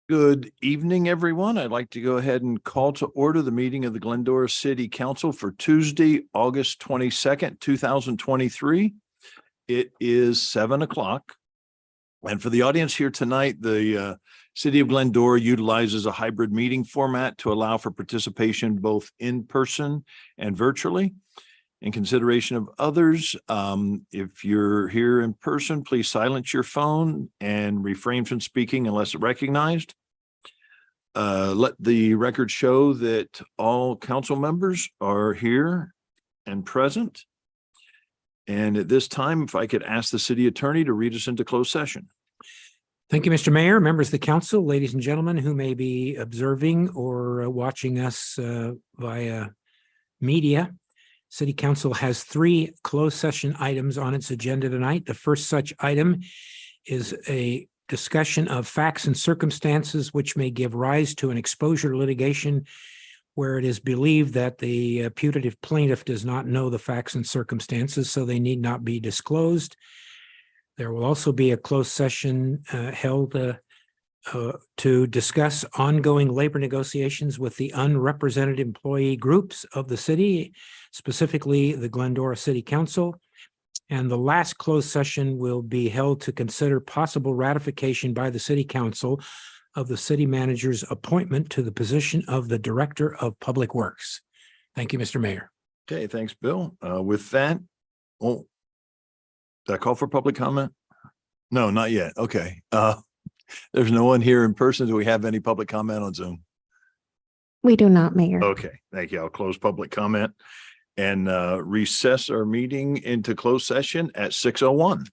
Good evening, everyone. I'd like to go ahead and call to order the meeting of the Glendora City Council for Tuesday, August 22nd, 2023. It is 7 o'clock. And for the audience here tonight, the City of Glendora utilizes a hybrid meeting format to allow for participation both in person and virtually. In consideration of others, if you're here in person, please silence your phone and refrain from speaking unless recognized. Let the record show that all council members are here and present. And at this time, if I could ask the city attorney to read us into closed session. Thank you, Mr. Mayor, members of the council, ladies and gentlemen who may be observing or watching us via media. City Council has 3 closed session items on its agenda tonight. The first such item is a discussion of facts and circumstances which may give rise to an exposure litigation where it is believed that the putative plaintiff does not know the facts and circumstances, so they need not be disclosed. There will also be a closed session held to discuss ongoing labor negotiations with the unrepresented employee groups of the city, specifically the Glendora City Council. And the last closed session will be held to consider possible ratification by the City Council of the city manager's appointment to the position of the Director of Public Works. Thank you, Mr. Mayor. Okay, thanks, Bill. With that, did I call for public comment? No, not yet. Okay. There's no one here in person. Do we have any public comment on Zoom? We do not, Mayor. Okay, thank you. I'll close public comment and recess our meeting into closed session at 6:01.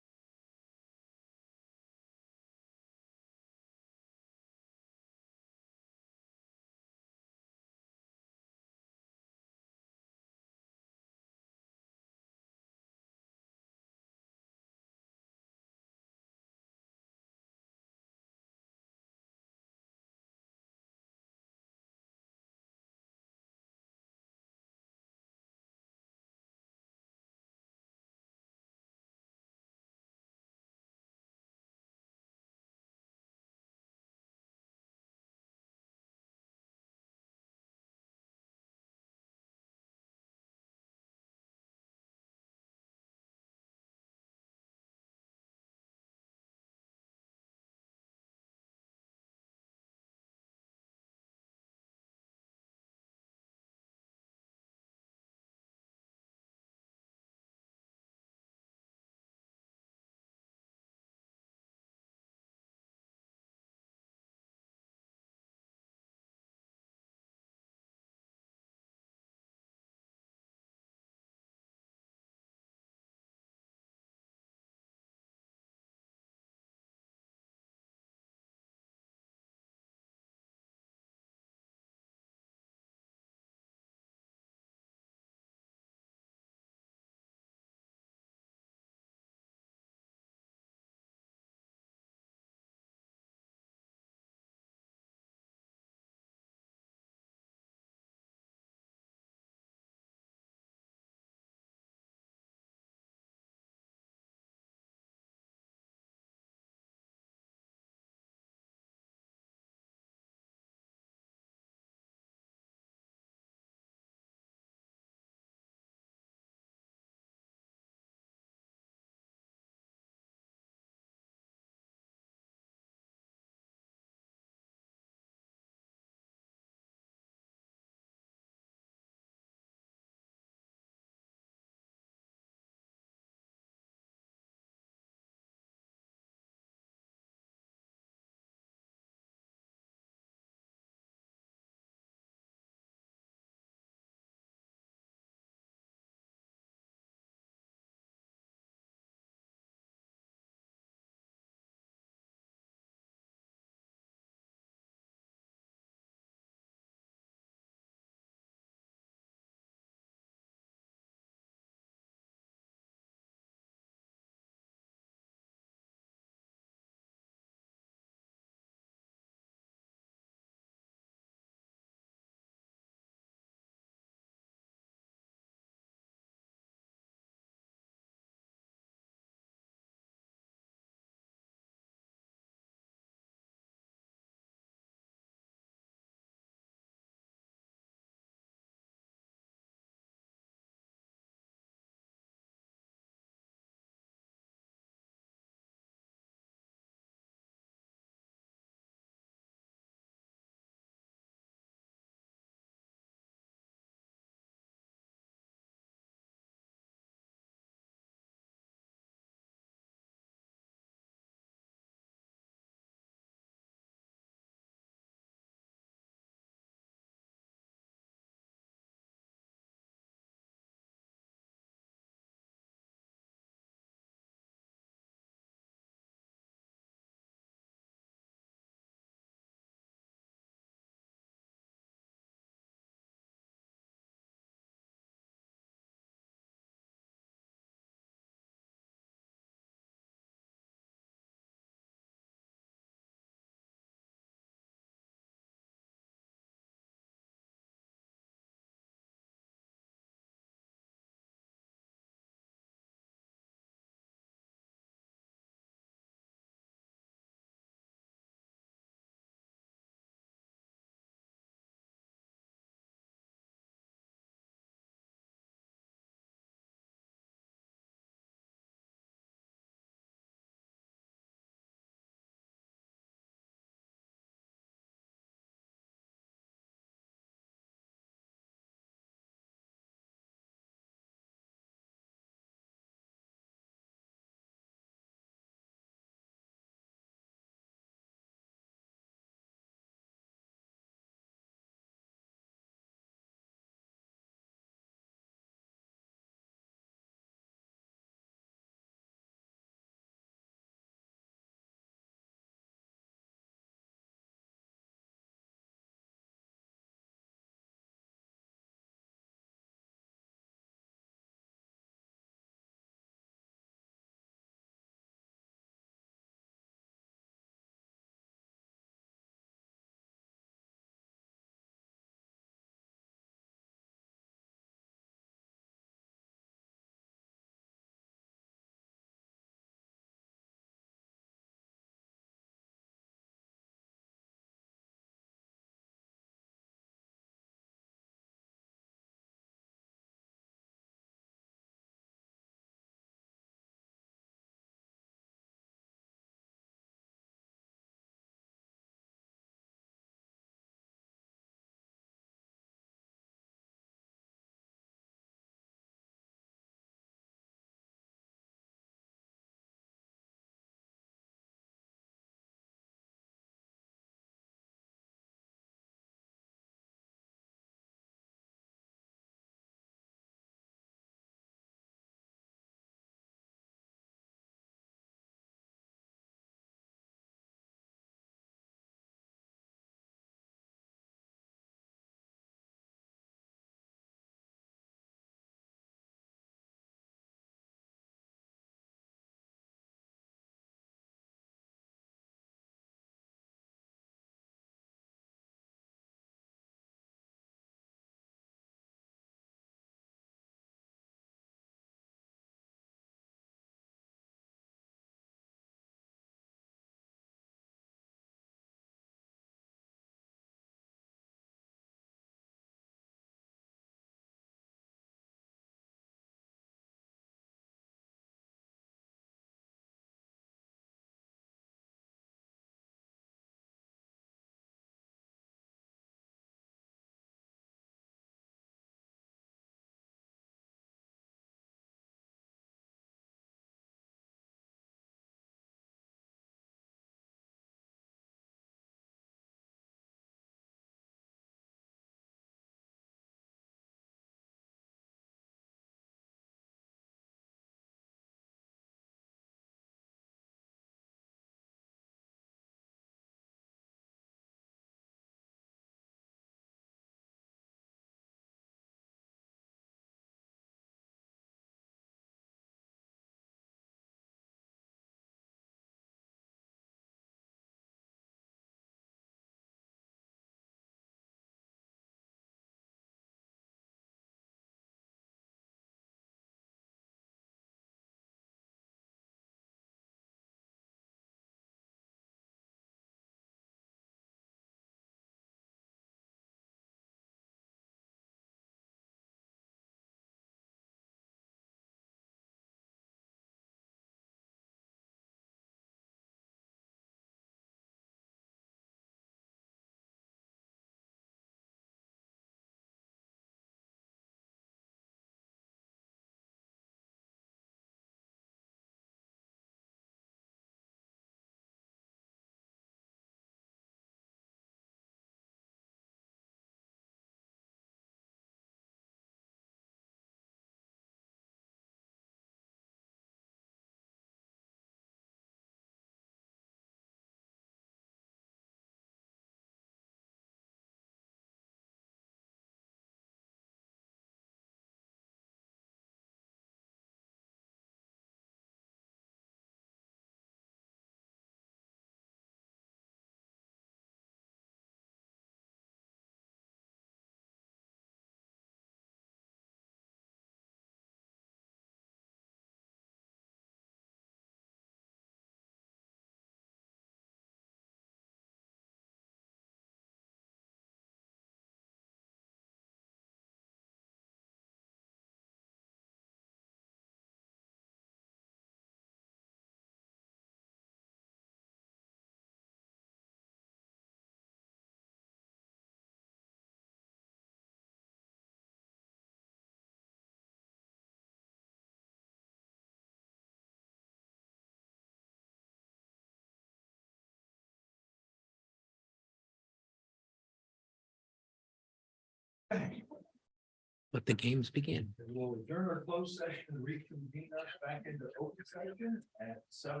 Let the games begin. We'll adjourn our closed session and reconvene us back into open session at 7.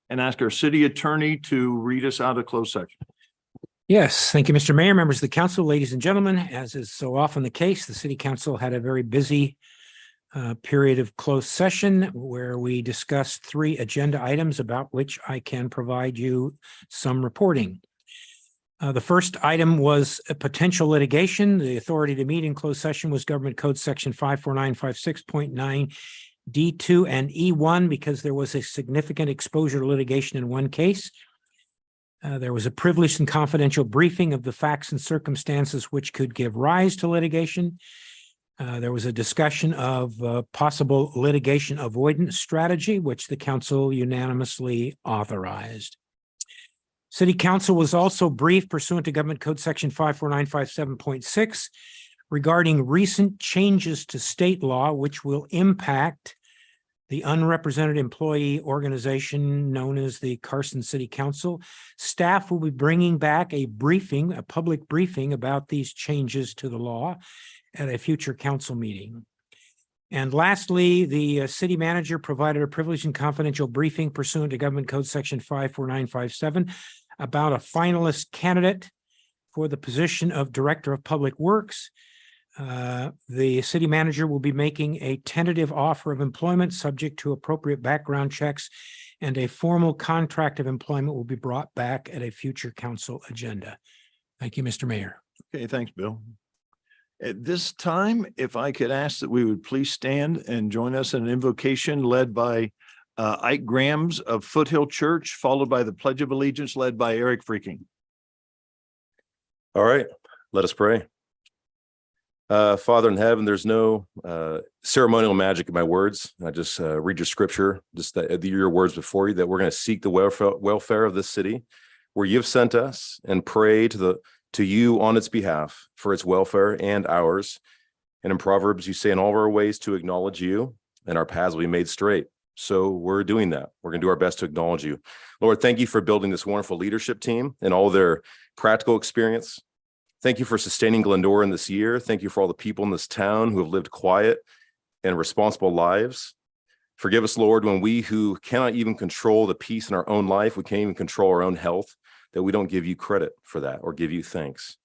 And ask our city attorney to read us out of closed session. Yes, thank you, Mr. Mayor, members of the council, ladies and gentlemen. As is so often the case, the city council had a very busy period of closed session where we discussed 3 agenda items about which I can provide you some reporting. The first item was a potential litigation. The authority to meet in closed session was Government Code Section 54956.9 D2 and E1 because there was a significant exposure to litigation in one case. There was a privileged and confidential briefing of the facts and circumstances which could give rise to litigation. There was a discussion of possible litigation avoidance strategy, which the council unanimously authorized. City Council was also briefed pursuant to Government Code Section 54957.6 regarding recent changes to state law, which will impact the unrepresented employee organization known as the Carson City Council. Staff will be bringing back a briefing, a public briefing about these changes to the law at a future council meeting. And lastly, the city manager provided a privileged and confidential briefing pursuant to Government Code Section 54957 about a finalist candidate for the position of Director of Public Works. The city manager will be making a tentative offer of employment subject to appropriate background checks, and a formal contract of employment will be brought back at a future council agenda. Thank you, Mr. Mayor. Okay, thanks, Bill. At this time, if I could ask that we would please stand and join us in an invocation led by Ike Grams of Foothill Church, followed by the Pledge of Allegiance led by Eric Freaking. All right, let us pray. Father in heaven, there's no ceremonial magic in my words. I just read your scripture, just your words before you, that we're going to seek the welfare of this city where you've sent us, and pray to you on its behalf for its welfare and ours. And in Proverbs, you say in all of our ways to acknowledge you, and our paths will be made straight. So we're doing that. We're going to do our best to acknowledge you. Lord, thank you for building this wonderful leadership team and all their practical experience. Thank you for sustaining Glendora in this year. Thank you for all the people in this town who have lived quiet and responsible lives. Forgive us, Lord, when we who cannot even control the peace in our own life, we can't even control our own health, that we don't give you credit for that or give you thanks.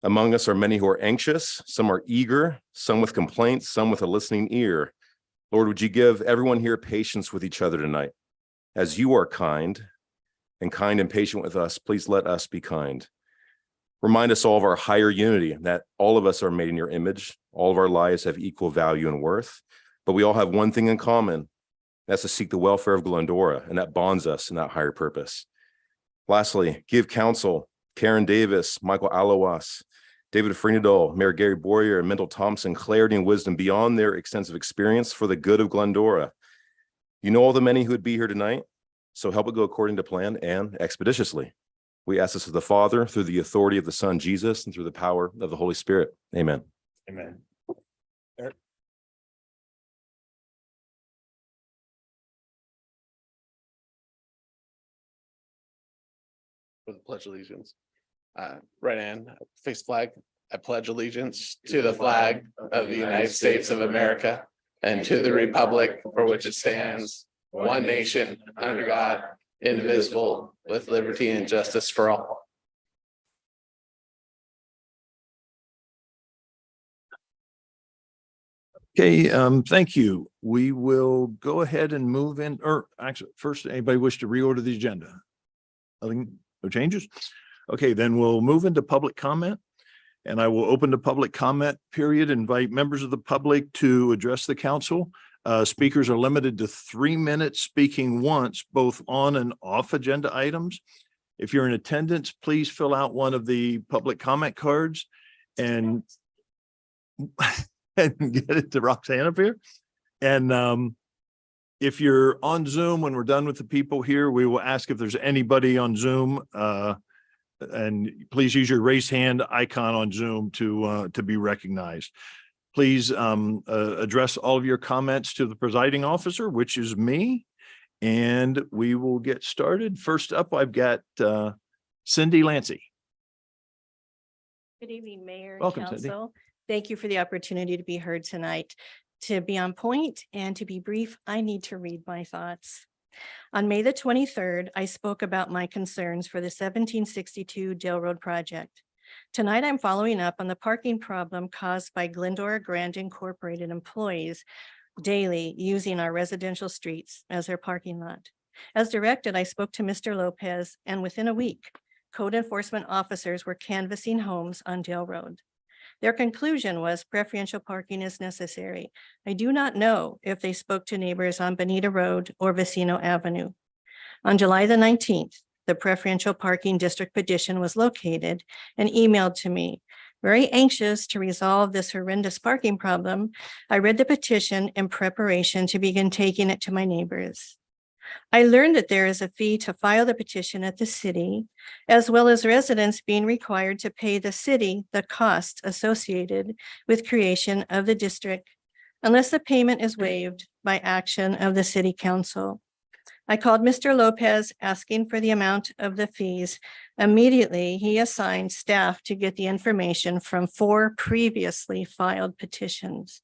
Among us are many who are anxious, some are eager, some with complaints, some with a listening ear. Lord, would you give everyone here patience with each other tonight? As you are kind and patient with us, please let us be kind. Remind us all of our higher unity, that all of us are made in your image. All of our lives have equal value and worth, but we all have one thing in common. That's to seek the welfare of Glendora, and that bonds us in that higher purpose. Lastly, give counsel, Karen Davis, Michael Alawas, David Freenadol, Mayor Gary Boyer, and Mendel Thompson, clarity and wisdom beyond their extensive experience for the good of Glendora. You know all the many who would be here tonight, so help it go according to plan and expeditiously. We ask this of the Father, through the authority of the Son, Jesus, and through the power of the Holy Spirit. Amen. Amen. For the Pledge of Allegiance. Right hand, face flag. I pledge allegiance to the flag of the United States of America and to the republic for which it stands, one nation, under God, indivisible, with liberty and justice for all. Okay, thank you. We will go ahead and move in, or actually, first, anybody wish to reorder the agenda? Nothing, no changes? Okay, then we'll move into public comment. And I will open the public comment period, invite members of the public to address the council. Speakers are limited to 3 minutes speaking once, both on and off agenda items. If you're in attendance, please fill out one of the public comment cards and get it to Roxanne up here. And if you're on Zoom, when we're done with the people here, we will ask if there's anybody on Zoom. And please use your raised hand icon on Zoom to be recognized. Please address all of your comments to the presiding officer, which is me, and we will get started. First up, I've got Cindy Lancy. Good evening, Mayor and Welcome, Cindy. Council. Thank you for the opportunity to be heard tonight. To be on point and to be brief, I need to read my thoughts. On May the 23rd, I spoke about my concerns for the 1762 Dale Road project. Tonight, I'm following up on the parking problem caused by Glendora Grand Incorporated employees daily using our residential streets as their parking lot. As directed, I spoke to Mr. Lopez, and within a week, code enforcement officers were canvassing homes on Dale Road. Their conclusion was preferential parking is necessary. I do not know if they spoke to neighbors on Bonita Road or Vecino Avenue. On July the 19th, the preferential parking district petition was located and emailed to me. Very anxious to resolve this horrendous parking problem, I read the petition in preparation to begin taking it to my neighbors. I learned that there is a fee to file the petition at the city, as well as residents being required to pay the city the cost associated with creation of the district, unless the payment is waived by action of the city council. I called Mr. Lopez asking for the amount of the fees. Immediately, he assigned staff to get the information from 4 previously filed petitions.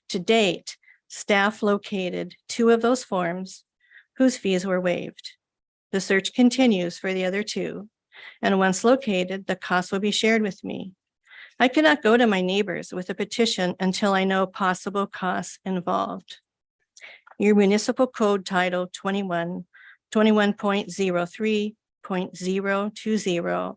To date, staff located 2 of those forms whose fees were waived. The search continues for the other 2, and once located, the cost will be shared with me. I cannot go to my neighbors with a petition until I know possible costs involved. Your municipal code title 21.03.020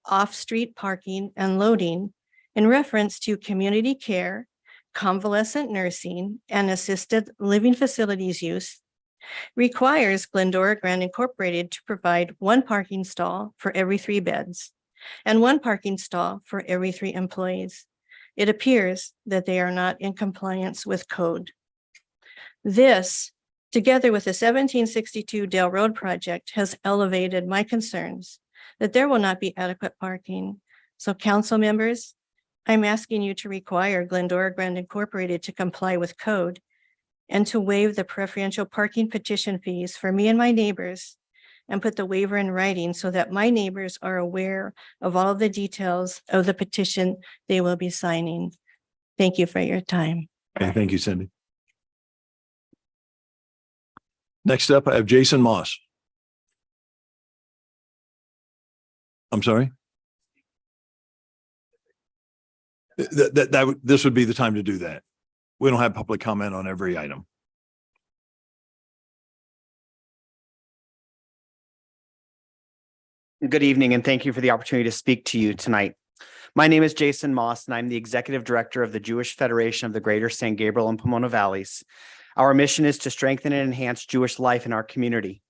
off-street parking and loading in reference to community care, convalescent nursing, and assisted living facilities use requires Glendora Grand Incorporated to provide 1 parking stall for every 3 beds and 1 parking stall for every 3 employees. It appears that they are not in compliance with code. This, together with the 1762 Dale Road project, has elevated my concerns that there will not be adequate parking. So council members, I'm asking you to require Glendora Grand Incorporated to comply with code and to waive the preferential parking petition fees for me and my neighbors, and put the waiver in writing so that my neighbors are aware of all of the details of the petition they will be signing. Thank you for your time. Okay, thank you, Cindy. Next up, I have Jason Moss. I'm sorry? This would be the time to do that. We don't have public comment on every item. Good evening, and thank you for the opportunity to speak to you tonight. My name is Jason Moss, and I'm the Executive Director of the Jewish Federation of the Greater San Gabriel and Pomona Valleys. Our mission is to strengthen and enhance Jewish life in our community.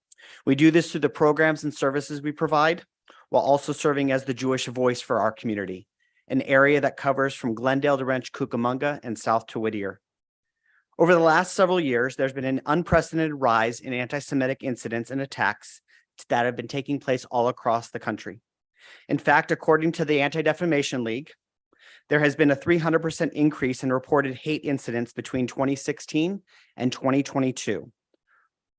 We do this through the programs and services we provide, while also serving as the Jewish voice for our community, an area that covers from Glendale to Ranch Cucamonga and south to Whittier. Over the last several years, there's been an unprecedented rise in anti-Semitic incidents and attacks that have been taking place all across the country. In fact, according to the Anti-Defamation League, there has been a 300% increase in reported hate incidents between 2016 and 2022,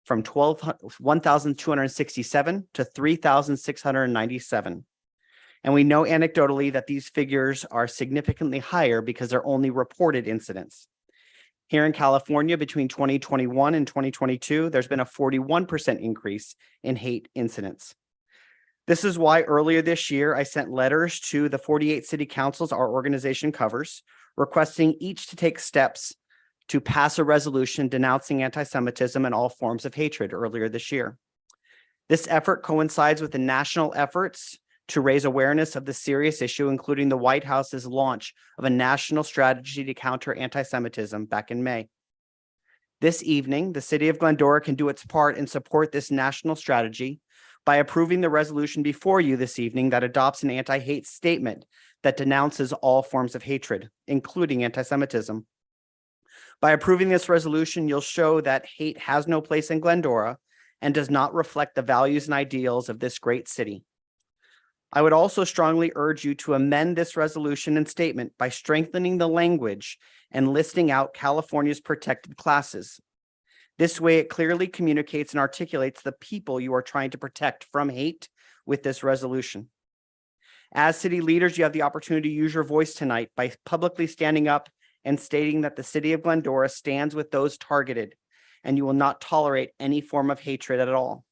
from 1,267 to 3,697. And we know anecdotally that these figures are significantly higher because they're only reported incidents. Here in California, between 2021 and 2022, there's been a 41% increase in hate incidents. This is why earlier this year, I sent letters to the 48 city councils our organization covers, requesting each to take steps to pass a resolution denouncing anti-Semitism and all forms of hatred earlier this year. This effort coincides with the national efforts to raise awareness of the serious issue, including the White House's launch of a national strategy to counter anti-Semitism back in May. This evening, the city of Glendora can do its part and support this national strategy by approving the resolution before you this evening that adopts an anti-hate statement that denounces all forms of hatred, including anti-Semitism. By approving this resolution, you'll show that hate has no place in Glendora and does not reflect the values and ideals of this great city. I would also strongly urge you to amend this resolution and statement by strengthening the language and listing out California's protected classes. This way, it clearly communicates and articulates the people you are trying to protect from hate with this resolution. As city leaders, you have the opportunity to use your voice tonight by publicly standing up and stating that the city of Glendora stands with those targeted, and you will not tolerate any form of hatred at all.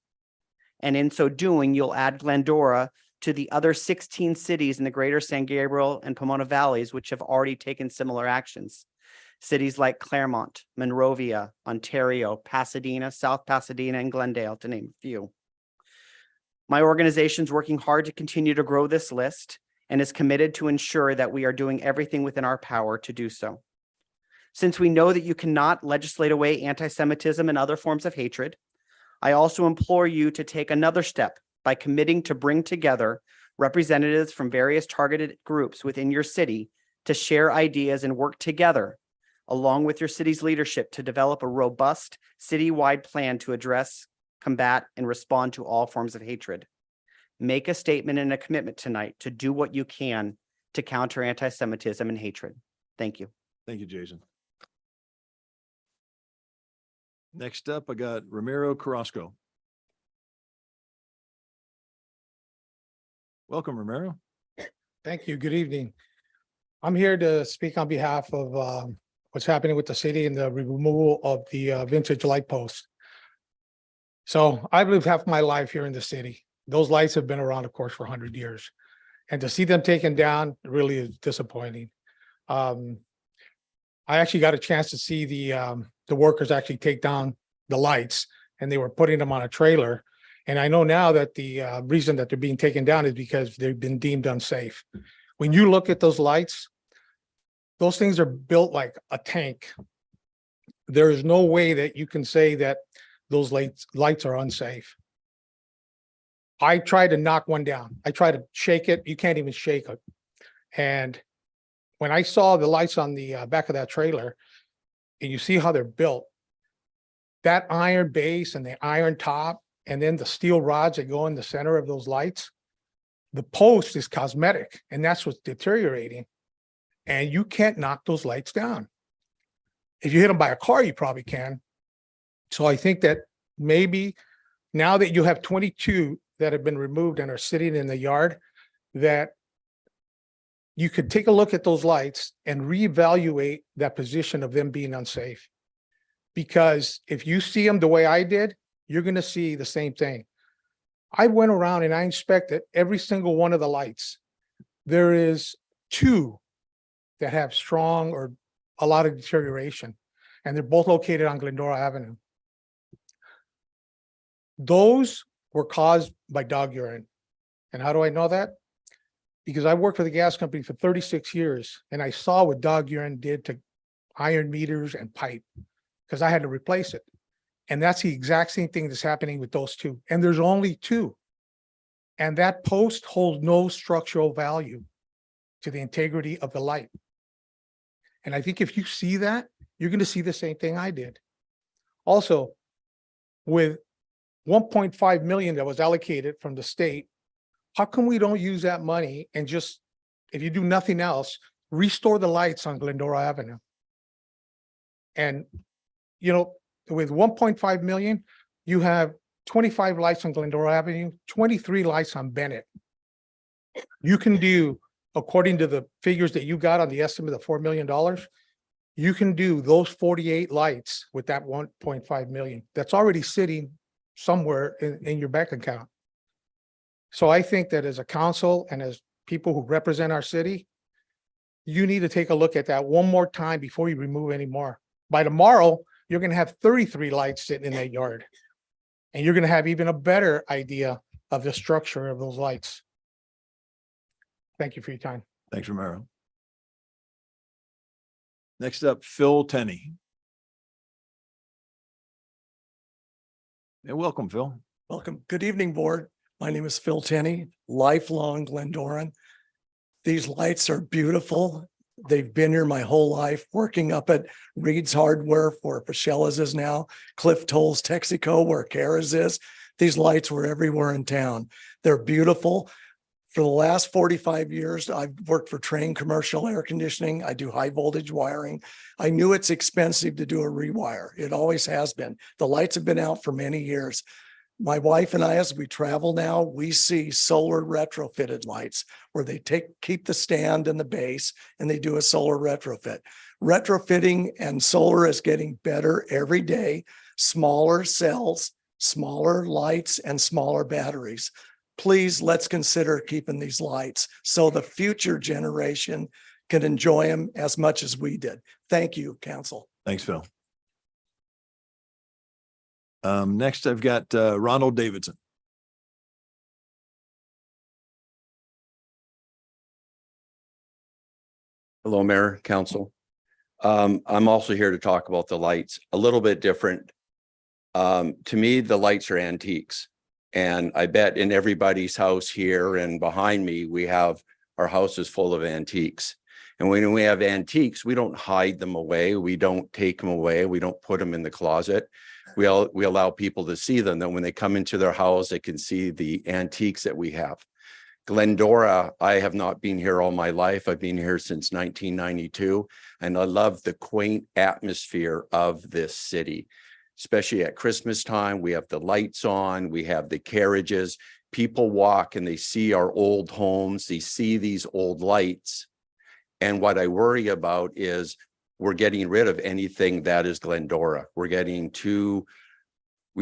And in so doing, you'll add Glendora to the other 16 cities in the greater San Gabriel and Pomona Valleys, which have already taken similar actions. Cities like Claremont, Monrovia, Ontario, Pasadena, South Pasadena, and Glendale, to name a few. My organization is working hard to continue to grow this list and is committed to ensure that we are doing everything within our power to do so. Since we know that you cannot legislate away anti-Semitism and other forms of hatred, I also implore you to take another step by committing to bring together representatives from various targeted groups within your city to share ideas and work together along with your city's leadership to develop a robust citywide plan to address, combat, and respond to all forms of hatred. Make a statement and a commitment tonight to do what you can to counter anti-Semitism and hatred. Thank you. Thank you, Jason. Next up, I got Ramiro Carrasco. Welcome, Ramiro. Thank you. Good evening. I'm here to speak on behalf of what's happening with the city and the removal of the vintage light post. So I've lived half my life here in the city. Those lights have been around, of course, for 100 years. And to see them taken down really is disappointing. I actually got a chance to see the workers actually take down the lights, and they were putting them on a trailer. And I know now that the reason that they're being taken down is because they've been deemed unsafe. When you look at those lights, those things are built like a tank. There is no way that you can say that those lights are unsafe. I tried to knock one down. I tried to shake it. You can't even shake it. And when I saw the lights on the back of that trailer, and you see how they're built, that iron base and the iron top, and then the steel rods that go in the center of those lights, the post is cosmetic, and that's what's deteriorating. And you can't knock those lights down. If you hit them by a car, you probably can. So I think that maybe now that you have 22 that have been removed and are sitting in the yard, that you could take a look at those lights and reevaluate that position of them being unsafe. Because if you see them the way I did, you're going to see the same thing. I went around and I inspected every single one of the lights. There is 2 that have strong or a lot of deterioration, and they're both located on Glendora Avenue. Those were caused by dog urine. And how do I know that? Because I worked for the gas company for 36 years, and I saw what dog urine did to iron meters and pipe, because I had to replace it. And that's the exact same thing that's happening with those 2. And there's only 2. And that post holds no structural value to the integrity of the light. And I think if you see that, you're going to see the same thing I did. Also, with 1.5 million that was allocated from the state, how come we don't use that money and just, if you do nothing else, restore the lights on Glendora Avenue? And, you know, with 1.5 million, you have 25 lights on Glendora Avenue, 23 lights on Bennett. You can do, according to the figures that you got on the estimate of $4 million, you can do those 48 lights with that 1.5 million. That's already sitting somewhere in your bank account. So I think that as a council and as people who represent our city, you need to take a look at that one more time before you remove any more. By tomorrow, you're going to have 33 lights sitting in that yard. And you're going to have even a better idea of the structure of those lights. Thank you for your time. Thanks, Romero. Next up, Phil Tenney. And welcome, Phil. Welcome. Good evening, board. My name is Phil Tenney, lifelong Glendoran. These lights are beautiful. They've been here my whole life, working up at Reed's Hardware for Pachella's is now, Cliff Toll's Texaco where Kara's is. These lights were everywhere in town. They're beautiful. For the last 45 years, I've worked for Trane Commercial Air Conditioning. I do high voltage wiring. I knew it's expensive to do a rewire. It always has been. The lights have been out for many years. My wife and I, as we travel now, we see solar retrofitted lights where they keep the stand and the base and they do a solar retrofit. Retrofitting and solar is getting better every day. Smaller cells, smaller lights, and smaller batteries. Please, let's consider keeping these lights so the future generation can enjoy them as much as we did. Thank you, council. Thanks, Phil. Next, I've got Ronald Davidson. Hello, Mayor, Council. I'm also here to talk about the lights, a little bit different. To me, the lights are antiques. And I bet in everybody's house here and behind me, our house is full of antiques. And when we have antiques, we don't hide them away. We don't take them away. We don't put them in the closet. We allow people to see them. Then when they come into their house, they can see the antiques that we have. Glendora, I have not been here all my life. I've been here since 1992, and I love the quaint atmosphere of this city, especially at Christmas time. We have the lights on, we have the carriages. People walk and they see our old homes, they see these old lights. And what I worry about is we're getting rid of anything that is Glendora. We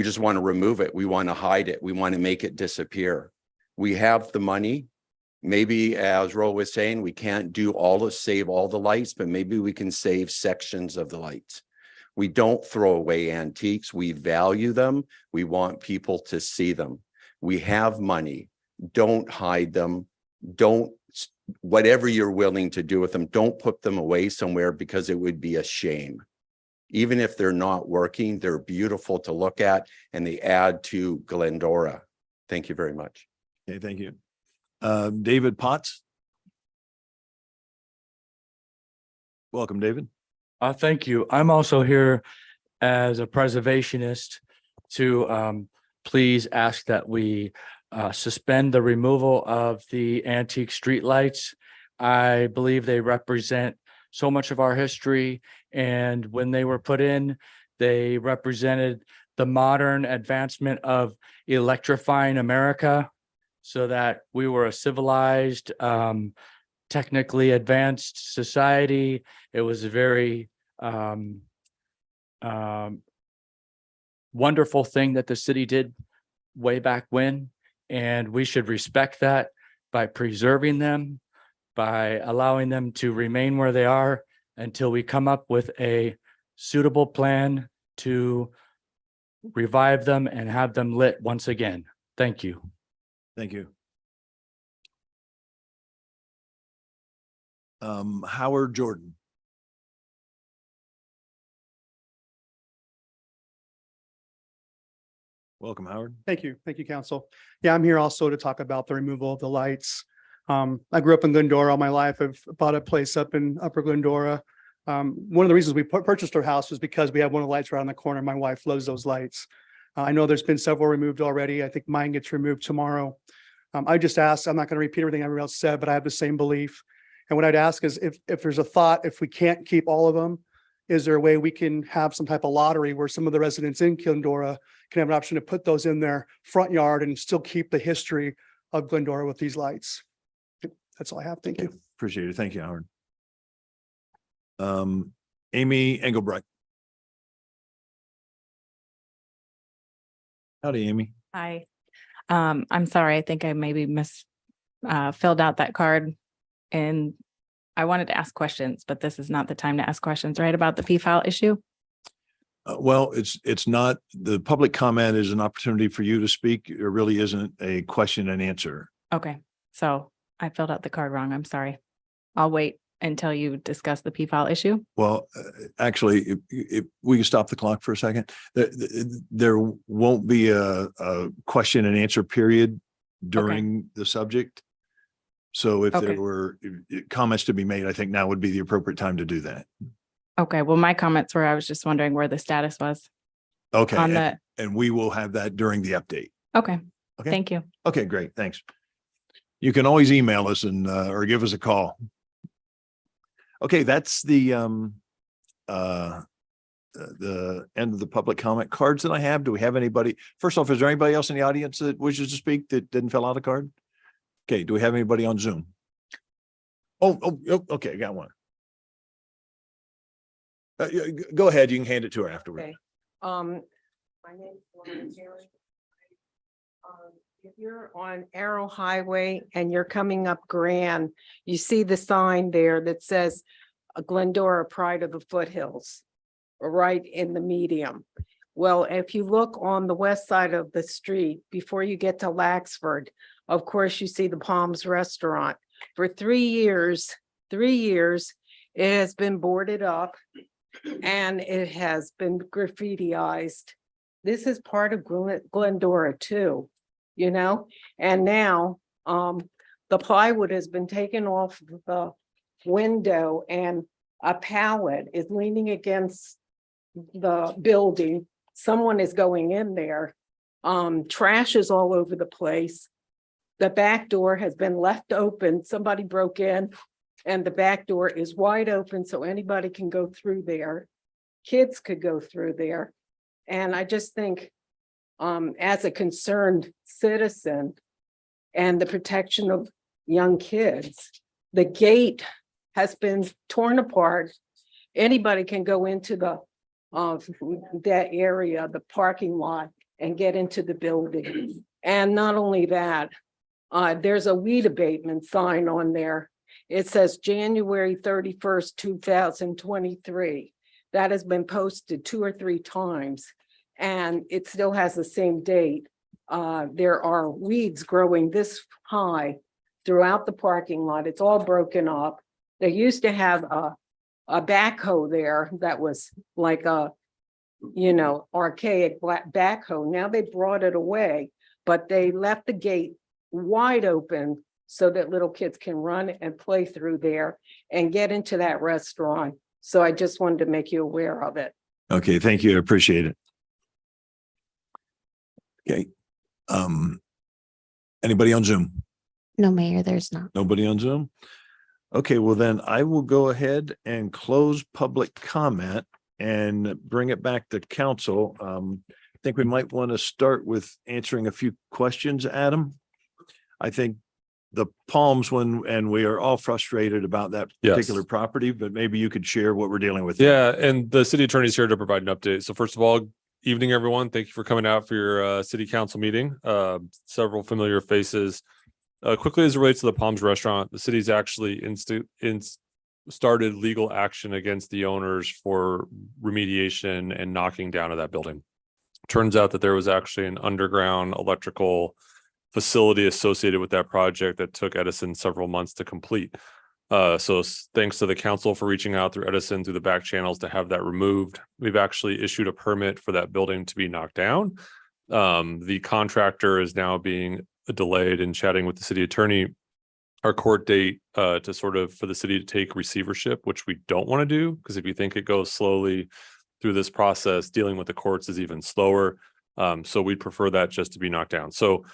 just want to remove it. We want to hide it. We want to make it disappear. We have the money. Maybe, as Ro was saying, we can't save all the lights, but maybe we can save sections of the lights. We don't throw away antiques. We value them. We want people to see them. We have money. Don't hide them. Whatever you're willing to do with them, don't put them away somewhere, because it would be a shame. Even if they're not working, they're beautiful to look at and they add to Glendora. Thank you very much. Okay, thank you. David Potts. Welcome, David. Thank you. I'm also here as a preservationist to please ask that we suspend the removal of the antique streetlights. I believe they represent so much of our history, and when they were put in, they represented the modern advancement of electrifying America, so that we were a civilized, technically advanced society. It was a very wonderful thing that the city did way back when, and we should respect that by preserving them, by allowing them to remain where they are until we come up with a suitable plan to revive them and have them lit once again. Thank you. Thank you. Howard Jordan. Welcome, Howard. Thank you. Thank you, council. Yeah, I'm here also to talk about the removal of the lights. I grew up in Glendora all my life. I've bought a place up in Upper Glendora. One of the reasons we purchased our house was because we have one of the lights right on the corner. My wife loves those lights. I know there's been several removed already. I think mine gets removed tomorrow. I just asked, I'm not going to repeat everything everyone else said, but I have the same belief. And what I'd ask is if there's a thought, if we can't keep all of them, is there a way we can have some type of lottery where some of the residents in Glendora can have an option to put those in their front yard and still keep the history of Glendora with these lights? That's all I have. Thank you. Appreciate it. Thank you, Howard. Amy Engelbrecht. Howdy, Amy. Hi. I'm sorry. I think I maybe filled out that card, and I wanted to ask questions, but this is not the time to ask questions, right? About the P-file issue? Well, it's not. The public comment is an opportunity for you to speak. It really isn't a question and answer. Okay. So I filled out the card wrong. I'm sorry. I'll wait until you discuss the P-file issue. Well, actually, if we can stop the clock for a second. There won't be a question and answer period during the subject. So if there were comments to be made, I think now would be the appropriate time to do that. Okay. Well, my comments were, I was just wondering where the status was. Okay. On the... And we will have that during the update. Okay. Okay. Thank you. Okay, great. Thanks. You can always email us and or give us a call. Okay, that's the the end of the public comment cards that I have. Do we have anybody? First off, is there anybody else in the audience that wishes to speak that didn't fill out a card? Okay, do we have anybody on Zoom? Oh, okay, I got one. Go ahead, you can hand it to her afterward. Okay. My name is Lauren Terry. If you're on Arrow Highway and you're coming up Grand, you see the sign there that says Glendora Pride of the Foothills, right in the medium. Well, if you look on the west side of the street, before you get to Laxford, of course, you see the Palms Restaurant. For 3 years, it has been boarded up and it has been graffitiized. This is part of Glendora too, you know? And now, the plywood has been taken off the window and a pallet is leaning against the building. Someone is going in there. Trash is all over the place. The back door has been left open. Somebody broke in and the back door is wide open so anybody can go through there. Kids could go through there. And I just think, as a concerned citizen and the protection of young kids, the gate has been torn apart. Anybody can go into the that area, the parking lot, and get into the building. And not only that, there's a weed abatement sign on there. It says January 31st, 2023. That has been posted 2 or 3 times, and it still has the same date. There are weeds growing this high throughout the parking lot. It's all broken up. They used to have a backhoe there that was like a, you know, archaic black backhoe. Now they brought it away, but they left the gate wide open so that little kids can run and play through there and get into that restaurant. So I just wanted to make you aware of it. Okay, thank you. I appreciate it. Okay. Anybody on Zoom? No, Mayor, there's not. Nobody on Zoom? Okay, well then I will go ahead and close public comment and bring it back to council. I think we might want to start with answering a few questions, Adam. I think the Palms and we are all frustrated about that Yes. particular property, but maybe you could share what we're dealing with. Yeah, and the city attorney is here to provide an update. So first of all, evening, everyone. Thank you for coming out for your city council meeting. Several familiar faces. Quickly, as it relates to the Palms Restaurant, the city's actually started legal action against the owners for remediation and knocking down of that building. Turns out that there was actually an underground electrical facility associated with that project that took Edison several months to complete. So thanks to the council for reaching out through Edison through the back channels to have that removed. We've actually issued a permit for that building to be knocked down. The contractor is now being delayed in chatting with the city attorney. Our court date to sort of for the city to take receivership, which we don't want to do, because if you think it goes slowly through this process, dealing with the courts is even slower. So we'd prefer that just to be knocked down. So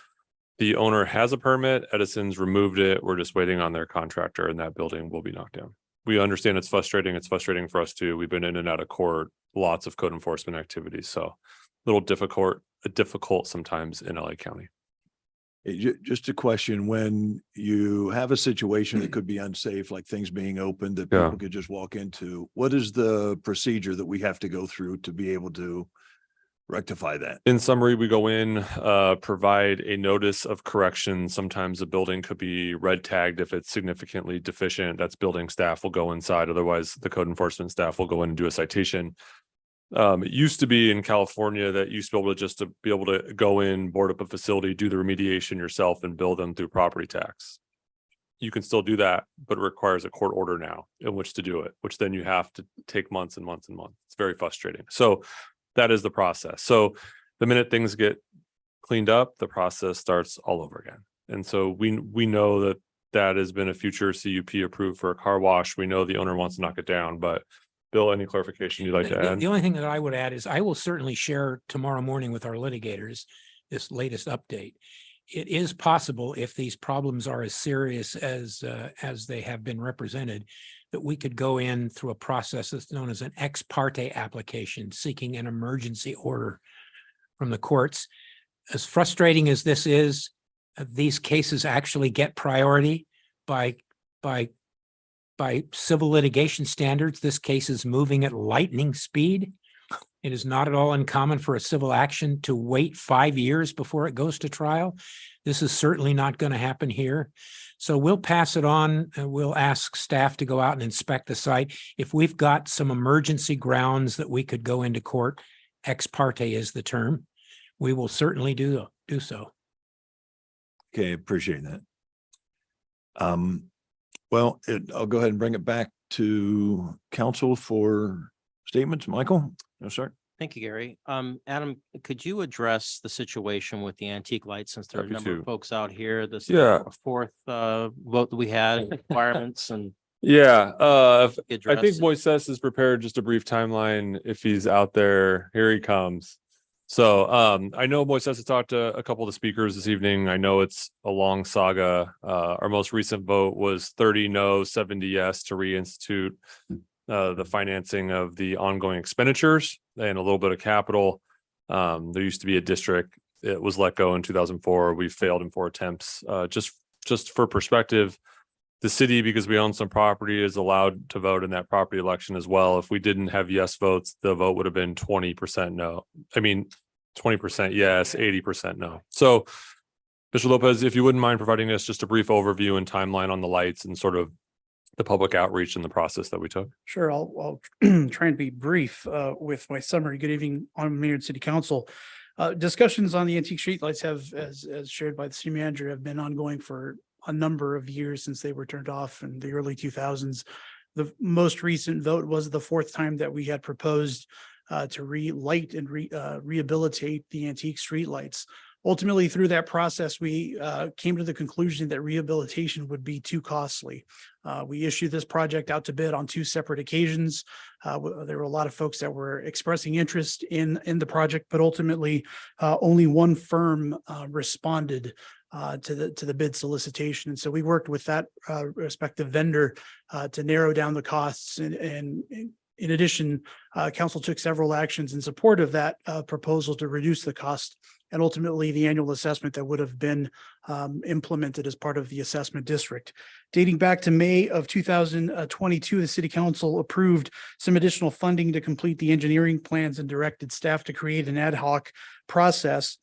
the owner has a permit, Edison's removed it. We're just waiting on their contractor and that building will be knocked down. We understand it's frustrating. It's frustrating for us too. We've been in and out of court, lots of code enforcement activities. So a little difficult sometimes in LA County. Just a question, when you have a situation that could be unsafe, like things being opened that Yeah. people could just walk into, what is the procedure that we have to go through to be able to rectify that? In summary, we go in, provide a notice of correction. Sometimes a building could be red tagged if it's significantly deficient. That's building staff will go inside. Otherwise, the code enforcement staff will go in and do a citation. It used to be in California that you used to be able to go in, board up a facility, do the remediation yourself and bill them through property tax. You can still do that, but it requires a court order now in which to do it, which then you have to take months and months and months. It's very frustrating. So that is the process. So the minute things get cleaned up, the process starts all over again. And so we know that that has been a future CUP approved for a car wash. We know the owner wants to knock it down, but Bill, any clarification you'd like to add? The only thing that I would add is I will certainly share tomorrow morning with our litigators this latest update. it is possible, if these problems are as serious as they have been represented, that we could go in through a process that's known as an ex parte application, seeking an emergency order from the courts. As frustrating as this is, these cases actually get priority by civil litigation standards. This case is moving at lightning speed. It is not at all uncommon for a civil action to wait 5 years before it goes to trial. This is certainly not going to happen here. So we'll pass it on. We'll ask staff to go out and inspect the site. If we've got some emergency grounds that we could go into court, ex parte is the term, we will certainly do so. Okay, appreciate that. Well, I'll go ahead and bring it back to council for statements. Michael? No, sir. Thank you, Gary. Adam, could you address the situation with the antique lights, since there are a Happy number to. of folks out here? This is Yeah. a fourth vote that we had, requirements and Yeah, I think address. Moises is prepared. Just a brief timeline. If he's out there, here he comes. So I know Moises has talked to a couple of the speakers this evening. I know it's a long saga. Our most recent vote was 30 no, 70 yes to reinstitute the financing of the ongoing expenditures and a little bit of capital. There used to be a district. It was let go in 2004. We failed in 4 attempts. Just for perspective, the city, because we own some property, is allowed to vote in that property election as well. If we didn't have yes votes, the vote would have been 20% no. I mean, 20% yes, 80% no. So, Mr. Lopez, if you wouldn't mind providing us just a brief overview and timeline on the lights and sort of the public outreach and the process that we took. Sure, I'll try and be brief with my summary. Good evening, on Mayor and City Council. Discussions on the antique streetlights have, as shared by the city manager, have been ongoing for a number of years since they were turned off in the early 2000s. The most recent vote was the 4th time that we had proposed to relight and rehabilitate the antique streetlights. Ultimately, through that process, we came to the conclusion that rehabilitation would be too costly. We issued this project out to bid on 2 separate occasions. There were a lot of folks that were expressing interest in the project, but ultimately only one firm responded to the bid solicitation. And so we worked with that respective vendor to narrow down the costs. And in addition, council took several actions in support of that proposal to reduce the cost, and ultimately the annual assessment that would have been implemented as part of the assessment district. Dating back to May of 2022, the city council approved some additional funding to complete the engineering plans and directed staff to create an ad hoc process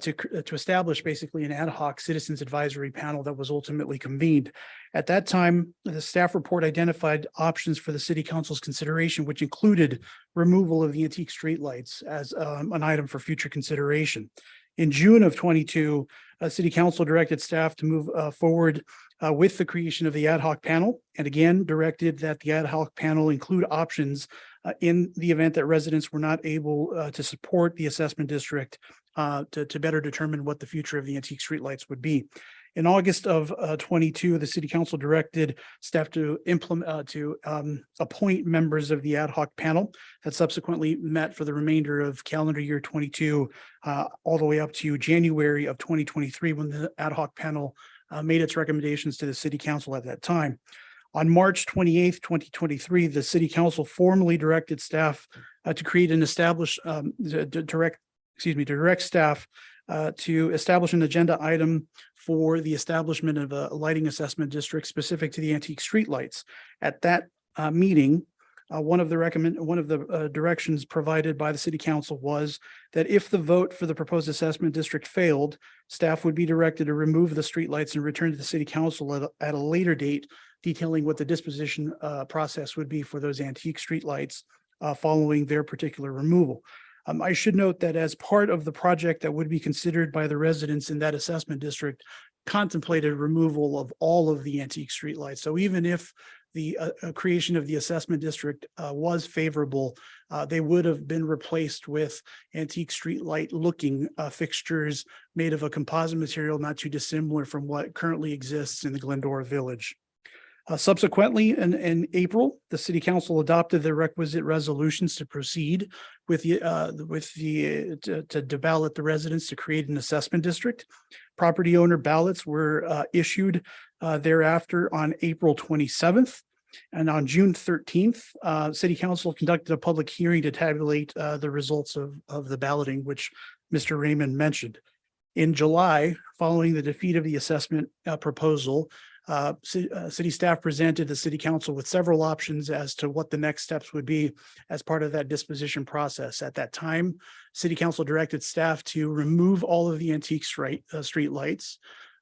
to establish basically an ad hoc citizens advisory panel that was ultimately convened. At that time, the staff report identified options for the city council's consideration, which included removal of the antique streetlights as an item for future consideration. In June of 22, city council directed staff to move forward with the creation of the ad hoc panel, and again directed that the ad hoc panel include options in the event that residents were not able to support the assessment district to better determine what the future of the antique streetlights would be. In August of 22, the city council directed staff to appoint members of the ad hoc panel that subsequently met for the remainder of calendar year 22, all the way up to January of 2023, when the ad hoc panel made its recommendations to the city council at that time. On March 28th, 2023, the city council formally directed staff to create an direct staff to establish an agenda item for the establishment of a lighting assessment district specific to the antique streetlights. At that meeting, one of the directions provided by the city council was that if the vote for the proposed assessment district failed, staff would be directed to remove the streetlights and return to the city council at a later date, detailing what the disposition process would be for those antique streetlights following their particular removal. I should note that as part of the project that would be considered by the residents in that assessment district contemplated removal of all of the antique streetlights. So even if the creation of the assessment district was favorable, they would have been replaced with antique streetlight looking fixtures made of a composite material not too dissimilar from what currently exists in the Glendora Village. Subsequently, in April, the city council adopted the requisite resolutions to proceed with to ballot the residents to create an assessment district. Property owner ballots were issued thereafter on April 27th. And on June 13th, city council conducted a public hearing to tabulate the results of the balloting, which Mr. Raymond mentioned. In July, following the defeat of the assessment proposal, city staff presented the city council with several options as to what the next steps would be as part of that disposition process. At that time, city council directed staff to remove all of the antique street lights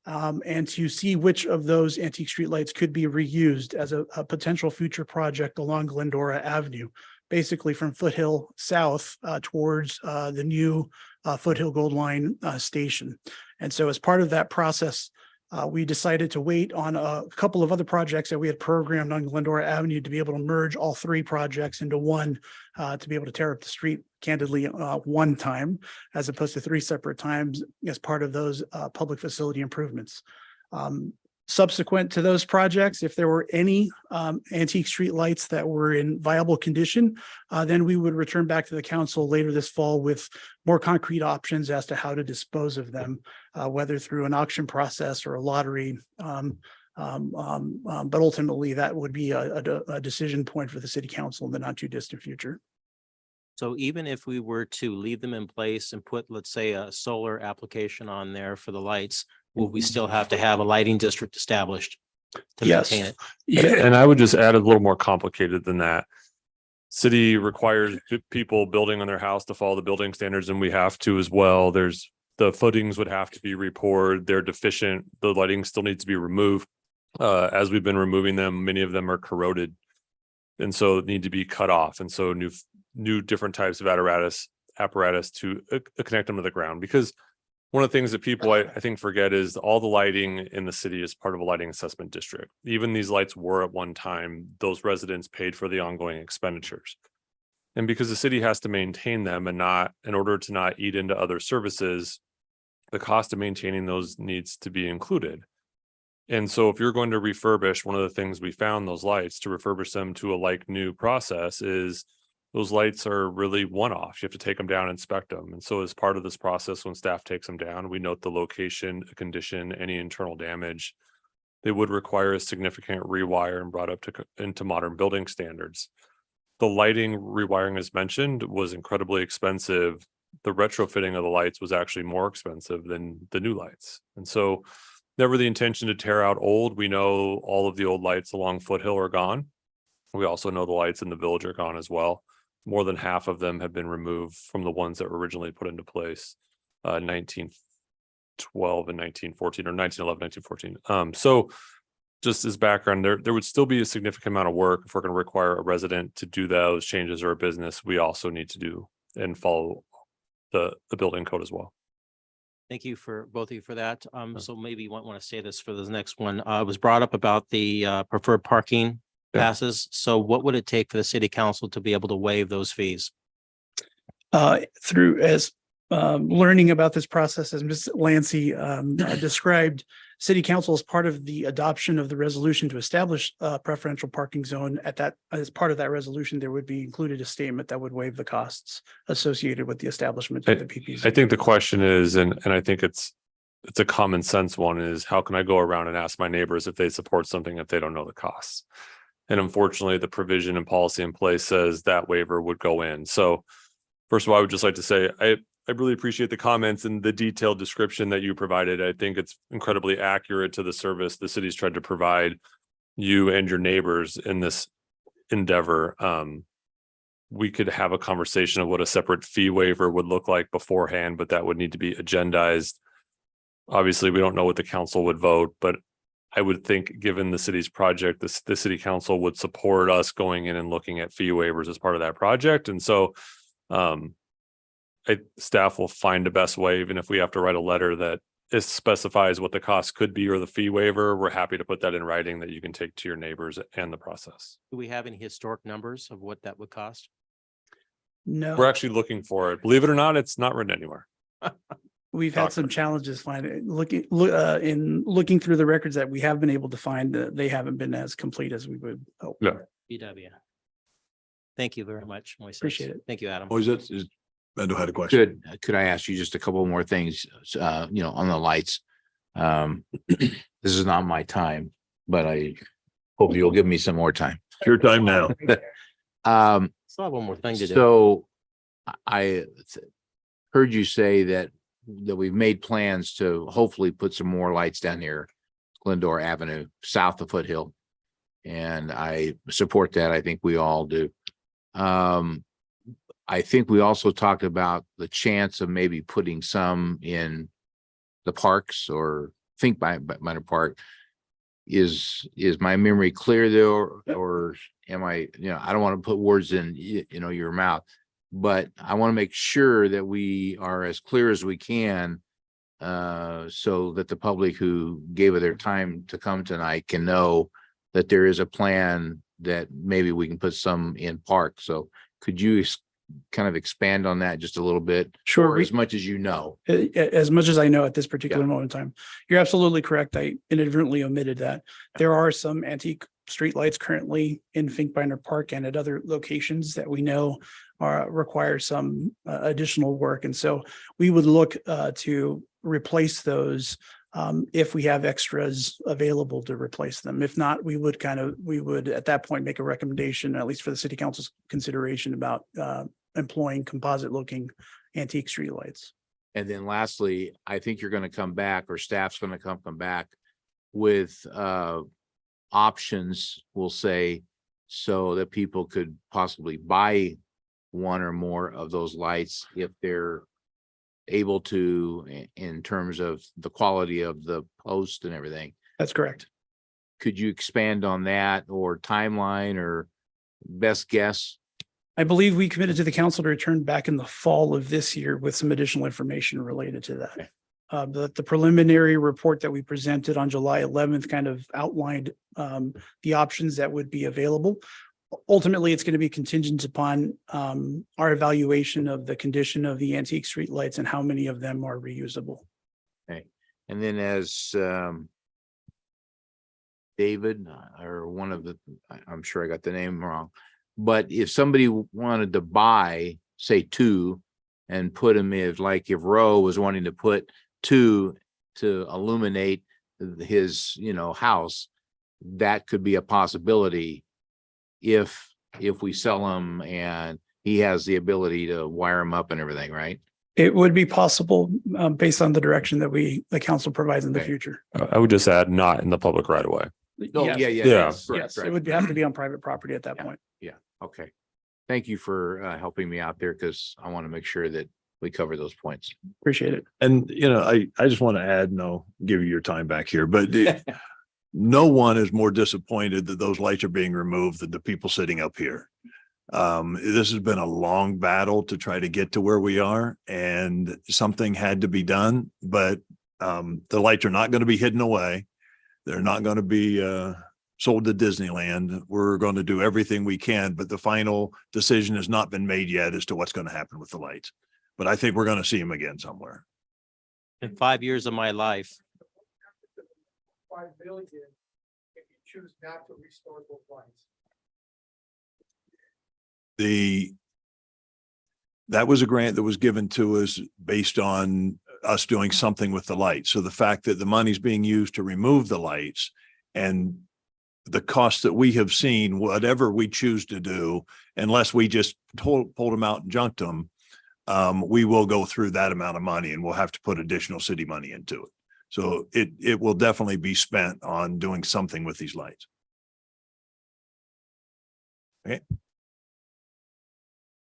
and to see which of those antique street lights could be reused as a potential future project along Glendora Avenue, basically from Foothill South towards the new Foothill Gold Line station. And so as part of that process, we decided to wait on a couple of other projects that we had programmed on Glendora Avenue to be able to merge all three projects into one, to be able to tear up the street candidly one time, as opposed to three separate times as part of those public facility improvements. Subsequent to those projects, if there were any antique street lights that were in viable condition, then we would return back to the council later this fall with more concrete options as to how to dispose of them, whether through an auction process or a lottery. But ultimately, that would be a decision point for the city council in the not too distant future. So even if we were to leave them in place and put, let's say, a solar application on there for the lights, will we still have to have a lighting district established to maintain it? Yeah. And I would just add a little more complicated than that. City requires people building on their house to follow the building standards, and we have to as well. There's the footings would have to be repoured. They're deficient. The lighting still needs to be removed. As we've been removing them, many of them are corroded and so need to be cut off. And so new different types of apparatus to connect them to the ground, because one of the things that people I think forget is all the lighting in the city is part of a lighting assessment district. Even these lights were at one time, those residents paid for the ongoing expenditures. And because the city has to maintain them and not, in order to not eat into other services, the cost of maintaining those needs to be included. And so if you're going to refurbish, one of the things we found those lights to refurbish them to a like new process is those lights are really one-off. You have to take them down and inspect them. And so as part of this process, when staff takes them down, we note the location, condition, any internal damage. They would require a significant rewire and brought up into modern building standards. The lighting rewiring, as mentioned, was incredibly expensive. The retrofitting of the lights was actually more expensive than the new lights. And so never the intention to tear out old. We know all of the old lights along Foothill are gone. We also know the lights in the village are gone as well. More than half of them have been removed from the ones that were originally put into place, 1912 and 1914, or 1911, 1914. So just as background, there would still be a significant amount of work. If we're going to require a resident to do those changes or a business, we also need to do and follow the building code as well. Thank you for both of you for that. So maybe you might want to say this for the next one. It was brought up about the preferred parking passes. So what would it take for the city council to be able to waive those fees? Through learning about this process, as Ms. Lancy described, city council as part of the adoption of the resolution to establish a preferential parking zone. As part of that resolution, there would be included a statement that would waive the costs associated with the establishment of the PPZ. I think the question is, and I think it's a common sense one, is how can I go around and ask my neighbors if they support something if they don't know the costs? And unfortunately, the provision and policy in place says that waiver would go in. So first of all, I would just like to say, I really appreciate the comments and the detailed description that you provided. I think it's incredibly accurate to the service the city's tried to provide you and your neighbors in this endeavor. We could have a conversation of what a separate fee waiver would look like beforehand, but that would need to be agendized. Obviously, we don't know what the council would vote, but I would think, given the city's project, the city council would support us going in and looking at fee waivers as part of that project. And so staff will find the best way, even if we have to write a letter that specifies what the cost could be or the fee waiver. We're happy to put that in writing that you can take to your neighbors and the process. Do we have any historic numbers of what that would cost? No. We're actually looking for it. Believe it or not, it's not written anywhere. We've had some challenges finding, looking through the records that we have been able to find, they haven't been as complete as we would hope. Yeah. BW. Thank you very much, Moises. Appreciate it. Thank you, Adam. Bendo had a question. Could I ask you just a couple more things, on the lights? This is not my time, but I hope you'll give me some more time. It's your time now. Still have one more thing to do. So I heard you say that we've made plans to hopefully put some more lights down here, Glendora Avenue, south of Foothill. And I support that. I think we all do. I think we also talked about the chance of maybe putting some in the parks or think by Minor Park. Is my memory clear there, or am I, I don't want to put words in, your mouth, but I want to make sure that we are as clear as we can, so that the public who gave it their time to come tonight can know that there is a plan that maybe we can put some in park. So could you kind of expand on that just a little bit? Sure. Or as much as you know. As much as I know at this particular moment in time. You're absolutely correct. I inadvertently omitted that. There are some antique streetlights currently in Finkbeiner Park and at other locations that we know require some additional work. And so we would look to replace those if we have extras available to replace them. If not, we would at that point make a recommendation, at least for the city council's consideration, about employing composite looking antique streetlights. And then lastly, I think you're going to come back, or staff's going to come back with options, we'll say, so that people could possibly buy one or more of those lights if they're able to, in terms of the quality of the post and everything. That's correct. Could you expand on that, or timeline, or best guess? I believe we committed to the council to return back in the fall of this year with some additional information related to that. The preliminary report that we presented on July 11th kind of outlined the options that would be available. Ultimately, it's going to be contingent upon our evaluation of the condition of the antique streetlights and how many of them are reusable. Okay. And then as David, or one of the, I'm sure I got the name wrong, but if somebody wanted to buy, say, two and put them in, like if Roe was wanting to put two to illuminate his, house, that could be a possibility if we sell them and he has the ability to wire them up and everything, right? It would be possible based on the direction that the council provides in the Okay. future. I would just add not in the public right away. Oh, Yes. yeah. Yes, Correct, it would have to be on private property at that point. Yeah, okay. Thank you for helping me out there, because I want to make sure that we cover those points. Appreciate it. And, I just want to add, no, give you your time back here, but no one is more disappointed that those lights are being removed than the people sitting up here. This has been a long battle to try to get to where we are, and something had to be done, but the lights are not going to be hidden away. They're not going to be sold to Disneyland. We're going to do everything we can, but the final decision has not been made yet as to what's going to happen with the lights. But I think we're going to see them again somewhere. In 5 years of my life, 5 billion if you choose not to restore those lights. That was a grant that was given to us based on us doing something with the lights. So the fact that the money's being used to remove the lights and the cost that we have seen, whatever we choose to do, unless we just pulled them out and junked them, we will go through that amount of money, and we'll have to put additional city money into it. So it will definitely be spent on doing something with these lights. Okay.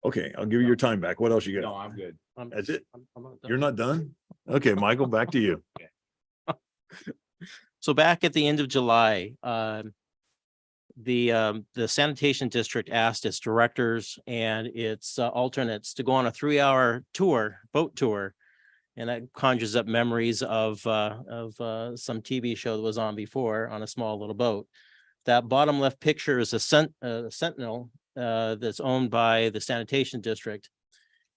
Okay, I'll give you your time back. What else you No, got? I'm good. That's it? I'm not done. You're not done? Okay, Michael, back to you. So back at the end of July, the sanitation district asked its directors and its alternates to go on a 3-hour boat tour. And that conjures up memories of some TV show that was on before on a small little boat. That bottom left picture is a Sentinel that's owned by the sanitation district.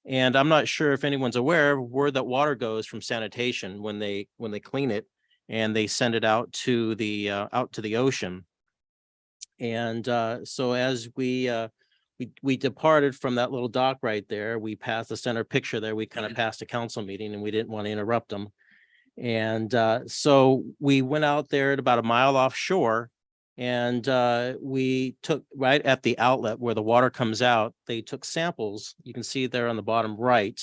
And I'm not sure if anyone's aware of where that water goes from sanitation when they clean it and they send it out to the ocean. And so as we departed from that little dock right there, we passed the center picture there. We kind of passed a council meeting and we didn't want to interrupt them. And so we went out there at about a mile offshore, and we took right at the outlet where the water comes out. They took samples. You can see there on the bottom right.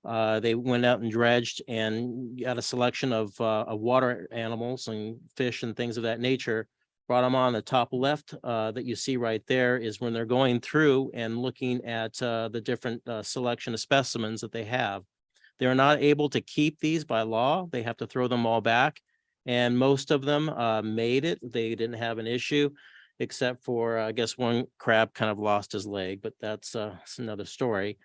They went out and dredged and got a selection of water animals and fish and things of that nature. Brought them on the top left that you see right there is when they're going through and looking at the different selection of specimens that they have. They're not able to keep these by law. They have to throw them all back. And most of them made it. They didn't have an issue, except for, I guess, one crab kind of lost his leg, but that's another story.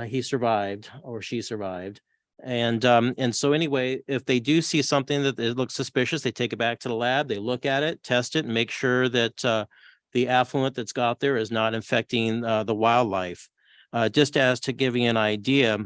He survived, or she survived. And so anyway, if they do see something that it looks suspicious, they take it back to the lab, they look at it, test it, and make sure that the affluent that's got there is not infecting the wildlife. Just as to give you an idea,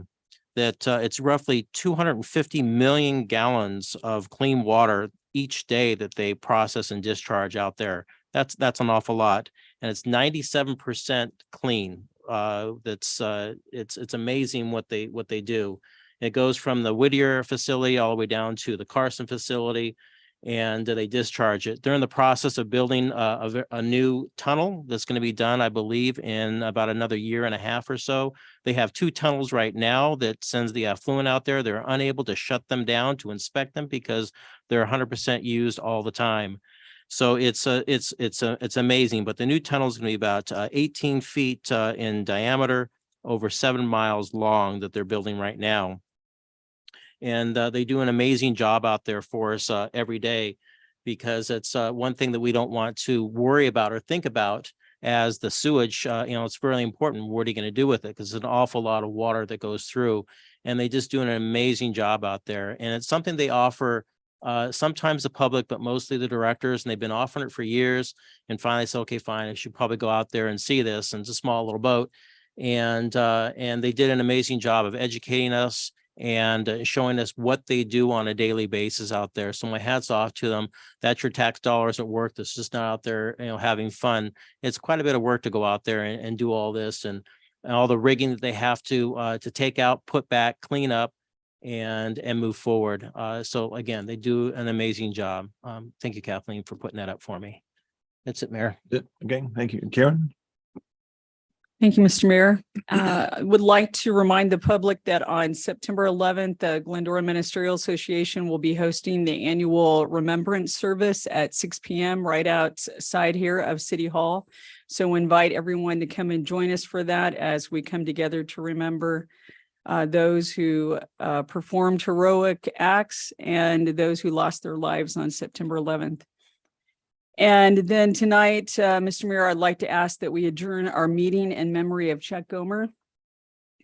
that it's roughly 250 million gallons of clean water each day that they process and discharge out there. That's an awful lot, and it's 97% clean. It's amazing what they do. It goes from the Whittier facility all the way down to the Carson facility, and they discharge it. They're in the process of building a new tunnel that's going to be done, I believe, in about another year and a half or so. They have 2 tunnels right now that sends the affluent out there. They're unable to shut them down to inspect them because they're 100% used all the time. So it's amazing. But the new tunnel is going to be about 18 feet in diameter, over 7 miles long that they're building right now. And they do an amazing job out there for us every day, because it's one thing that we don't want to worry about or think about as the sewage. It's really important. What are you going to do with it? Because it's an awful lot of water that goes through, and they just do an amazing job out there. And it's something they offer sometimes the public, but mostly the directors, and they've been offering it for years. And finally said, okay, fine, I should probably go out there and see this. And it's a small little boat. And they did an amazing job of educating us and showing us what they do on a daily basis out there. So my hat's off to them. That's your tax dollars at work. That's just not out there, having fun. It's quite a bit of work to go out there and do all this and all the rigging that they have to take out, put back, clean up, and move forward. So again, they do an amazing job. Thank you, Kathleen, for putting that up for me. That's it, Mayor. Okay, thank you. Karen? Thank you, Mr. Mayor. I would like to remind the public that on September 11th, the Glendora Ministerial Association will be hosting the annual remembrance service at 6 p.m. right outside here of City Hall. So invite everyone to come and join us for that as we come together to remember those who performed heroic acts and those who lost their lives on September 11th. And then tonight, Mr. Mayor, I'd like to ask that we adjourn our meeting in memory of Chuck Gomer.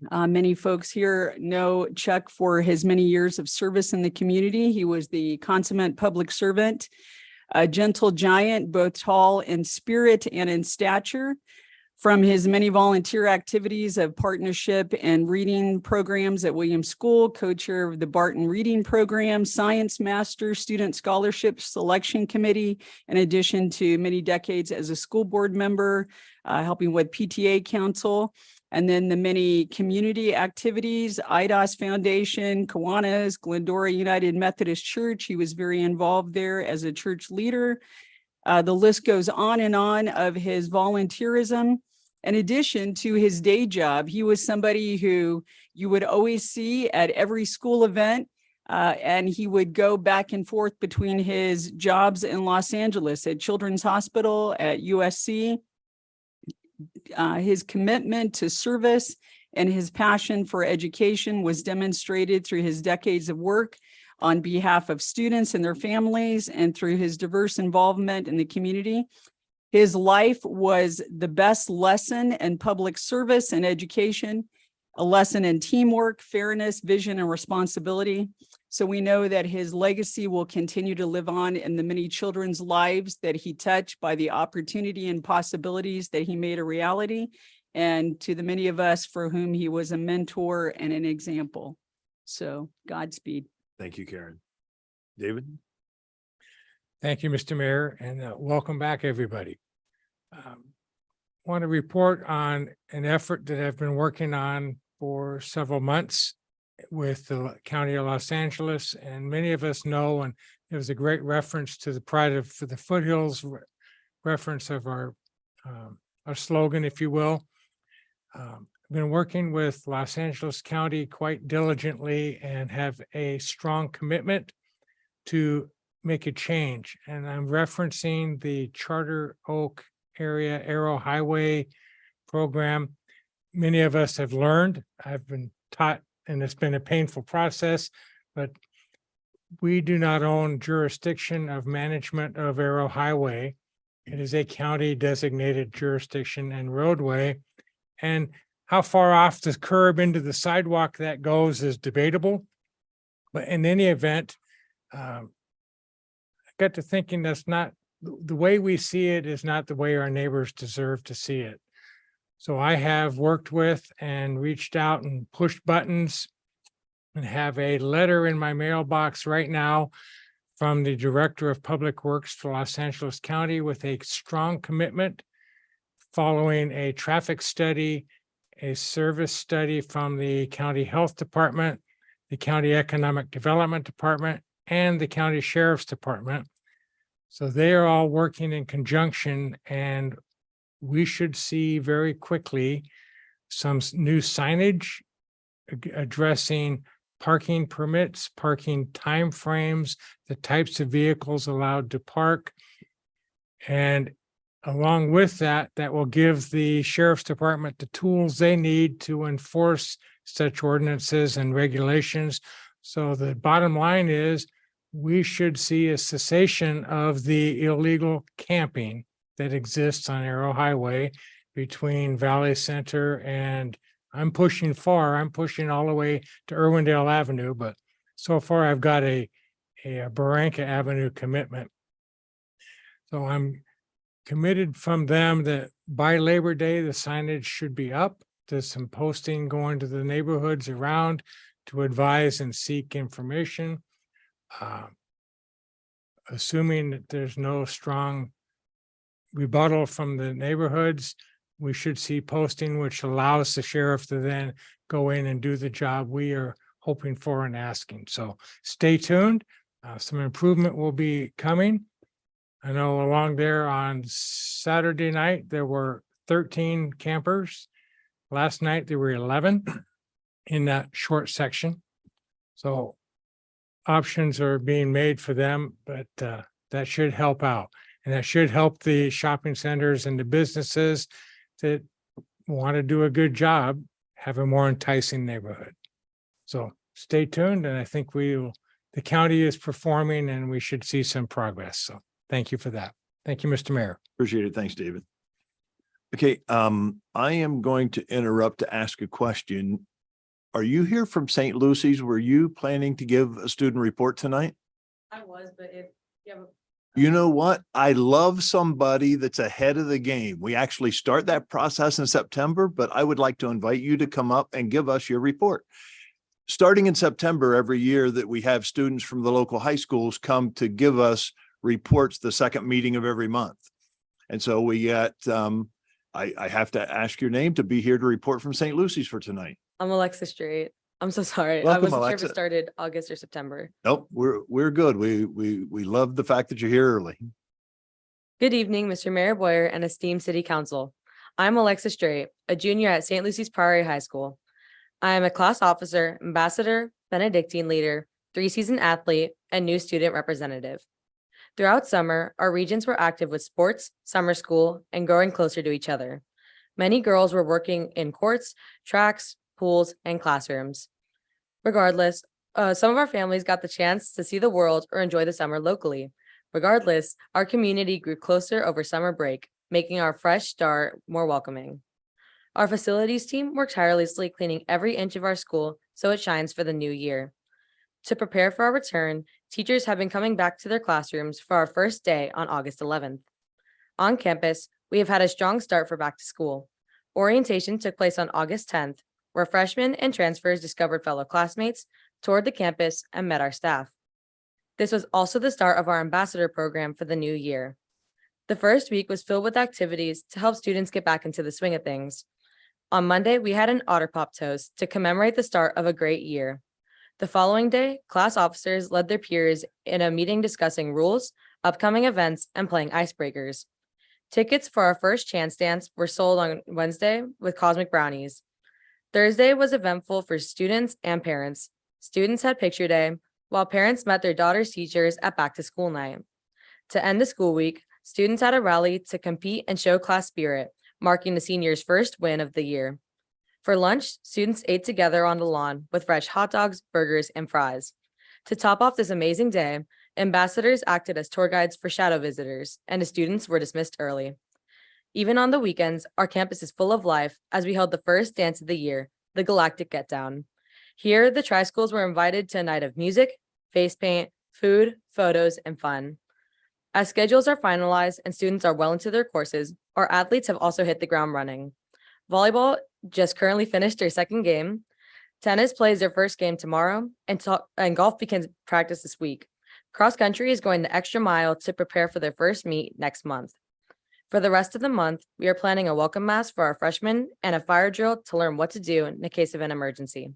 Many folks here know Chuck for his many years of service in the community. He was the consummate public servant, a gentle giant, both tall in spirit and in stature. From his many volunteer activities of partnership and reading programs at Williams School, co-chair of the Barton Reading Program, Science Master, Student Scholarship Selection Committee, in addition to many decades as a school board member, helping with PTA Council, and then the many community activities, IDOS Foundation, Kiwanis, Glendora United Methodist Church. He was very involved there as a church leader. The list goes on and on of his volunteerism. In addition to his day job, he was somebody who you would always see at every school event, and he would go back and forth between his jobs in Los Angeles at Children's Hospital, at USC. His commitment to service and his passion for education was demonstrated through his decades of work on behalf of students and their families, and through his diverse involvement in the community. His life was the best lesson in public service and education, a lesson in teamwork, fairness, vision, and responsibility. So we know that his legacy will continue to live on in the many children's lives that he touched by the opportunity and possibilities that he made a reality. and to the many of us for whom he was a mentor and an example. So Godspeed. Thank you, Karen. David? Thank you, Mr. Mayor, and welcome back, everybody. Want to report on an effort that I've been working on for several months with the County of Los Angeles, and many of us know, and there was a great reference to the Pride of the Foothills reference of our slogan, if you will. I've been working with Los Angeles County quite diligently and have a strong commitment to make a change. And I'm referencing the Charter Oak area Arrow Highway program. Many of us have learned, I've been taught, and it's been a painful process, but we do not own jurisdiction of management of Arrow Highway. It is a county designated jurisdiction and roadway. And how far off the curb into the sidewalk that goes is debatable. But in any event, I got to thinking that's not, the way we see it is not the way our neighbors deserve to see it. So I have worked with and reached out and pushed buttons and have a letter in my mailbox right now from the Director of Public Works for Los Angeles County with a strong commitment following a traffic study, a service study from the County Health Department, the County Economic Development Department, and the County Sheriff's Department. So they are all working in conjunction, and we should see very quickly some new signage addressing parking permits, parking timeframes, the types of vehicles allowed to park. And along with that, that will give the Sheriff's Department the tools they need to enforce such ordinances and regulations. So the bottom line is we should see a cessation of the illegal camping that exists on Arrow Highway between Valley Center and I'm pushing all the way to Irwindale Avenue, but so far I've got a Barranca Avenue commitment. So I'm committed from them that by Labor Day, the signage should be up. There's some posting going to the neighborhoods around to advise and seek information. Assuming that there's no strong rebuttal from the neighborhoods, we should see posting which allows the sheriff to then go in and do the job we are hoping for and asking. So stay tuned. Some improvement will be coming. I know along there on Saturday night, there were 13 campers. Last night, there were 11 in that short section. So options are being made for them, but that should help out. And that should help the shopping centers and the businesses that want to do a good job, have a more enticing neighborhood. So stay tuned. And I think the county is performing and we should see some progress. So thank you for that. Thank you, Mr. Mayor. Appreciate it. Thanks, David. Okay, I am going to interrupt to ask a question. Are you here from St. Lucy's? Were you planning to give a student report tonight? I was, but if you have You know what? I love somebody that's ahead of the game. We actually start that process in September, but I would like to invite you to come up and give us your report. Starting in September every year that we have students from the local high schools come to give us reports the second meeting of every month. And so we get, I have to ask your name to be here to report from St. Lucy's for tonight. I'm Alexa Straight. I'm so sorry. Welcome, I wasn't sure if Alexa. it started August or September. Nope, we're good. We love the fact that you're here early. Good evening, Mr. Mayor Boyer and esteemed City Council. I'm Alexa Straight, a junior at St. Lucy's Priory High School. I am a class officer, ambassador, Benedictine leader, 3-season athlete, and new student representative. Throughout summer, our regions were active with sports, summer school, and growing closer to each other. Many girls were working in courts, tracks, pools, and classrooms. Regardless, some of our families got the chance to see the world or enjoy the summer locally. Regardless, our community grew closer over summer break, making our fresh start more welcoming. Our facilities team worked tirelessly cleaning every inch of our school so it shines for the new year. To prepare for our return, teachers have been coming back to their classrooms for our first day on August 11th. On campus, we have had a strong start for back to school. Orientation took place on August 10th, where freshmen and transfers discovered fellow classmates, toured the campus, and met our staff. This was also the start of our ambassador program for the new year. The first week was filled with activities to help students get back into the swing of things. On Monday, we had an Otter Pop toast to commemorate the start of a great year. The following day, class officers led their peers in a meeting discussing rules, upcoming events, and playing icebreakers. Tickets for our first chance dance were sold on Wednesday with Cosmic Brownies. Thursday was eventful for students and parents. Students had picture day, while parents met their daughters' teachers at back to school night. To end the school week, students had a rally to compete and show class spirit, marking the seniors' first win of the year. For lunch, students ate together on the lawn with fresh hot dogs, burgers, and fries. To top off this amazing day, ambassadors acted as tour guides for shadow visitors, and the students were dismissed early. Even on the weekends, our campus is full of life as we held the first dance of the year, the Galactic Get Down. Here, the Tri-Schools were invited to a night of music, face paint, food, photos, and fun. As schedules are finalized and students are well into their courses, our athletes have also hit the ground running. Volleyball just currently finished their second game. Tennis plays their first game tomorrow, and golf begins practice this week. Cross country is going the extra mile to prepare for their first meet next month. For the rest of the month, we are planning a welcome mass for our freshmen and a fire drill to learn what to do in the case of an emergency.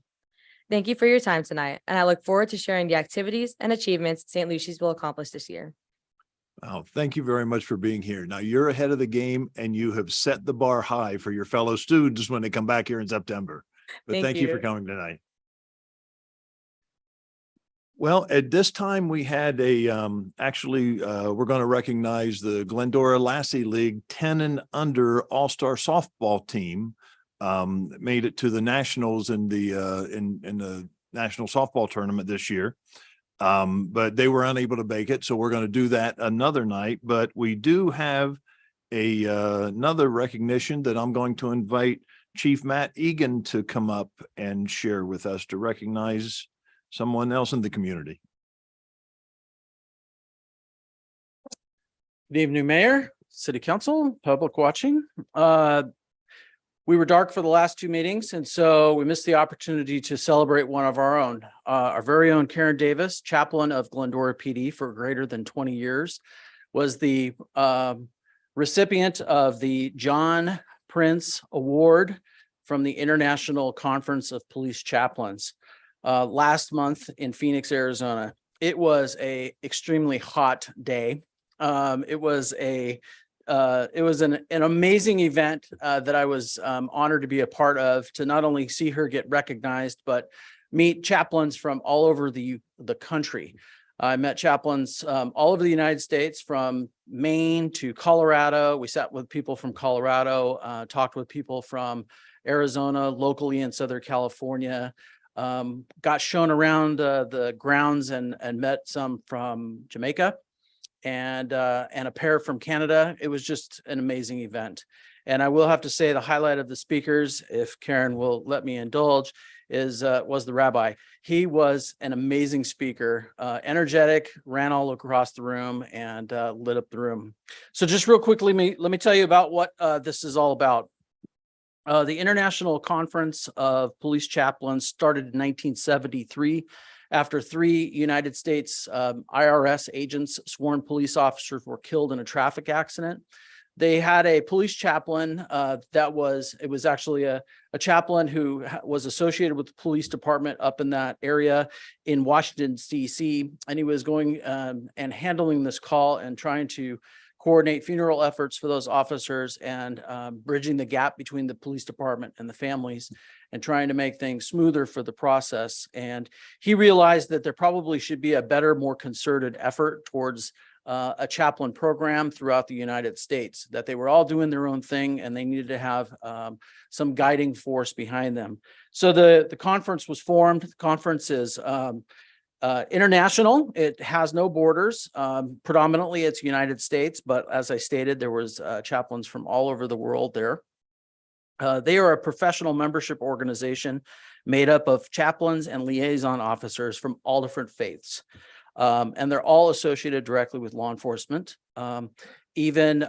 Thank you for your time tonight, and I look forward to sharing the activities and achievements St. Lucy's will accomplish this year. Oh, thank you very much for being here. Now you're ahead of the game and you have set the bar high for your fellow students when they come back here in September. But thank you for coming tonight. Well, at this time, we had we're going to recognize the Glendora Lassie League 10 and under all-star softball team. Made it to the nationals in the national softball tournament this year. But they were unable to make it. So we're going to do that another night, but we do have another recognition that I'm going to invite Chief Matt Egan to come up and share with us to recognize someone else in the community. Good evening, Mayor, City Council, public watching. We were dark for the last two meetings, and so we missed the opportunity to celebrate one of our own. Our very own Karen Davis, chaplain of Glendora PD for greater than 20 years, was the recipient of the John Prince Award from the International Conference of Police Chaplains last month in Phoenix, Arizona. It was an extremely hot day. It was an amazing event that I was honored to be a part of, to not only see her get recognized, but meet chaplains from all over the country. I met chaplains all over the United States, from Maine to Colorado. We sat with people from Colorado, talked with people from Arizona, locally in Southern California, got shown around the grounds and met some from Jamaica. And a pair from Canada. It was just an amazing event. And I will have to say the highlight of the speakers, if Karen will let me indulge, was the rabbi. He was an amazing speaker, energetic, ran all across the room and lit up the room. So just real quickly, let me tell you about what this is all about. The International Conference of Police Chaplains started in 1973. After 3 United States IRS agents, sworn police officers, were killed in a traffic accident. They had a police chaplain it was actually a chaplain who was associated with the police department up in that area in Washington, D.C. And he was going and handling this call and trying to coordinate funeral efforts for those officers and bridging the gap between the police department and the families, and trying to make things smoother for the process. And he realized that there probably should be a better, more concerted effort towards a chaplain program throughout the United States, that they were all doing their own thing and they needed to have some guiding force behind them. So the conference was formed. The conference is international. It has no borders. Predominantly it's United States, but as I stated, there was chaplains from all over the world there. They are a professional membership organization made up of chaplains and liaison officers from all different faiths. And they're all associated directly with law enforcement. even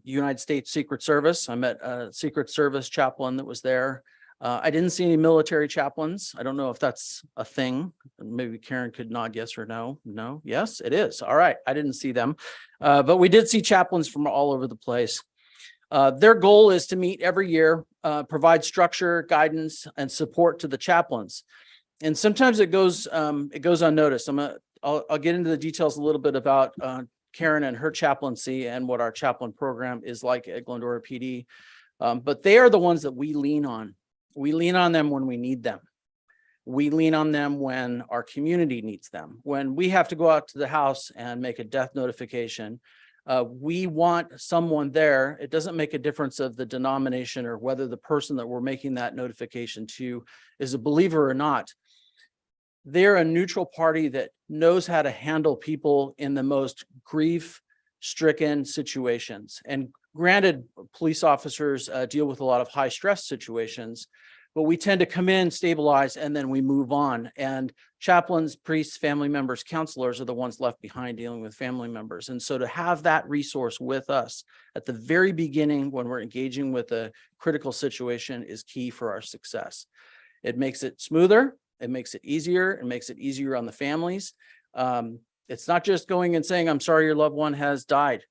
United States Secret Service. I met a Secret Service chaplain that was there. I didn't see any military chaplains. I don't know if that's a thing. Maybe Karen could nod yes or no. No, yes, it is. All right. I didn't see them. But we did see chaplains from all over the place. Their goal is to meet every year, provide structure, guidance, and support to the chaplains. And sometimes it goes unnoticed. I'll get into the details a little bit about Karen and her chaplaincy and what our chaplain program is like at Glendora PD. But they are the ones that we lean on. We lean on them when we need them. We lean on them when our community needs them. When we have to go out to the house and make a death notification, we want someone there. It doesn't make a difference of the denomination or whether the person that we're making that notification to is a believer or not. They're a neutral party that knows how to handle people in the most grief-stricken situations. And granted, police officers deal with a lot of high stress situations, but we tend to come in, stabilize, and then we move on. And chaplains, priests, family members, counselors are the ones left behind dealing with family members. And so to have that resource with us at the very beginning when we're engaging with a critical situation is key for our success. It makes it smoother. It makes it easier. It makes it easier on the families. It's not just going and saying, I'm sorry your loved one has died.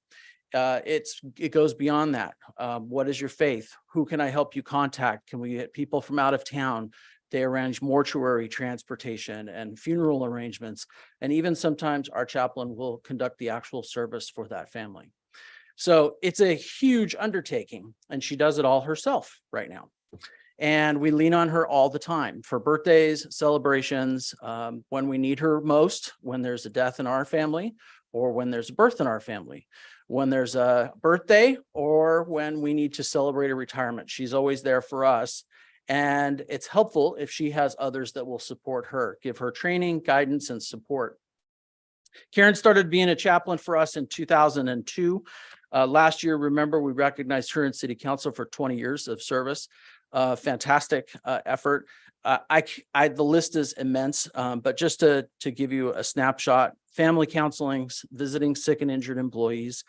It goes beyond that. What is your faith? Who can I help you contact? Can we get people from out of town? They arrange mortuary transportation and funeral arrangements. And even sometimes our chaplain will conduct the actual service for that family. So it's a huge undertaking, and she does it all herself right now. And we lean on her all the time for birthdays, celebrations, when we need her most, when there's a death in our family or when there's a birth in our family, when there's a birthday or when we need to celebrate a retirement. She's always there for us. And it's helpful if she has others that will support her, give her training, guidance, and support. Karen started being a chaplain for us in 2002. Last year, remember, we recognized her in City Council for 20 years of service. Fantastic effort. The list is immense, but just to give you a snapshot: family counseling, visiting sick and injured employees,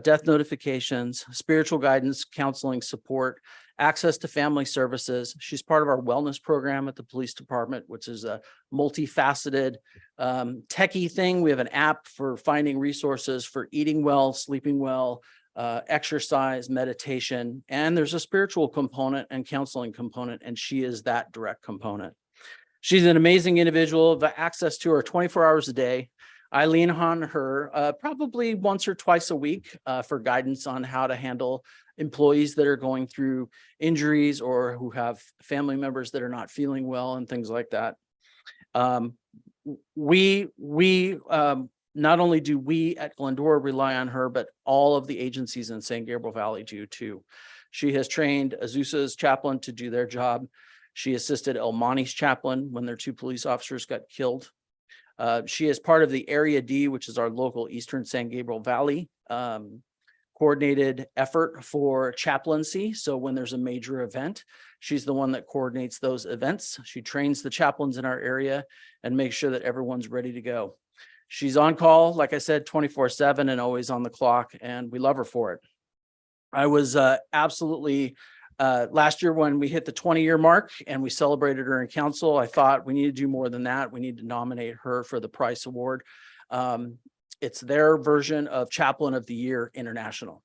death notifications, spiritual guidance, counseling support, access to family services. She's part of our wellness program at the police department, which is a multifaceted techie thing. We have an app for finding resources for eating well, sleeping well, exercise, meditation, and there's a spiritual component and counseling component, and she is that direct component. She's an amazing individual, but access to her 24 hours a day. I lean on her probably once or twice a week for guidance on how to handle employees that are going through injuries or who have family members that are not feeling well and things like that. Not only do we at Glendora rely on her, but all of the agencies in San Gabriel Valley do too. She has trained Azusa's chaplain to do their job. She assisted El Monte's chaplain when their 2 police officers got killed. She is part of the Area D, which is our local Eastern San Gabriel Valley coordinated effort for chaplaincy. So when there's a major event, she's the one that coordinates those events. She trains the chaplains in our area and makes sure that everyone's ready to go. She's on call, like I said, 24/7 and always on the clock, and we love her for it. I was absolutely, last year when we hit the 20-year mark and we celebrated her in council, I thought we need to do more than that. We need to nominate her for the Price Award. It's their version of Chaplain of the Year International.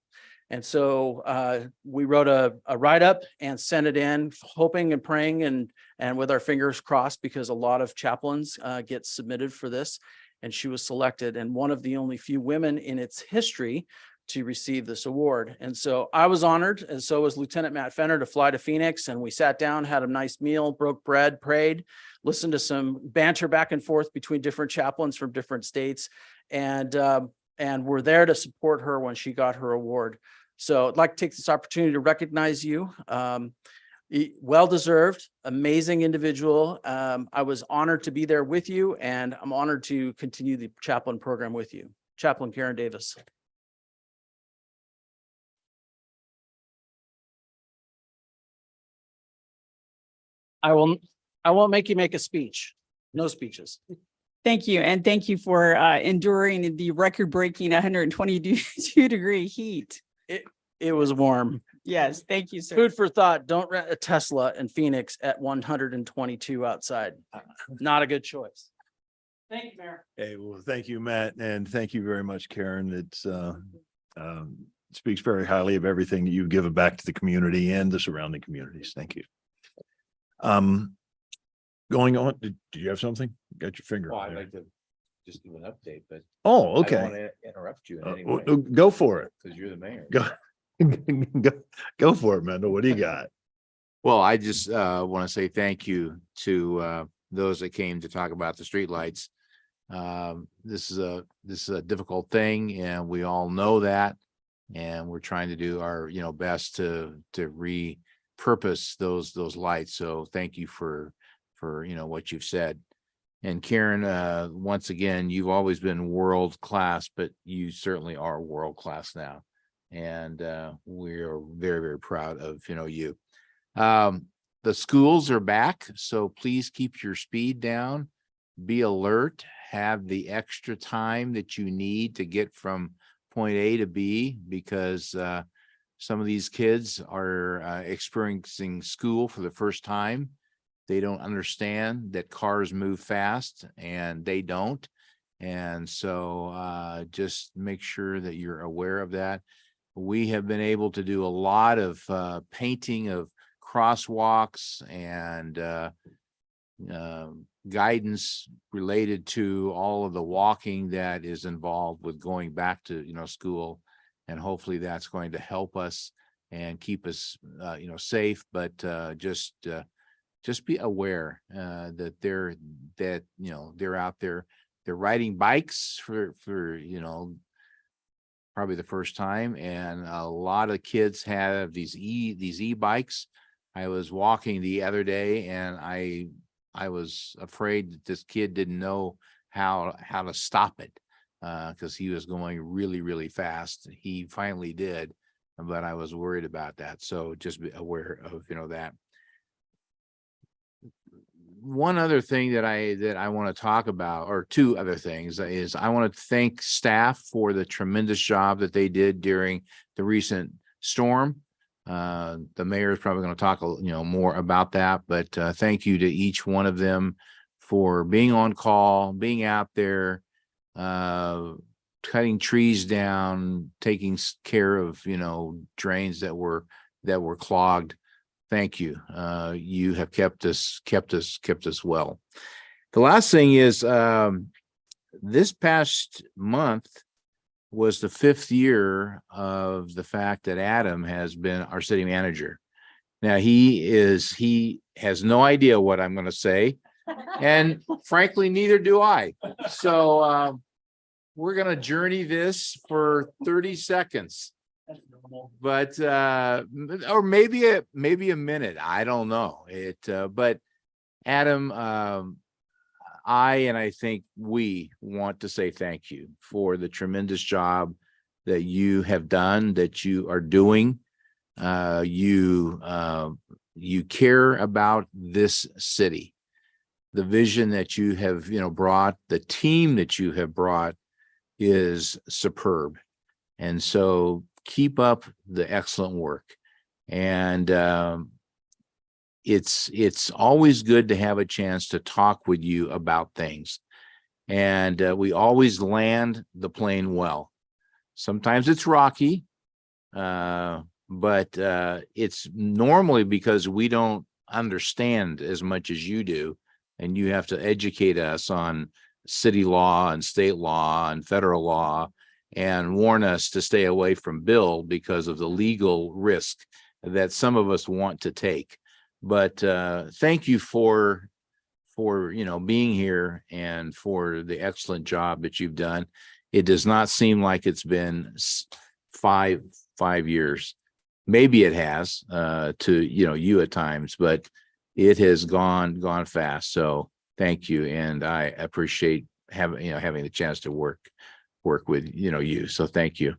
And so we wrote a write-up and sent it in, hoping and praying and with our fingers crossed, because a lot of chaplains get submitted for this. And she was selected, and one of the only few women in its history to receive this award. And so I was honored, and so was Lieutenant Matt Fenner, to fly to Phoenix. And we sat down, had a nice meal, broke bread, prayed, listened to some banter back and forth between different chaplains from different states, and we're there to support her when she got her award. So I'd like to take this opportunity to recognize you. Well-deserved, amazing individual. I was honored to be there with you, and I'm honored to continue the chaplain program with you. Chaplain Karen Davis. I won't make you make a speech. No speeches. Thank you. And thank you for enduring the record-breaking 122 degree heat. It was warm. Yes, thank you, sir. Food for thought, don't rent a Tesla in Phoenix at 122 outside. Not a good choice. Thank you, Mayor. Hey, well, thank you, Matt, and thank you very much, Karen. It's speaks very highly of everything that you've given back to the community and the surrounding communities. Thank you. Going on, did you have something? Got your finger Well, on I'd there. like to just give an update, but Oh, I don't want okay. to interrupt you in any Well, way go for it. because you're the mayor. Go, go for it, Mendel. What do you got? Well, I just want to say thank you to those that came to talk about the streetlights. This is a difficult thing, and we all know that, and we're trying to do our best to repurpose those lights. So thank you for what you've said. And Karen, once again, you've always been world class, but you certainly are world class now, and we are very, very proud of you. The schools are back, so please keep your speed down. Be alert. Have the extra time that you need to get from point A to B, because some of these kids are experiencing school for the first time. They don't understand that cars move fast, and they don't. And so just make sure that you're aware of that. We have been able to do a lot of painting of crosswalks and guidance related to all of the walking that is involved with going back to school, and hopefully that's going to help us and keep us safe. But just be aware that they're out there, they're riding bikes for probably the first time, and a lot of kids have these e-bikes. I was walking the other day, and I was afraid that this kid didn't know how to stop it because he was going really, really fast. He finally did, but I was worried about that. So just be aware of that. One other thing that I want to talk about, or two other things, is I want to thank staff for the tremendous job that they did during the recent storm. The mayor is probably going to talk more about that, but thank you to each one of them for being on call, being out there, cutting trees down, taking care of drains that were clogged. Thank you. You have kept us well. The last thing is this past month was the 5th year of the fact that Adam has been our city manager. Now he has no idea what I'm going to say, and frankly, neither do I. So we're going to journey this for 30 seconds. But or maybe a minute. I don't know it. But Adam, I think we want to say thank you for the tremendous job that you have done, that you are doing. You care about this city. The vision that you have brought, the team that you have brought is superb. And so keep up the excellent work. And it's always good to have a chance to talk with you about things. And we always land the plane well. Sometimes it's rocky, but it's normally because we don't understand as much as you do. And you have to educate us on city law and state law and federal law, and warn us to stay away from Bill because of the legal risk that some of us want to take. But thank you for being here and for the excellent job that you've done. It does not seem like it's been five years. Maybe it has to you at times, but it has gone fast. So thank you, and I appreciate having the chance to work with you. So thank you.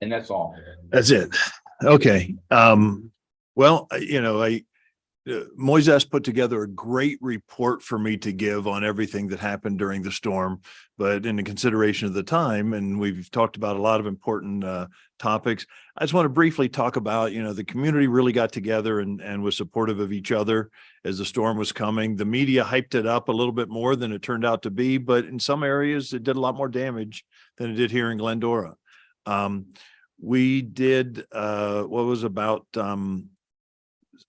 And that's all. That's it. Okay. Well, Moises put together a great report for me to give on everything that happened during the storm, but in the consideration of the time, and we've talked about a lot of important topics. I just want to briefly talk about, the community really got together and was supportive of each other as the storm was coming. The media hyped it up a little bit more than it turned out to be, but in some areas it did a lot more damage than it did here in Glendora. We did what was about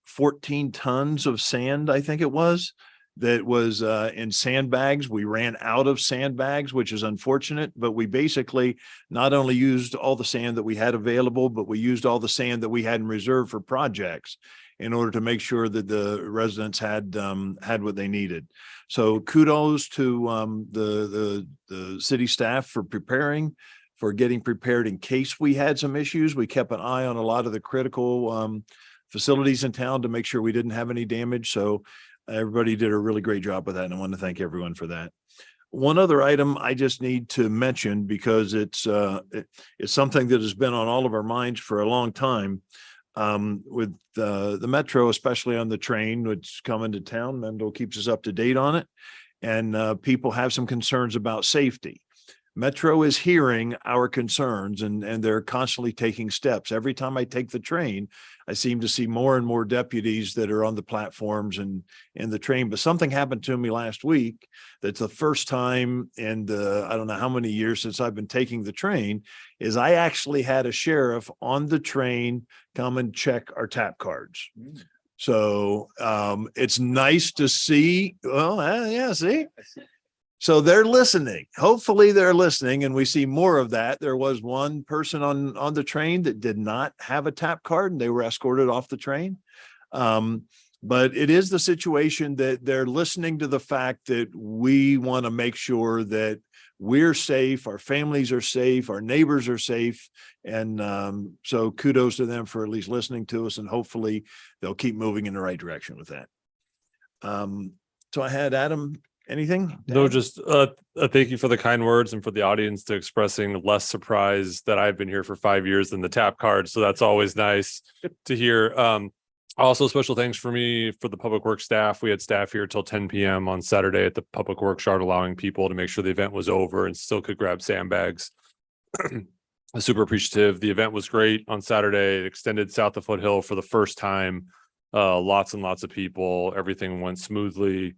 14 tons of sand, I think it was, that was in sandbags. We ran out of sandbags, which is unfortunate, but we basically not only used all the sand that we had available, but we used all the sand that we had in reserve for projects in order to make sure that the residents had what they needed. So kudos to the city staff for getting prepared in case we had some issues. We kept an eye on a lot of the critical facilities in town to make sure we didn't have any damage. So everybody did a really great job with that. And I want to thank everyone for that. One other item I just need to mention because it's something that has been on all of our minds for a long time. With the metro, especially on the train, which coming to town, Mendel keeps us up to date on it. And people have some concerns about safety. Metro is hearing our concerns and they're constantly taking steps. Every time I take the train, I seem to see more and more deputies that are on the platforms and in the train. But something happened to me last week. That's the first time in I don't know how many years since I've been taking the train, is I actually had a sheriff on the train come and check our tap cards. So it's nice to see. Well, yeah, see. So they're listening. Hopefully they're listening and we see more of that. There was one person on the train that did not have a tap card and they were escorted off the train. But it is the situation that they're listening to the fact that we want to make sure that we're safe, our families are safe, our neighbors are safe. And so kudos to them for at least listening to us and hopefully they'll keep moving in the right direction with that. So I had Adam. Anything? No, just thank you for the kind words and for the audience to expressing less surprise that I've been here for 5 years than the tap card. So that's always nice to hear. Also, special thanks for me for the public works staff. We had staff here till 10 p.m. on Saturday at the public works yard, allowing people to make sure the event was over and still could grab sandbags. I'm super appreciative. The event was great on Saturday. It extended south of Foothill for the first time. Lots and lots of people. Everything went smoothly.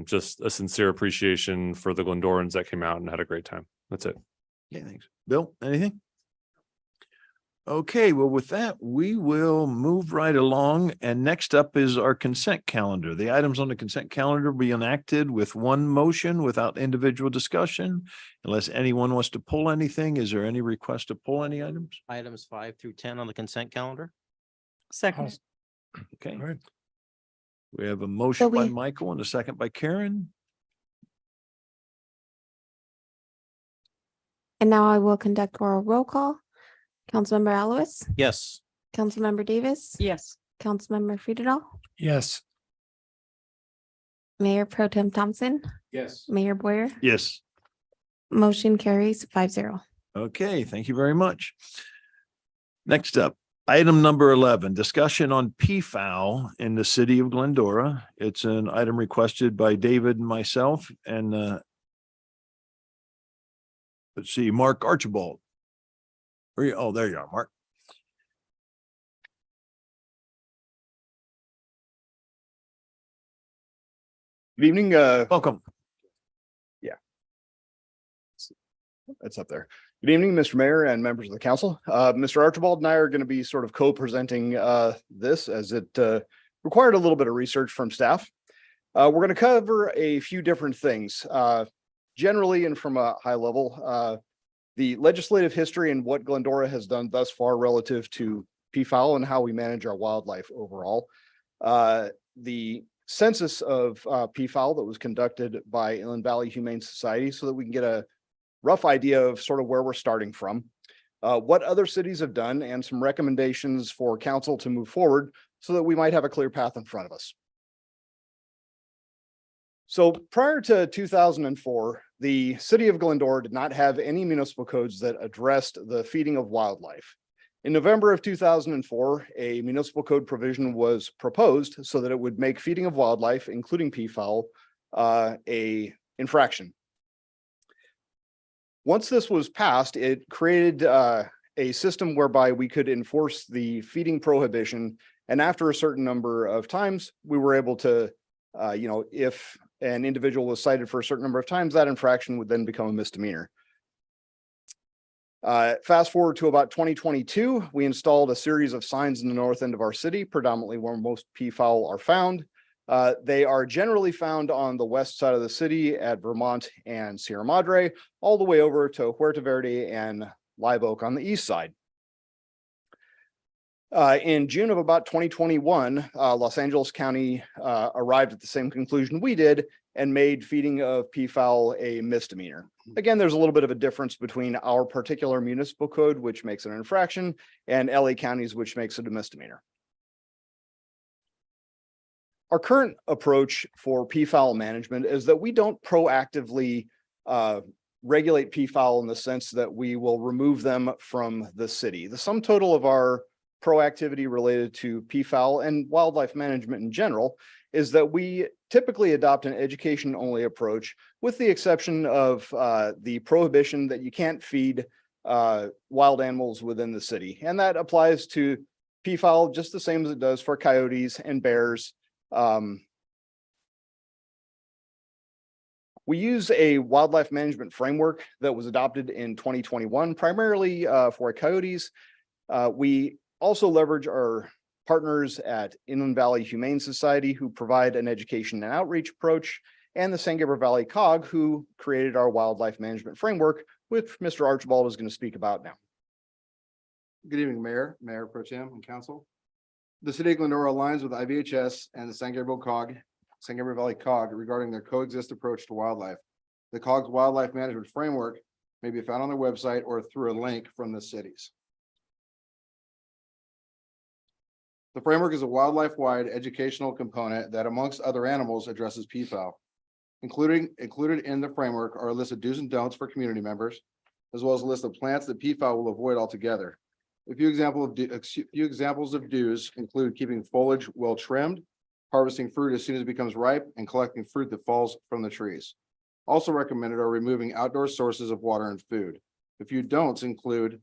Just a sincere appreciation for the Glendorans that came out and had a great time. That's it. Okay, thanks. Bill, anything? Okay, well, with that, we will move right along. And next up is our consent calendar. The items on the consent calendar will be enacted with one motion without individual discussion. Unless anyone wants to pull anything, is there any request to pull any items? Items 5 through 10 on the consent calendar. Second. Okay. We have a motion So by we- Michael and a second by Karen. And now I will conduct oral roll call. Councilmember Alois, Yes. Councilmember Davis, Yes. Councilmember Friedel, Yes. Mayor Pro Tem Thompson, Yes. Mayor Boyer. Yes. Motion carries 5-0. Okay, thank you very much. Next up, item number 11, discussion on PFAL in the city of Glendora. It's an item requested by David and myself and let's see, Mark Archibald. Oh, there you are, Mark. Good evening. Welcome. Yeah. That's up there. Good evening, Mr. Mayor and members of the council. Mr. Archibald and I are going to be sort of co-presenting this as it required a little bit of research from staff. We're going to cover a few different things. Generally and from a high level, the legislative history and what Glendora has done thus far relative to PFAL and how we manage our wildlife overall. The census of PFAL that was conducted by Inland Valley Humane Society so that we can get a rough idea of sort of where we're starting from, what other cities have done, and some recommendations for council to move forward so that we might have a clear path in front of us. So prior to 2004, the city of Glendora did not have any municipal codes that addressed the feeding of wildlife. In November of 2004, a municipal code provision was proposed so that it would make feeding of wildlife, including peafowl, a infraction. Once this was passed, it created a system whereby we could enforce the feeding prohibition. And after a certain number of times, we were able to, if an individual was cited for a certain number of times, that infraction would then become a misdemeanor. Fast forward to about 2022, we installed a series of signs in the north end of our city, predominantly where most peafowl are found. They are generally found on the west side of the city at Vermont and Sierra Madre, all the way over to Huerta Verde and Live Oak on the east side. In June of about 2021, Los Angeles County arrived at the same conclusion we did and made feeding of peafowl a misdemeanor. Again, there's a little bit of a difference between our particular municipal code, which makes it an infraction, and LA County's, which makes it a misdemeanor. Our current approach for peafowl management is that we don't proactively regulate peafowl in the sense that we will remove them from the city. The sum total of our proactivity related to peafowl and wildlife management in general is that we typically adopt an education only approach, with the exception of the prohibition that you can't feed wild animals within the city. And that applies to peafowl just the same as it does for coyotes and bears. We use a wildlife management framework that was adopted in 2021, primarily for coyotes. We also leverage our partners at Inland Valley Humane Society, who provide an education and outreach approach, and the San Gabriel Valley COG, who created our wildlife management framework, which Mr. Archibald is going to speak about now. Good evening, Mayor, Mayor Pro Tem, and Council. The City of Glendora aligns with IVHS and the San Gabriel Valley COG regarding their coexist approach to wildlife. The COG's wildlife management framework may be found on their website or through a link from the cities. The framework is a wildlife-wide educational component that, amongst other animals, addresses peafowl. Included in the framework are a list of do's and don'ts for community members, as well as a list of plants that peafowl will avoid altogether. A few examples of do's include keeping foliage well trimmed, harvesting fruit as soon as it becomes ripe, and collecting fruit that falls from the trees. Also recommended are removing outdoor sources of water and food. A few don'ts include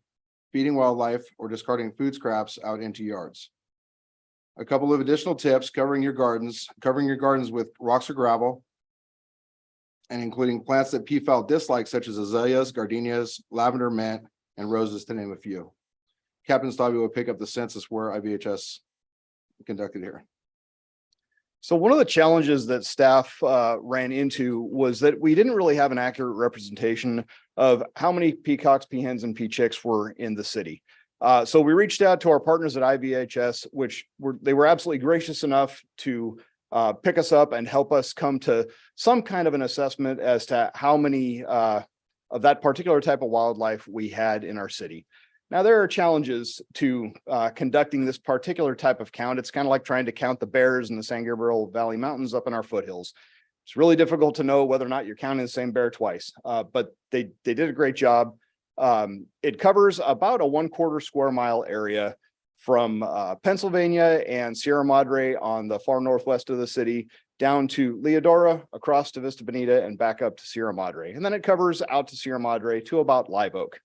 feeding wildlife or discarding food scraps out into yards. A couple of additional tips: covering your gardens with rocks or gravel, and including plants that peafowl dislike, such as azaleas, gardenias, lavender, mint, and roses, to name a few. Captain Stabby will pick up the census where IVHS conducted here. So one of the challenges that staff ran into was that we didn't really have an accurate representation of how many peacocks, peahens, and peachicks were in the city. So we reached out to our partners at IVHS, they were absolutely gracious enough to pick us up and help us come to some kind of an assessment as to how many of that particular type of wildlife we had in our city. Now, there are challenges to conducting this particular type of count. It's kind of like trying to count the bears in the San Gabriel Valley Mountains up in our foothills. It's really difficult to know whether or not you're counting the same bear twice, but they did a great job. It covers about a 1/4 square mile area from Pennsylvania and Sierra Madre on the far northwest of the city, down to Leodora, across to Vista Bonita, and back up to Sierra Madre. And then it covers out to Sierra Madre to about Live Oak.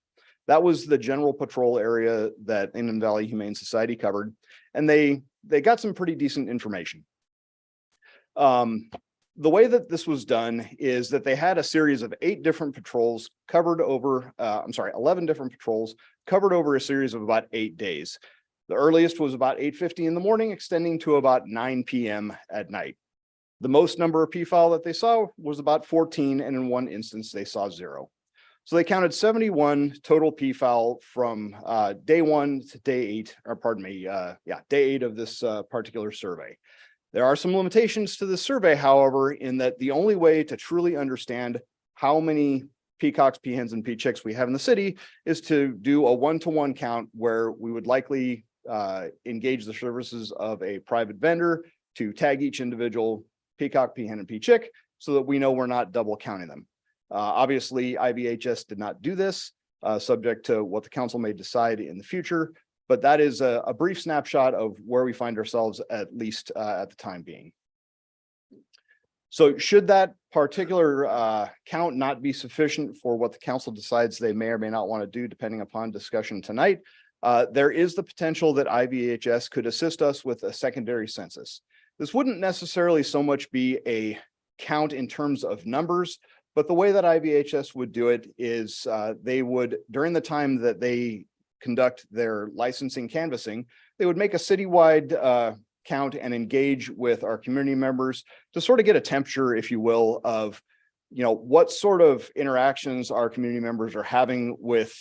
That was the general patrol area that Inland Valley Humane Society covered, and they got some pretty decent information. The way that this was done is that they had a series of 11 different patrols covered over a series of about 8 days. The earliest was about 8:50 in the morning, extending to about 9 p.m. at night. The most number of peafowl that they saw was about 14, and in one instance, they saw 0. So they counted 71 total peafowl from day 1 to day 8, day 8 of this particular survey. There are some limitations to the survey, however, in that the only way to truly understand how many peacocks, peahens, and peachicks we have in the city is to do a 1-to-1 count, where we would likely engage the services of a private vendor to tag each individual peacock, peahen, and peachick so that we know we're not double counting them. Obviously, IVHS did not do this, subject to what the council may decide in the future. But that is a brief snapshot of where we find ourselves, at least at the time being. So should that particular count not be sufficient for what the council decides they may or may not want to do, depending upon discussion tonight, there is the potential that IVHS could assist us with a secondary census. This wouldn't necessarily so much be a count in terms of numbers, but the way that IVHS would do it is they would, during the time that they conduct their licensing canvassing, they would make a citywide count and engage with our community members to sort of get a temperature, if you will, of what sort of interactions our community members are having with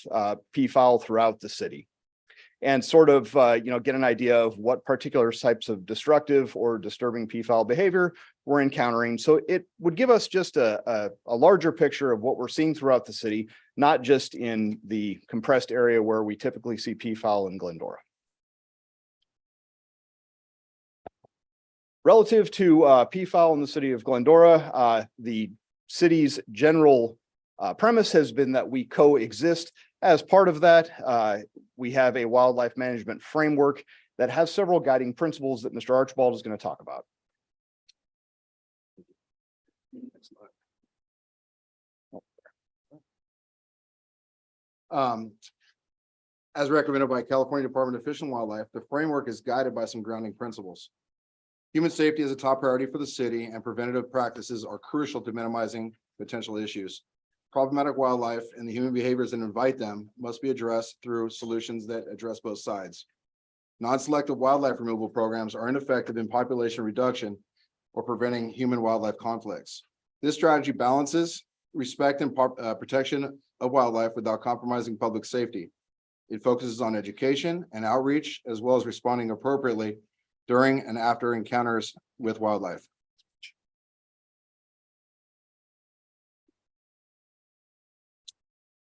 peafowl throughout the city, and sort of get an idea of what particular types of destructive or disturbing peafowl behavior we're encountering. So it would give us just a larger picture of what we're seeing throughout the city, not just in the compressed area where we typically see peafowl in Glendora. Relative to peafowl in the city of Glendora, the city's general premise has been that we coexist. As part of that, we have a wildlife management framework that has several guiding principles that Mr. Archibald is going to talk about. As recommended by California Department of Fish and Wildlife, the framework is guided by some grounding principles. Human safety is a top priority for the city, and preventative practices are crucial to minimizing potential issues. Problematic wildlife and the human behaviors that invite them must be addressed through solutions that address both sides. Non-selective wildlife removal programs are ineffective in population reduction or preventing human-wildlife conflicts. This strategy balances respect and protection of wildlife without compromising public safety. It focuses on education and outreach, as well as responding appropriately during and after encounters with wildlife.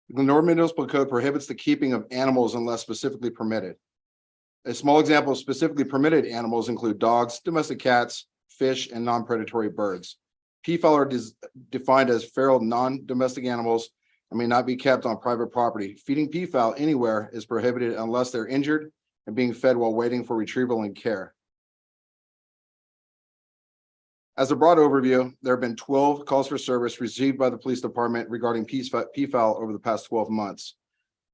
The Glendora Municipal Code prohibits the keeping of animals unless specifically permitted. A small example of specifically permitted animals include dogs, domestic cats, fish, and non-predatory birds. Peafowl are defined as feral non-domestic animals and may not be kept on private property. Feeding peafowl anywhere is prohibited unless they're injured and being fed while waiting for retrieval and care. As a broad overview, there have been 12 calls for service received by the police department regarding peafowl over the past 12 months.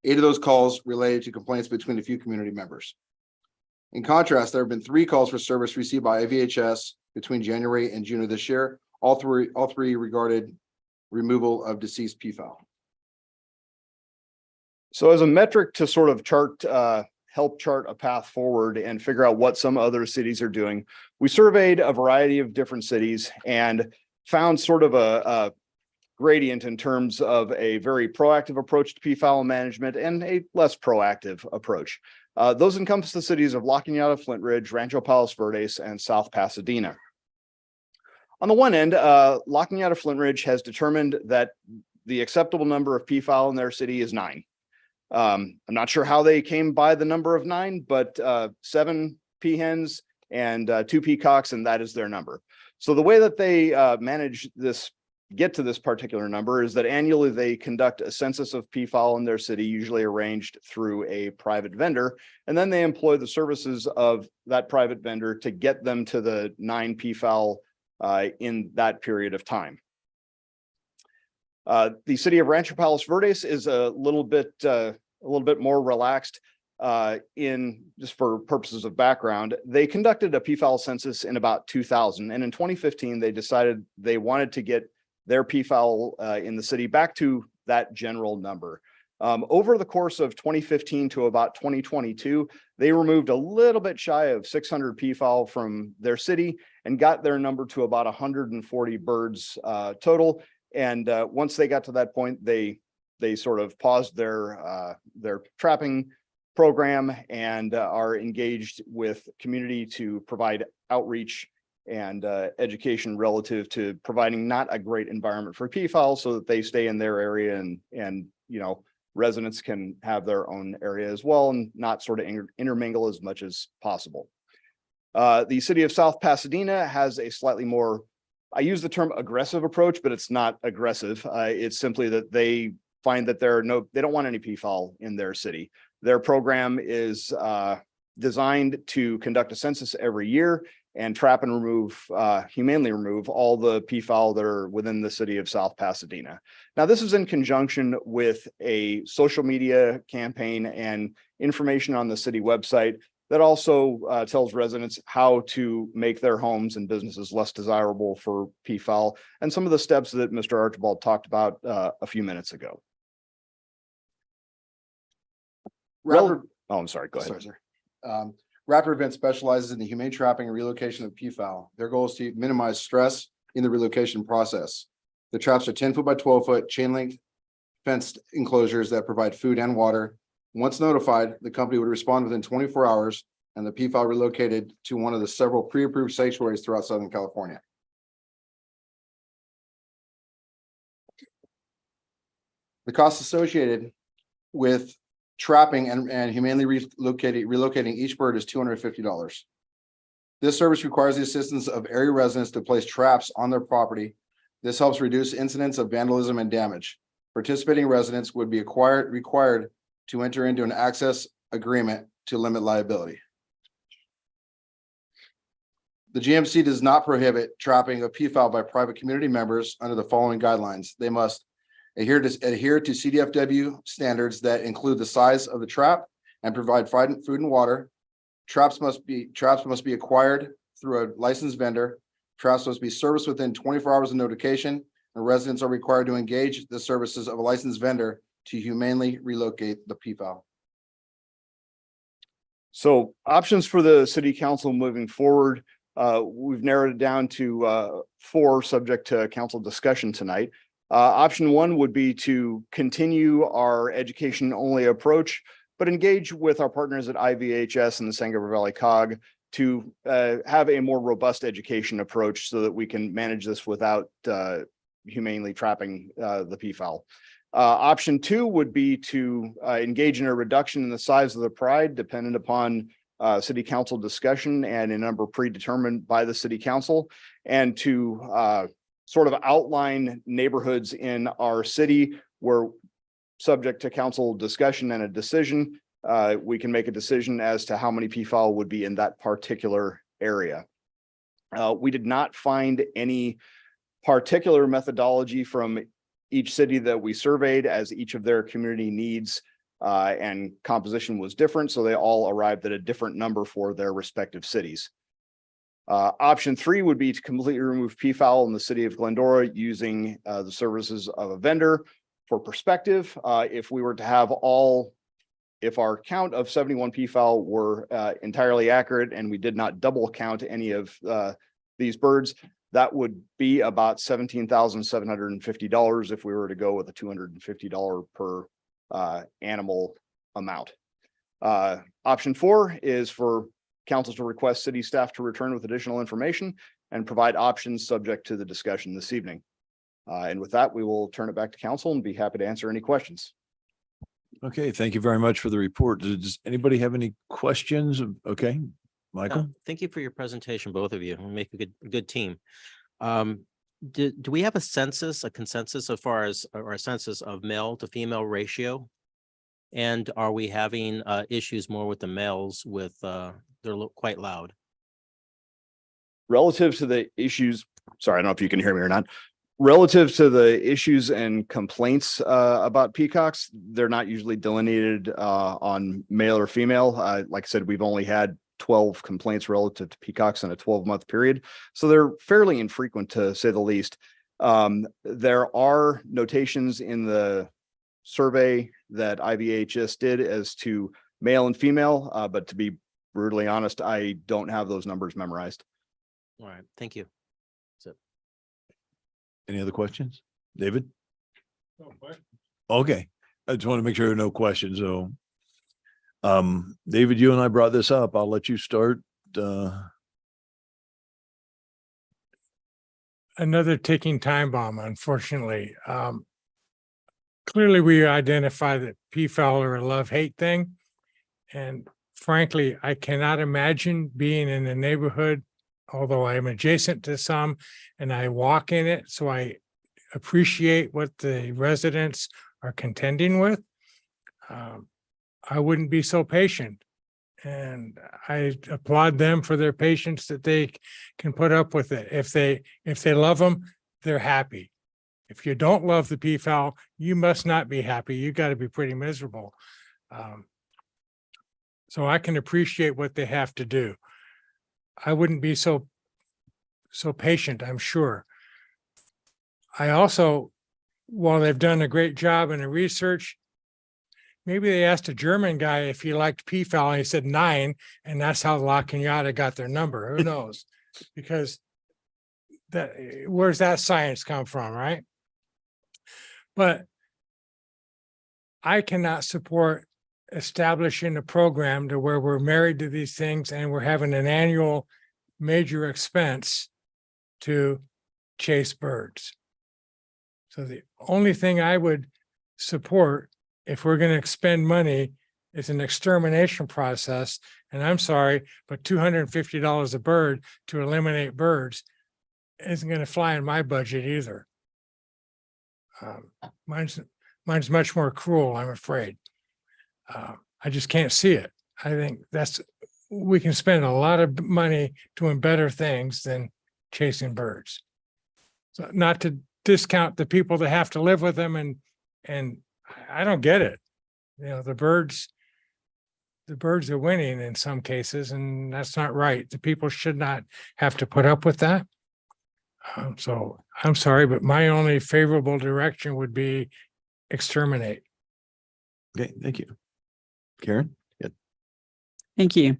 8 of those calls related to complaints between a few community members. In contrast, there have been 3 calls for service received by IVHS between January and June of this year. All three regarded removal of deceased peafowl. So as a metric to sort of help chart a path forward and figure out what some other cities are doing, we surveyed a variety of different cities and found sort of a gradient in terms of a very proactive approach to peafowl management and a less proactive approach. Those encompass the cities of La Cañada, Flint Ridge, Rancho Palos Verdes, and South Pasadena. On the one end, La Cañada, Flint Ridge has determined that the acceptable number of peafowl in their city is 9. I'm not sure how they came by the number of 9, but 7 peahens and 2 peacocks, and that is their number. So the way that they manage this, get to this particular number, is that annually they conduct a census of peafowl in their city, usually arranged through a private vendor, and then they employ the services of that private vendor to get them to the 9 peafowl in that period of time. The city of Rancho Palos Verdes is a little bit more relaxed in, just for purposes of background. They conducted a peafowl census in about 2000, and in 2015 they decided they wanted to get their peafowl in the city back to that general number. Over the course of 2015 to about 2022, they removed a little bit shy of 600 peafowl from their city and got their number to about 140 birds total. And once they got to that point, they sort of paused their trapping program and are engaged with community to provide outreach and education relative to providing not a great environment for peafowl, so that they stay in their area and residents can have their own area as well and not sort of intermingle as much as possible. The city of South Pasadena has a slightly more, I use the term aggressive approach, but it's not aggressive. It's simply that they find that they don't want any peafowl in their city. Their program is designed to conduct a census every year and trap and remove, humanely remove all the peafowl that are within the city of South Pasadena. Now, this is in conjunction with a social media campaign and information on the city website that also tells residents how to make their homes and businesses less desirable for peafowl, and some of the steps that Mr. Archibald talked about a few minutes ago. Rapid, Oh, I'm sorry, go ahead. sorry, sir. Rapid Event specializes in the humane trapping and relocation of peafowl. Their goal is to minimize stress in the relocation process. The traps are 10 foot by 12 foot chain link fenced enclosures that provide food and water. Once notified, the company would respond within 24 hours and the peafowl relocated to one of the several pre-approved sanctuaries throughout Southern California. The costs associated with trapping and humanely relocating each bird is $250. This service requires the assistance of area residents to place traps on their property. This helps reduce incidents of vandalism and damage. Participating residents would be required to enter into an access agreement to limit liability. The GMC does not prohibit trapping of peafowl by private community members under the following guidelines. They must adhere to CDFW standards that include the size of the trap and provide food and water. Traps must be acquired through a licensed vendor. Traps must be serviced within 24 hours of notification, and residents are required to engage the services of a licensed vendor to humanely relocate the peafowl. So options for the city council moving forward, we've narrowed it down to 4 subject to council discussion tonight. Option 1 would be to continue our education only approach, but engage with our partners at IVHS and the San Gabriel Valley COG to have a more robust education approach so that we can manage this without humanely trapping the peafowl. Option 2 would be to engage in a reduction in the size of the pride dependent upon city council discussion and a number predetermined by the city council, and to sort of outline neighborhoods in our city where, subject to council discussion and a decision, we can make a decision as to how many peafowl would be in that particular area. We did not find any particular methodology from each city that we surveyed, as each of their community needs and composition was different, so they all arrived at a different number for their respective cities. Option 3 would be to completely remove peafowl in the city of Glendora using the services of a vendor. For perspective, if we were to have if our count of 71 peafowl were entirely accurate and we did not double count any of these birds, that would be about $17,750 if we were to go with a $250 per animal amount. Option 4 is for council to request city staff to return with additional information and provide options subject to the discussion this evening. And with that, we will turn it back to council and be happy to answer any questions. Okay, thank you very much for the report. Does anybody have any questions? Okay, Michael? Thank you for your presentation, both of you. You make a good team. Do we have a consensus as far as, or a census of male to female ratio? And are we having issues more with the males with they're quite loud? Relative to the issues, sorry, I don't know if you can hear me or not. Relative to the issues and complaints about peacocks, they're not usually delineated on male or female. Like I said, we've only had 12 complaints relative to peacocks in a 12-month period. So they're fairly infrequent, to say the least. There are notations in the survey that IVHS did as to male and female, but to be brutally honest, I don't have those numbers memorized. All right, thank you. That's it. Any other questions? David? Okay, I just want to make sure there are no questions. So, David, you and I brought this up. I'll let you start. Another ticking time bomb, unfortunately. Clearly, we identify that peafowl are a love-hate thing. And frankly, I cannot imagine being in a neighborhood, although I am adjacent to some and I walk in it, so I appreciate what the residents are contending with. I wouldn't be so patient. And I applaud them for their patience that they can put up with it. If they love them, they're happy. If you don't love the peafowl, you must not be happy. You got to be pretty miserable. So I can appreciate what they have to do. I wouldn't be so patient, I'm sure. I also, while they've done a great job in the research, maybe they asked a German guy if he liked peafowl and he said 9, and that's how La Cunada got their number. Who knows? Because where's that science come from, right? But I cannot support establishing a program to where we're married to these things and we're having an annual major expense to chase birds. So the only thing I would support if we're going to expend money is an extermination process. And I'm sorry, but $250 a bird to eliminate birds isn't going to fly in my budget either. Mine's much more cruel, I'm afraid. I just can't see it. I think we can spend a lot of money doing better things than chasing birds. So not to discount the people that have to live with them, and I don't get it. You know, the birds are winning in some cases, and that's not right. The people should not have to put up with that. So I'm sorry, but my only favorable direction would be exterminate. Okay, thank you. Karen? Good. Thank you.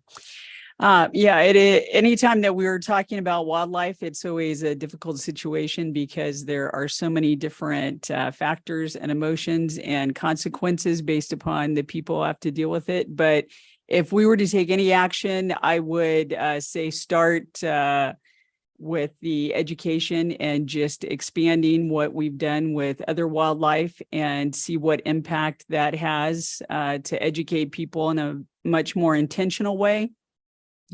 Anytime that we're talking about wildlife, it's always a difficult situation because there are so many different factors and emotions and consequences based upon the people who have to deal with it. But if we were to take any action, I would say start with the education and just expanding what we've done with other wildlife and see what impact that has to educate people in a much more intentional way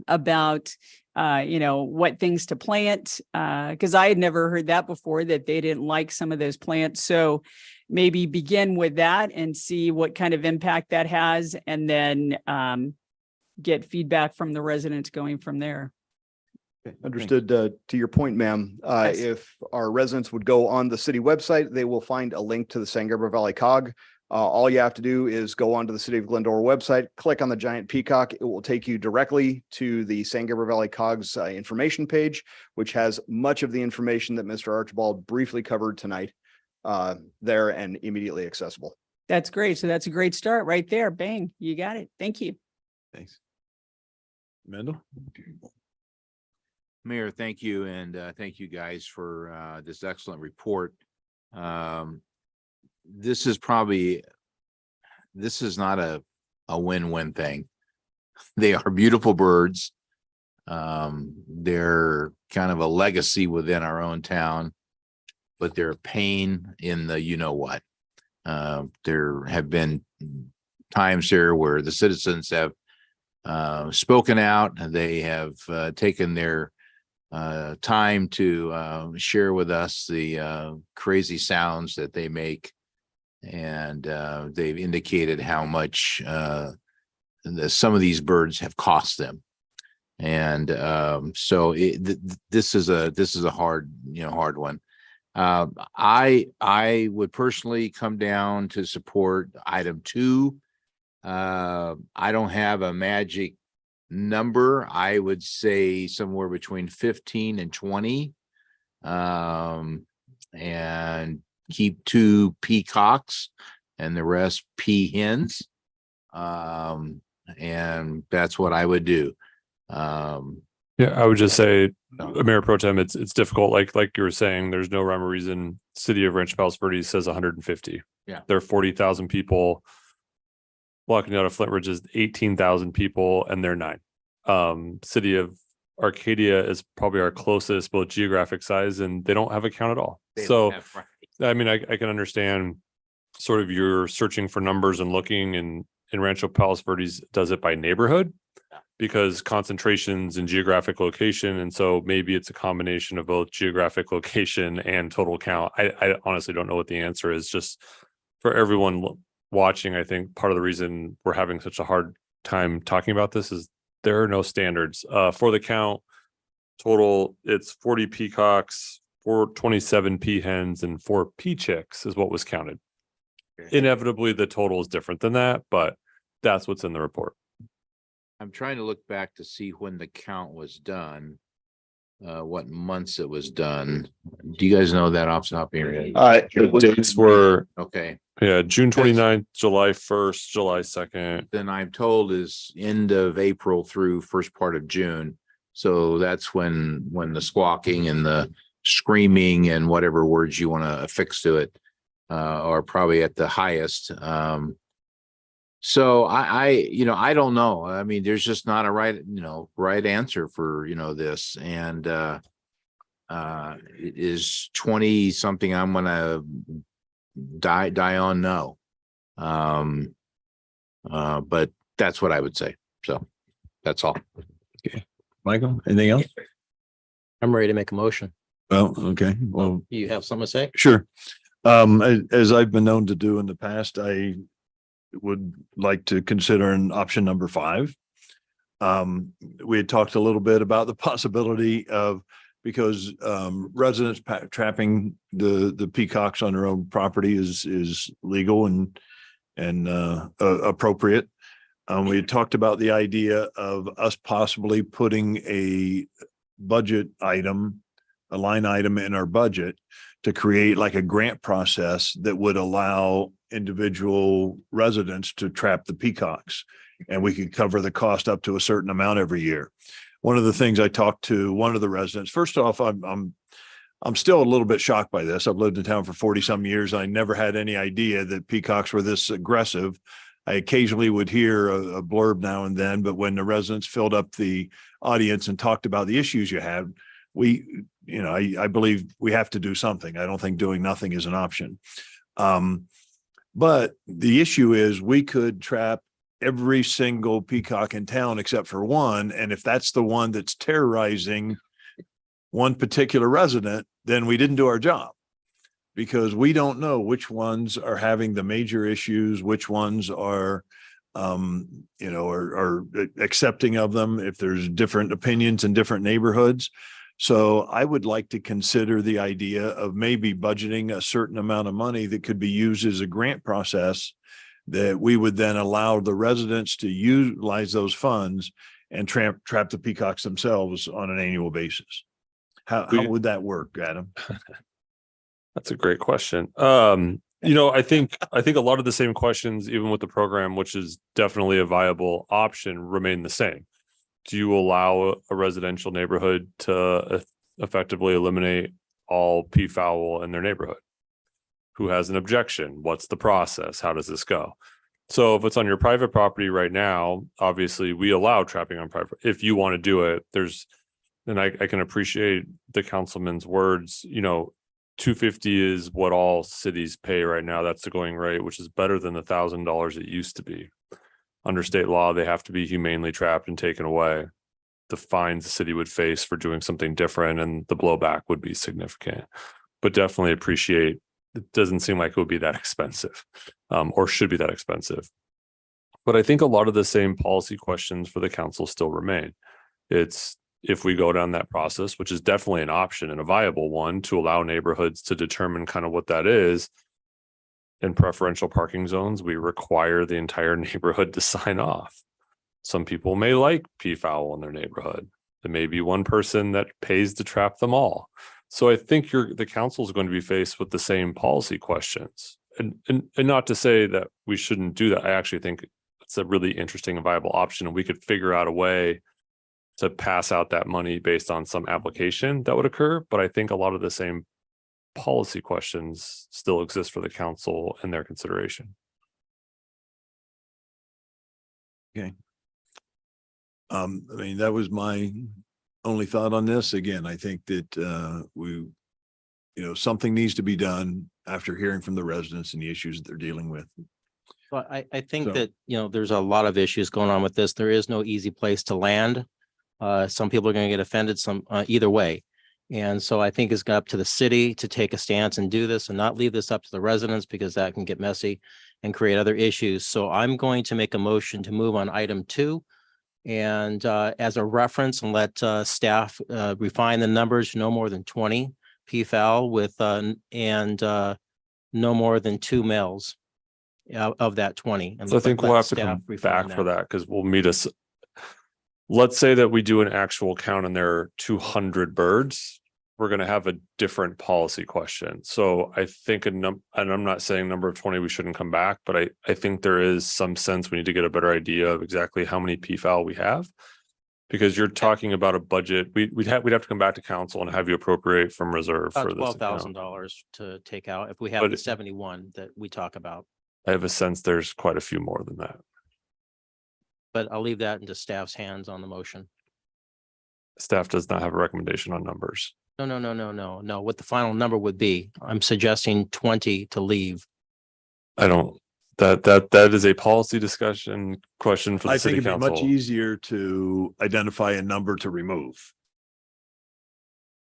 about, what things to plant. Because I had never heard that before, that they didn't like some of those plants. So maybe begin with that and see what kind of impact that has, and then get feedback from the residents going from there. Understood. To your point, ma'am, Yes. if our residents would go on the city website, they will find a link to the San Gabriel Valley COG. All you have to do is go onto the City of Glendora website, click on the giant peacock. It will take you directly to the San Gabriel Valley COG's information page, which has much of the information that Mr. Archibald briefly covered tonight there and immediately accessible. That's great. So that's a great start right there. Bang, you got it. Thank you. Thanks. Mendel? Mayor, thank you. And thank you guys for this excellent report. This is not a win-win thing. They are beautiful birds. They're kind of a legacy within our own town, but they're a pain in the you-know-what. There have been times here where the citizens have spoken out, and they have taken their time to share with us the crazy sounds that they make. And they've indicated how much some of these birds have cost them. And so this is a hard one. I would personally come down to support item 2. I don't have a magic number. I would say somewhere between 15 and 20, and keep 2 peacocks and the rest peahens. And that's what I would do. Yeah, I would just say, Mayor Pro Tem, it's difficult. Like you were saying, there's no rhyme or reason. City of Rancho Palos Verdes says 150. Yeah. There are 40,000 people. Walking out of Flint Ridge is 18,000 people, and they're 9. City of Arcadia is probably our closest, both geographic size, and they don't have a count at all. So, I mean, I can understand sort of you're searching for numbers and looking, and Rancho Palos Verdes does it by neighborhood because concentrations and geographic location. And so maybe it's a combination of both geographic location and total count. I honestly don't know what the answer is. Just for everyone watching, I think part of the reason we're having such a hard time talking about this is there are no standards. For the count total, it's 40 peacocks, 427 peahens, and 4 pea chicks is what was counted. Inevitably, the total is different than that, but that's what's in the report. I'm trying to look back to see when the count was done. What months it was done. Do you guys know that off the top of your head? The dates were, Okay, yeah, June 29th, July 1st, July 2nd. then I'm told is end of April through first part of June. So that's when the squawking and the screaming and whatever words you want to affix to it are probably at the highest. So I don't know. I mean, there's just not a right answer for, this. And it is 20 something I'm gonna die on no. But that's what I would say. So that's all. Michael, anything else? I'm ready to make a motion. Well, okay, well, You have something to say? sure. As I've been known to do in the past, I would like to consider an option number 5. We had talked a little bit about the possibility of, because residents trapping the peacocks on their own property is legal and appropriate. We had talked about the idea of us possibly putting a budget item, a line item in our budget to create like a grant process that would allow individual residents to trap the peacocks, and we could cover the cost up to a certain amount every year. One of the things I talked to one of the residents, first off, I'm still a little bit shocked by this. I've lived in town for 40 some years. I never had any idea that peacocks were this aggressive. I occasionally would hear a blurb now and then, but when the residents filled up the audience and talked about the issues you have, I believe we have to do something. I don't think doing nothing is an option. But the issue is we could trap every single peacock in town except for one. And if that's the one that's terrorizing one particular resident, then we didn't do our job, because we don't know which ones are having the major issues, which ones are accepting of them, if there's different opinions in different neighborhoods. So I would like to consider the idea of maybe budgeting a certain amount of money that could be used as a grant process, that we would then allow the residents to utilize those funds and trap the peacocks themselves on an annual basis. How would that work, Adam? That's a great question. I think a lot of the same questions, even with the program, which is definitely a viable option, remain the same. Do you allow a residential neighborhood to effectively eliminate all peafowl in their neighborhood? Who has an objection? What's the process? How does this go? So if it's on your private property right now, obviously we allow trapping on private. If you want to do it, and I can appreciate the councilman's words, $250 is what all cities pay right now. That's the going rate, which is better than the $1,000 it used to be. Under state law, they have to be humanely trapped and taken away. The fines the city would face for doing something different and the blowback would be significant. But definitely appreciate, it doesn't seem like it would be that expensive, or should be that expensive. But I think a lot of the same policy questions for the council still remain. It's, if we go down that process, which is definitely an option and a viable one, to allow neighborhoods to determine kind of what that is. In preferential parking zones, we require the entire neighborhood to sign off. Some people may like peafowl in their neighborhood. There may be one person that pays to trap them all. So I think the council is going to be faced with the same policy questions. And not to say that we shouldn't do that. I actually think it's a really interesting and viable option, and we could figure out a way to pass out that money based on some application that would occur. But I think a lot of the same policy questions still exist for the council and their consideration. Okay. That was my only thought on this. Again, I think that something needs to be done after hearing from the residents and the issues that they're dealing with. Well, I think that, there's a lot of issues going on with this. There is no easy place to land. Some people are going to get offended either way. And so I think it's up to the city to take a stance and do this and not leave this up to the residents because that can get messy and create other issues. So I'm going to make a motion to move on item 2. And as a reference, and let staff refine the numbers, no more than 20 PFAL with no more than 2 males of that 20. And So I think we'll let have to staff come refine back for that because we'll meet us. Let's say that we do an actual count and there are 200 birds. We're going to have a different policy question. So I think and I'm not saying number of 20 we shouldn't come back, but I think there is some sense we need to get a better idea of exactly how many PFAL we have. Because you're talking about a budget, we'd have to come back to council and have you appropriate from reserve for about this account. $12,000 to take out if we have But the 71 that we talk about. I have a sense there's quite a few more than that. But I'll leave that into staff's hands on the motion. Staff does not have a recommendation on numbers. No. What the final number would be, I'm suggesting 20 to leave. I don't, that is a policy discussion question for the I think city it'd be much council. easier to identify a number to remove.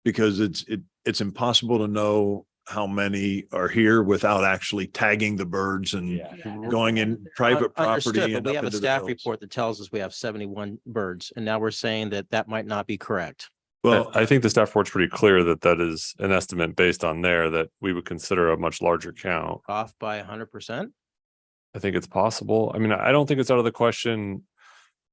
Because it's impossible to know how many are here without actually tagging the birds and going in private Understood, property. but and we up have a into the staff hills. report that tells us we have 71 birds, and now we're saying that that might not be correct. Well, I think the staff report's pretty clear that that is an estimate based on there that we would consider a much larger count. Off by 100%? I think it's possible. I mean, I don't think it's out of the question.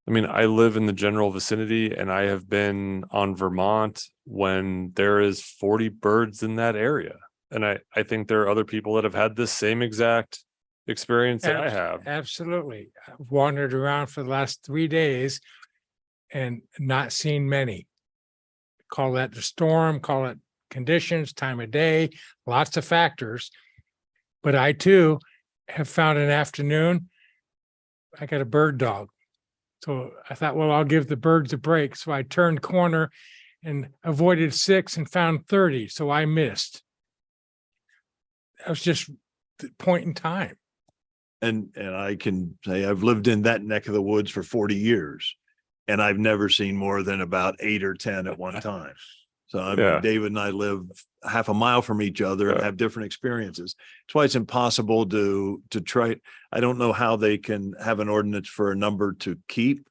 I mean, I live in the general vicinity and I have been on Vermont when there is 40 birds in that area. And I think there are other people that have had this same exact experience that I have. Absolutely. I've wandered around for the last 3 days and not seen many. Call that the storm, call it conditions, time of day, lots of factors. But I too have found an afternoon. I got a bird dog. So I thought, well, I'll give the birds a break. So I turned corner and avoided 6 and found 30. So I missed. That was just the point in time. And I can say I've lived in that neck of the woods for 40 years. And I've never seen more than about 8 or 10 at one time. So I mean, Yeah. David and I live half a mile from each other and Yeah. have different experiences. That's why it's impossible to try. I don't know how they can have an ordinance for a number to keep.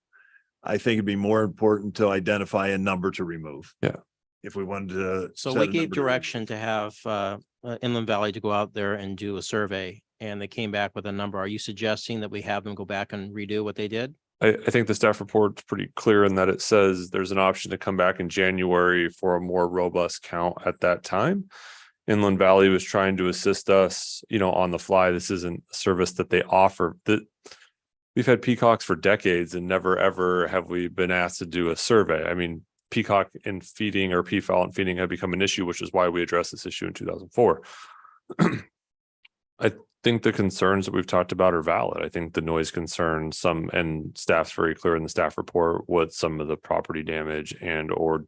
I think it'd be more important to identify a number to remove. Yeah. If we wanted to. So set we a gave number to direction to have Inland Valley to go out there and do a survey, and they came back with a number. Are you suggesting that we have them go back and redo what they did? I think the staff report's pretty clear in that it says there's an option to come back in January for a more robust count at that time. Inland Valley was trying to assist us, on the fly. This isn't a service that they offer. We've had peacocks for decades and never, ever have we been asked to do a survey. I mean, peacock in feeding or peafowl in feeding had become an issue, which is why we addressed this issue in 2004. I think the concerns that we've talked about are valid. I think the noise concerns, and staff's very clear in the staff report what some of the property damage and or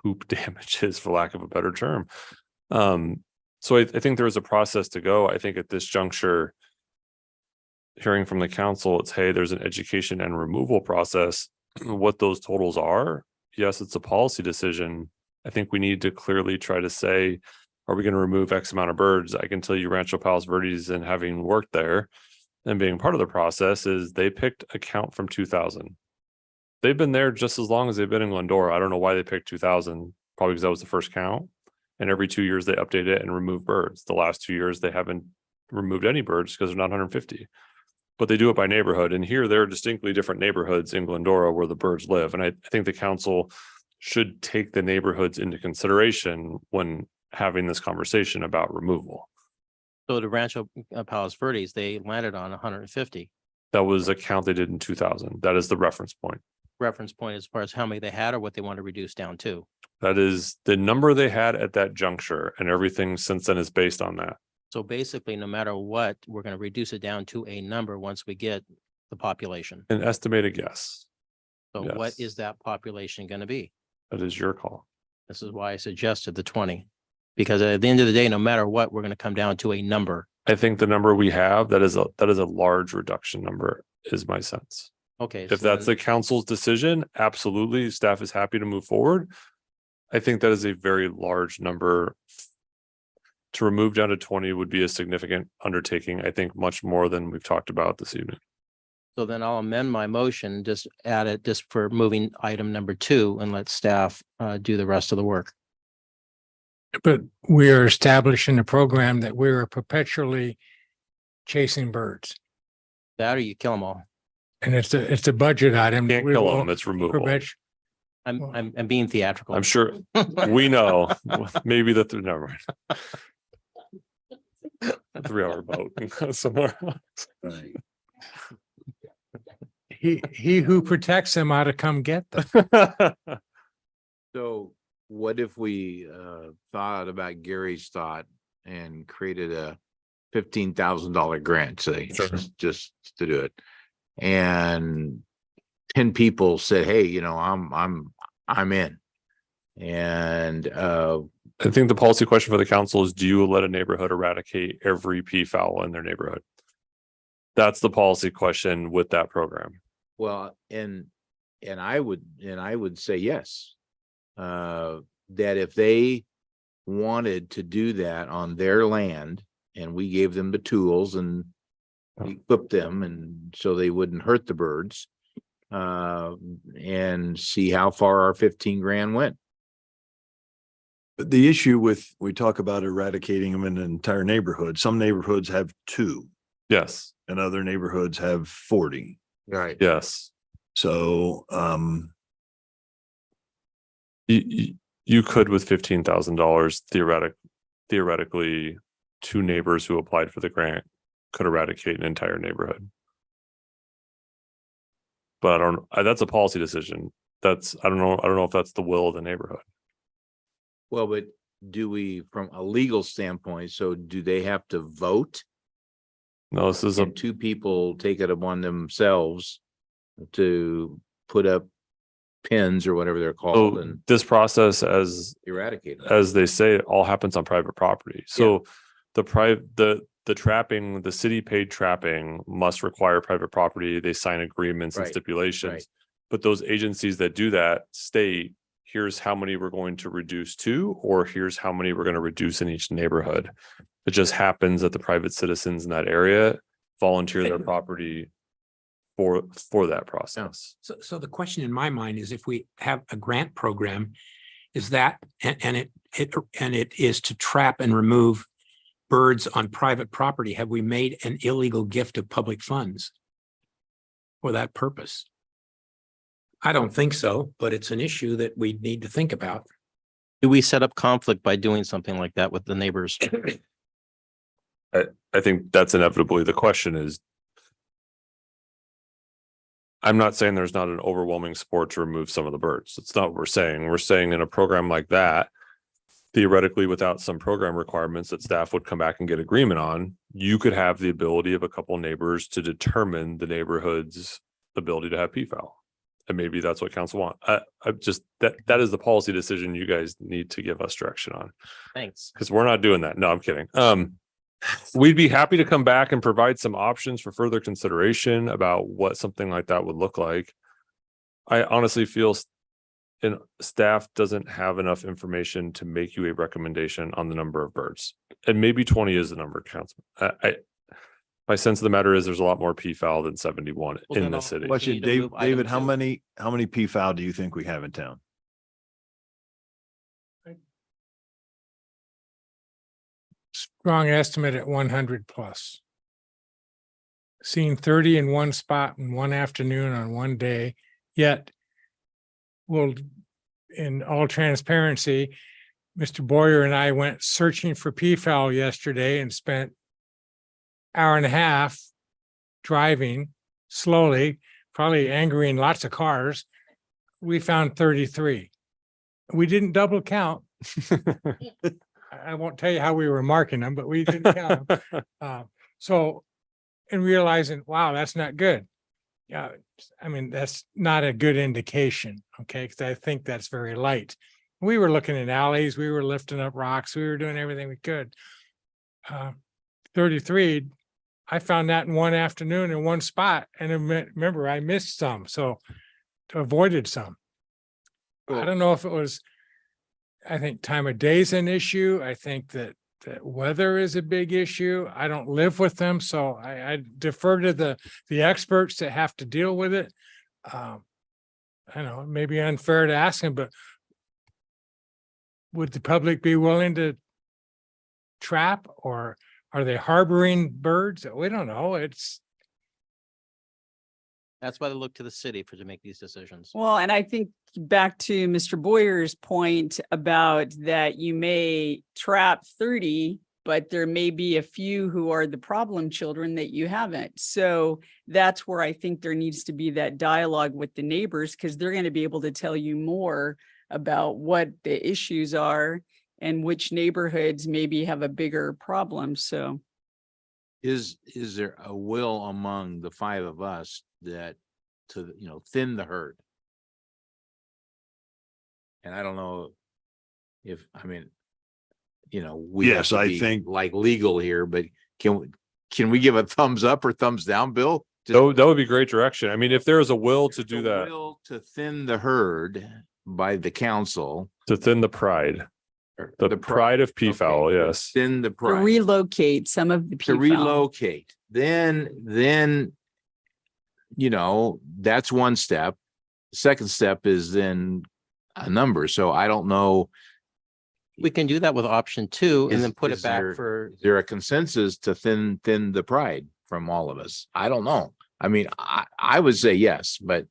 poop damage is, for lack of a better term. So I think there is a process to go. I think at this juncture, hearing from the council, it's, hey, there's an education and removal process. What those totals are, yes, it's a policy decision. I think we need to clearly try to say, are we going to remove X amount of birds? I can tell you Rancho Palos Verdes, and having worked there and being part of the process, is they picked a count from 2000. They've been there just as long as they've been in Glendora. I don't know why they picked 2000, probably because that was the first count. And every 2 years they update it and remove birds. The last 2 years they haven't removed any birds because they're not 150. But they do it by neighborhood. And here there are distinctly different neighborhoods in Glendora where the birds live. And I think the council should take the neighborhoods into consideration when having this conversation about removal. So the Rancho Palos Verdes, they landed on 150. That was a count they did in 2000. That is the reference point. Reference point as far as how many they had or what they want to reduce down to. That is the number they had at that juncture, and everything since then is based on that. So basically, no matter what, we're going to reduce it down to a number once we get the population. An estimated guess. So Yes. what is that population going to be? That is your call. This is why I suggested the 20. Because at the end of the day, no matter what, we're going to come down to a number. I think the number we have, that is a large reduction number, is my sense. Okay. If so that's then- the council's decision, absolutely, staff is happy to move forward. I think that is a very large number. To remove down to 20 would be a significant undertaking, I think much more than we've talked about this evening. So then I'll amend my motion, just add it just for moving item number 2 and let staff do the rest of the work. But we are establishing a program that we are perpetually chasing birds. That or you kill them all. And it's a budget item. Can't We kill will them, it's removable. I'm being theatrical. I'm sure we know, maybe never mind. A 3-hour boat somewhere. He who protects them ought to come get them. So what if we thought about Gary's thought and created a $15,000 grant, say, just to do it? And 10 people said, hey, you know, I'm in. And I think the policy question for the council is, do you let a neighborhood eradicate every peafowl in their neighborhood? That's the policy question with that program. well, and I would say yes. That if they wanted to do that on their land and we gave them the tools and we equipped them and so they wouldn't hurt the birds, and see how far our 15 grand went. The issue we talk about eradicating them in an entire neighborhood. Some neighborhoods have 2. Yes. And other neighborhoods have 40. Right. Yes. So, you could with $15,000 theoretically 2 neighbors who applied for the grant could eradicate an entire neighborhood. But that's a policy decision. I don't know if that's the will of the neighborhood. Well, but do we, from a legal standpoint, so do they have to vote? No, this is And 2 people take it upon themselves to put up pins or whatever they're called and this process, as eradicate them. as they say, it all happens on private property. So the trapping, the city paid trapping must require private property. They sign agreements and Right, stipulations. right. But those agencies that do that state, here's how many we're going to reduce to, or here's how many we're going to reduce in each neighborhood. It just happens that the private citizens in that area volunteer their property for that process. So the question in my mind is, if we have a grant program, is that, and it is to trap and remove birds on private property, have we made an illegal gift of public funds for that purpose? I don't think so, but it's an issue that we need to think about. Do we set up conflict by doing something like that with the neighbors? I think that's inevitably the question is, I'm not saying there's not an overwhelming support to remove some of the birds. That's not what we're saying. We're saying in a program like that, theoretically, without some program requirements that staff would come back and get agreement on, you could have the ability of a couple neighbors to determine the neighborhood's ability to have peafowl. And maybe that's what council want. I just, that is the policy decision you guys need to give us direction on. Thanks. Because we're not doing that. No, I'm kidding. We'd be happy to come back and provide some options for further consideration about what something like that would look like. I honestly feel staff doesn't have enough information to make you a recommendation on the number of birds. And maybe 20 is the number, Councilman. My sense of the matter is there's a lot more peafowl than 71 in the city. question, David, how many peafowl do you think we have in town? Strong estimate at 100 plus. Seen 30 in one spot in one afternoon on one day, yet well, in all transparency, Mr. Boyer and I went searching for peafowl yesterday and spent hour and a half driving slowly, probably angering lots of cars. We found 33. We didn't double count. I won't tell you how we were marking them, but we didn't count them. So, and realizing, wow, that's not good. Yeah, I mean, that's not a good indication, okay? Because I think that's very light. We were looking at alleys, we were lifting up rocks, we were doing everything we could. 33, I found that in one afternoon in one spot, and remember, I missed some, so avoided some. I don't know if it was I think time of day is an issue. I think that weather is a big issue. I don't live with them, so I defer to the experts that have to deal with it. I know it may be unfair to ask them, but would the public be willing to trap, or are they harboring birds? We don't know. That's why they look to the city to make these decisions. Well, and I think back to Mr. Boyer's point about that you may trap 30, but there may be a few who are the problem children that you haven't. So that's where I think there needs to be that dialogue with the neighbors, because they're going to be able to tell you more about what the issues are and which neighborhoods maybe have a bigger problem. So Is there a will among the five of us that to, thin the herd? And I don't know if, we have Yes, to I be, think- like legal here, but can we give a thumbs up or thumbs down, Bill? That would be great direction. I mean, if there is a will to do that, Will to thin the herd by the council. to thin the pride, or the pride of peafowl, okay, yes. Thin the to pride. relocate some of the To people. relocate, then, that's one step. Second step is then a number. So I don't know. We can do that with option 2 and Is- then put is it back there- for, Is there a consensus to thin the pride from all of us? I don't know. I mean, I would say yes, but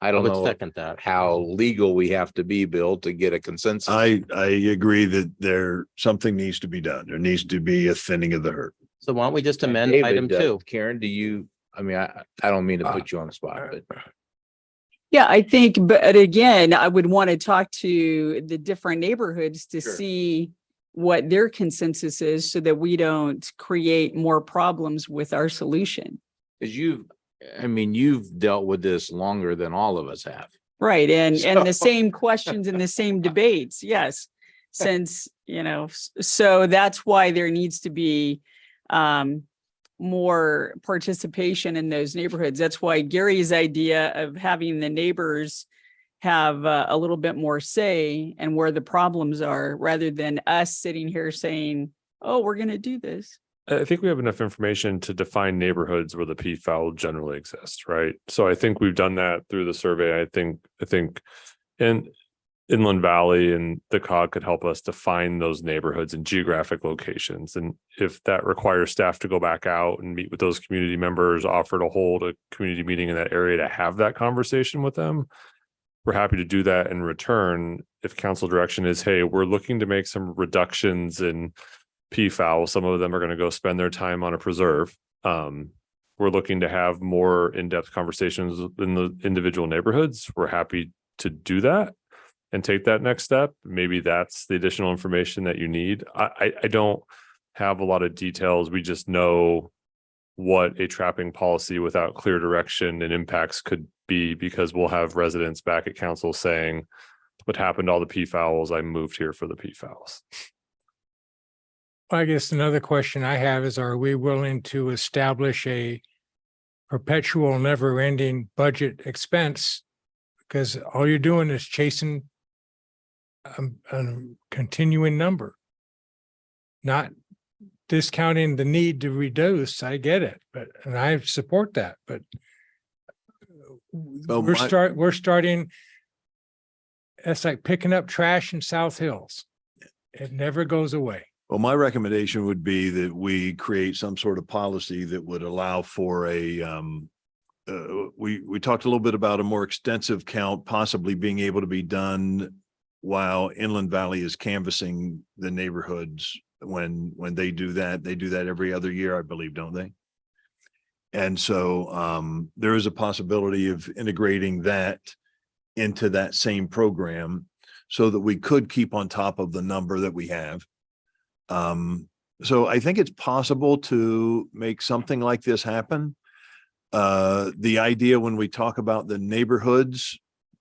I I don't would know second that. how legal we have to be, Bill, to get a consensus. I agree that something needs to be done. There needs to be a thinning of the herd. So why don't we just amend David, item 2? Karen, I don't mean to put you on the spot, but Yeah, I think, but again, I would want to talk to the different neighborhoods to Sure. see what their consensus is so that we don't create more problems with our solution. because you've dealt with this longer than all of us have. Right, and the So- same questions and the same debates, yes. Since, so that's why there needs to be more participation in those neighborhoods. That's why Gary's idea of having the neighbors have a little bit more say and where the problems are, rather than us sitting here saying, oh, we're going to do this. I think we have enough information to define neighborhoods where the peafowl generally exists, right? So I think we've done that through the survey. I think in Inland Valley and the COG could help us define those neighborhoods and geographic locations. And if that requires staff to go back out and meet with those community members, offer to hold a community meeting in that area to have that conversation with them, we're happy to do that in return. If council direction is, hey, we're looking to make some reductions in peafowl, some of them are going to go spend their time on a preserve. We're looking to have more in-depth conversations in the individual neighborhoods. We're happy to do that and take that next step. Maybe that's the additional information that you need. I don't have a lot of details. We just know what a trapping policy without clear direction and impacts could be, because we'll have residents back at council saying, what happened to all the peafowls? I moved here for the peafowls. I guess another question I have is, are we willing to establish a perpetual, never-ending budget expense? Because all you're doing is chasing a continuing number, not discounting the need to reduce. I get it, and I support that, but we're starting. It's like picking up trash in South Hills. It never goes away. Well, my recommendation would be that we create some sort of policy that would allow for we talked a little bit about a more extensive count possibly being able to be done while Inland Valley is canvassing the neighborhoods. When they do that every other year, I believe, don't they? And so there is a possibility of integrating that into that same program so that we could keep on top of the number that we have. So I think it's possible to make something like this happen. The idea when we talk about the neighborhoods,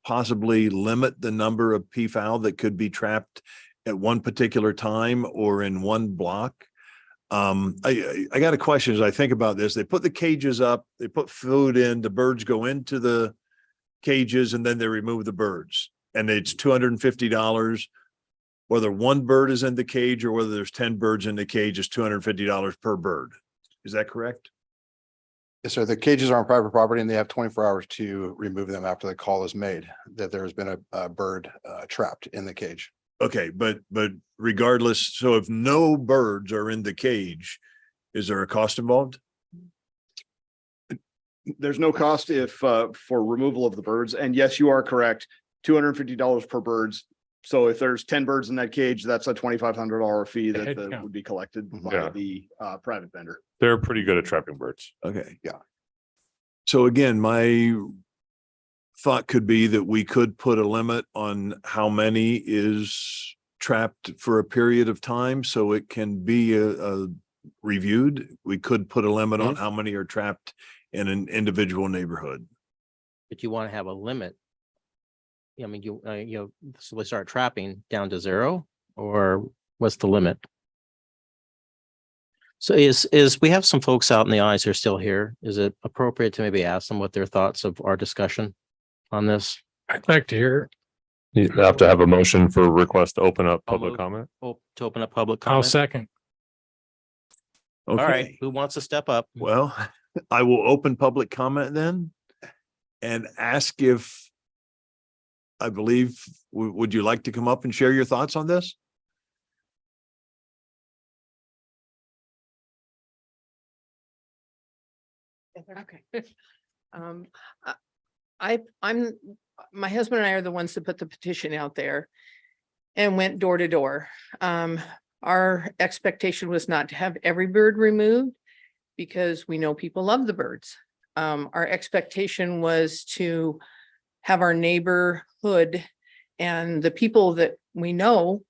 possibly limit the number of peafowl that could be trapped at one particular time or in one block. I got a question as I think about this. They put the cages up, they put food in, the birds go into the cages, and then they remove the birds. And it's $250 whether one bird is in the cage or whether there's 10 birds in the cage is $250 per bird. Is that correct? Yes, sir. The cages are on private property and they have 24 hours to remove them after the call is made that there has been a bird trapped in the cage. Okay, but regardless, so if no birds are in the cage, is there a cost involved? There's no cost if for removal of the birds. And yes, you are correct. $250 per birds. So if there's 10 birds in that cage, that's a $2,500 fee Head that count. would be collected by Yeah. the private vendor. They're pretty good at trapping birds. Okay. Yeah. So again, my thought could be that we could put a limit on how many is trapped for a period of time, so it can be reviewed. We could put a limit on how many are trapped in an individual neighborhood. But you want to have a limit. I mean, so we start trapping down to 0, or what's the limit? So we have some folks out in the audience who are still here. Is it appropriate to maybe ask them what their thoughts of our discussion on this? I'd like to hear. You have to have a motion for request to open up I'll public move. comment. To open up public I'll comment? second. All right, Okay, who wants to step up? well, I will open public comment then and ask if I believe, would you like to come up and share your thoughts on this? Okay. My husband and I are the ones that put the petition out there and went door to door. Our expectation was not to have every bird removed because we know people love the birds. Our expectation was to have our neighborhood and the people that we know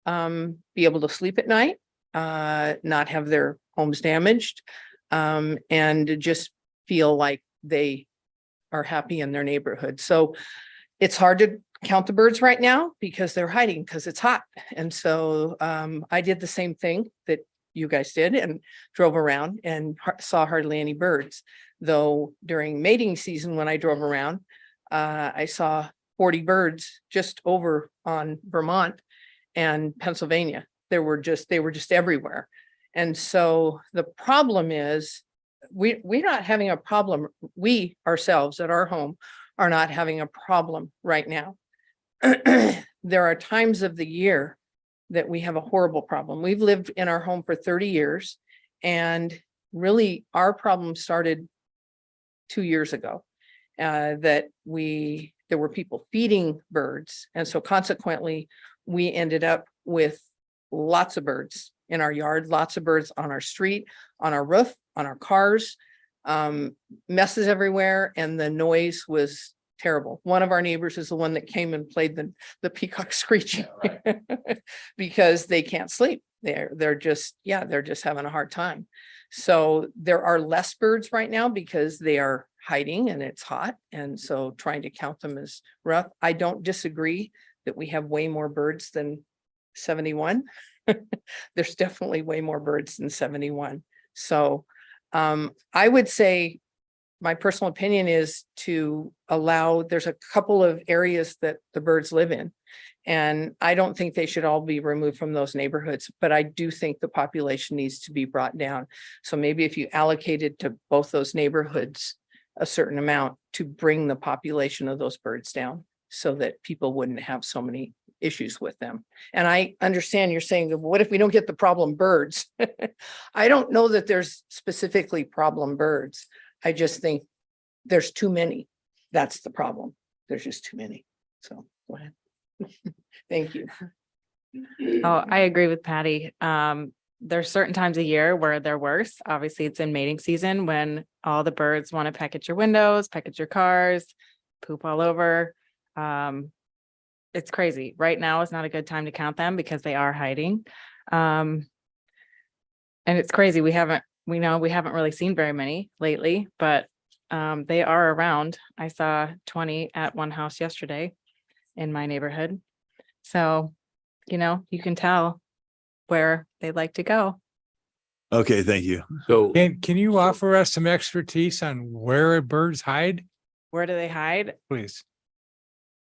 be able to sleep at night, not have their homes damaged, and just feel like they are happy in their neighborhood. So it's hard to count the birds right now because they're hiding because it's hot. And so I did the same thing that you guys did and drove around and saw hardly any birds. Though during mating season, when I drove around, I saw 40 birds just over on Vermont and Pennsylvania. They were just everywhere. And so the problem is we're not having a problem. We ourselves at our home are not having a problem right now. There are times of the year that we have a horrible problem. We've lived in our home for 30 years and really our problem started 2 years ago. That there were people feeding birds. And so consequently, we ended up with lots of birds in our yard, lots of birds on our street, on our roof, on our cars, messes everywhere. And the noise was terrible. One of our neighbors is the one that came and played the peacock screech because they can't sleep. They're just having a hard time. So there are less birds right now because they are hiding and it's hot. And so trying to count them is rough. I don't disagree that we have way more birds than 71. There's definitely way more birds than 71. So I would say my personal opinion is to allow, there's a couple of areas that the birds live in. And I don't think they should all be removed from those neighborhoods, but I do think the population needs to be brought down. So maybe if you allocated to both those neighborhoods a certain amount to bring the population of those birds down so that people wouldn't have so many issues with them. And I understand you're saying, well, what if we don't get the problem birds? I don't know that there's specifically problem birds. I just think there's too many. That's the problem. There's just too many. So go ahead. Thank you. Oh, I agree with Patty. There's certain times a year where they're worse. Obviously, it's in mating season when all the birds want to peck at your windows, peck at your cars, poop all over. It's crazy. Right now is not a good time to count them because they are hiding. And it's crazy. We haven't really seen very many lately, but they are around. I saw 20 at one house yesterday in my neighborhood. So, you can tell where they like to go. Okay, thank you. So Can you offer us some expertise on where birds hide, Where do they hide please?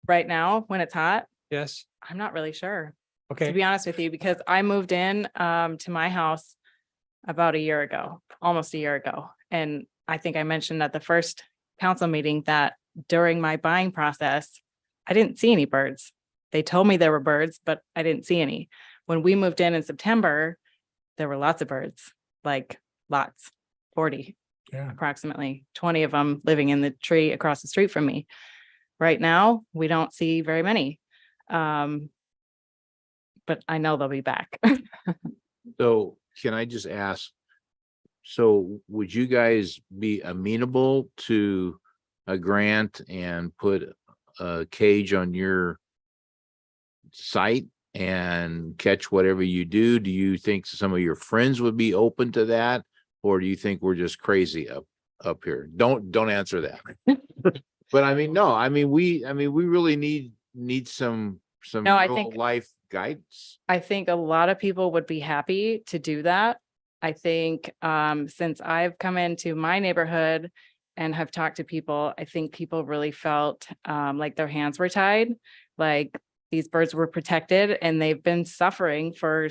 right now when it's hot? Yes. I'm not really sure. to Okay, be honest with you, because I moved in to my house about a year ago, almost a year ago. And I think I mentioned at the first council meeting that during my buying process, I didn't see any birds. They told me there were birds, but I didn't see any. When we moved in September, there were lots of birds, like lots, 40, yeah. approximately 20 of them living in the tree across the street from me. Right now, we don't see very many. But I know they'll be back. So can I just ask? So would you guys be amenable to a grant and put a cage on your site and catch whatever you do? Do you think some of your friends would be open to that? Or do you think we're just crazy up here? Don't answer that. But I mean, no, we really need some No, I real think- life guidance. I think a lot of people would be happy to do that. I think since I've come into my neighborhood and have talked to people, I think people really felt like their hands were tied, like these birds were protected and they've been suffering for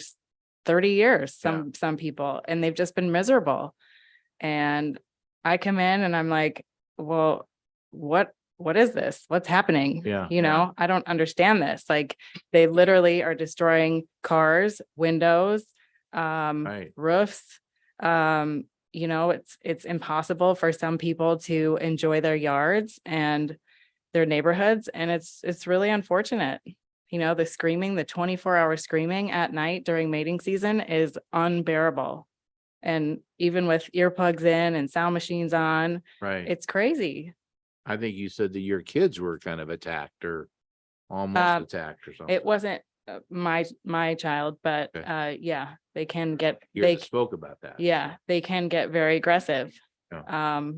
30 years, some people, and they've just been miserable. And I come in and I'm like, well, what is this? What's happening? Yeah, You know, I don't understand this. Like they literally are destroying cars, windows, Right. roofs. You know, it's impossible for some people to enjoy their yards and their neighborhoods. And it's really unfortunate. You know, the screaming, the 24-hour screaming at night during mating season is unbearable. And even with earplugs in and sound machines on, Right. it's crazy. I think you said that your kids were kind of attacked or almost attacked or something. It wasn't my child, but Okay. yeah, they can get, You they, spoke about that. yeah, they can get very aggressive. Yeah.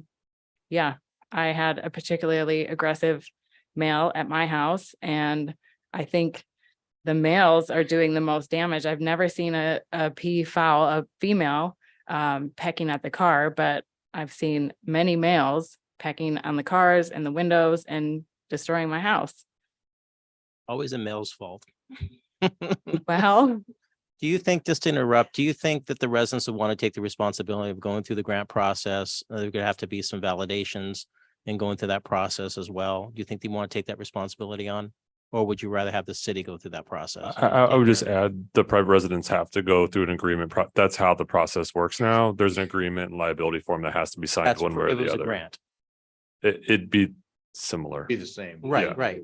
Yeah, I had a particularly aggressive male at my house, and I think the males are doing the most damage. I've never seen a peafowl, a female, pecking at the car, but I've seen many males pecking on the cars and the windows and destroying my house. Always a male's fault. Well, Do you think, just to interrupt, do you think that the residents would want to take the responsibility of going through the grant process? There's gonna have to be some validations and going through that process as well. Do you think they want to take that responsibility on? Or would you rather have the city go through that process? I would just add, the private residents have to go through an agreement. That's how the process works now. There's an agreement and liability form that has to be signed That's, one way or it the was a other. grant. It'd be similar. Be the same. Right, Yeah. right.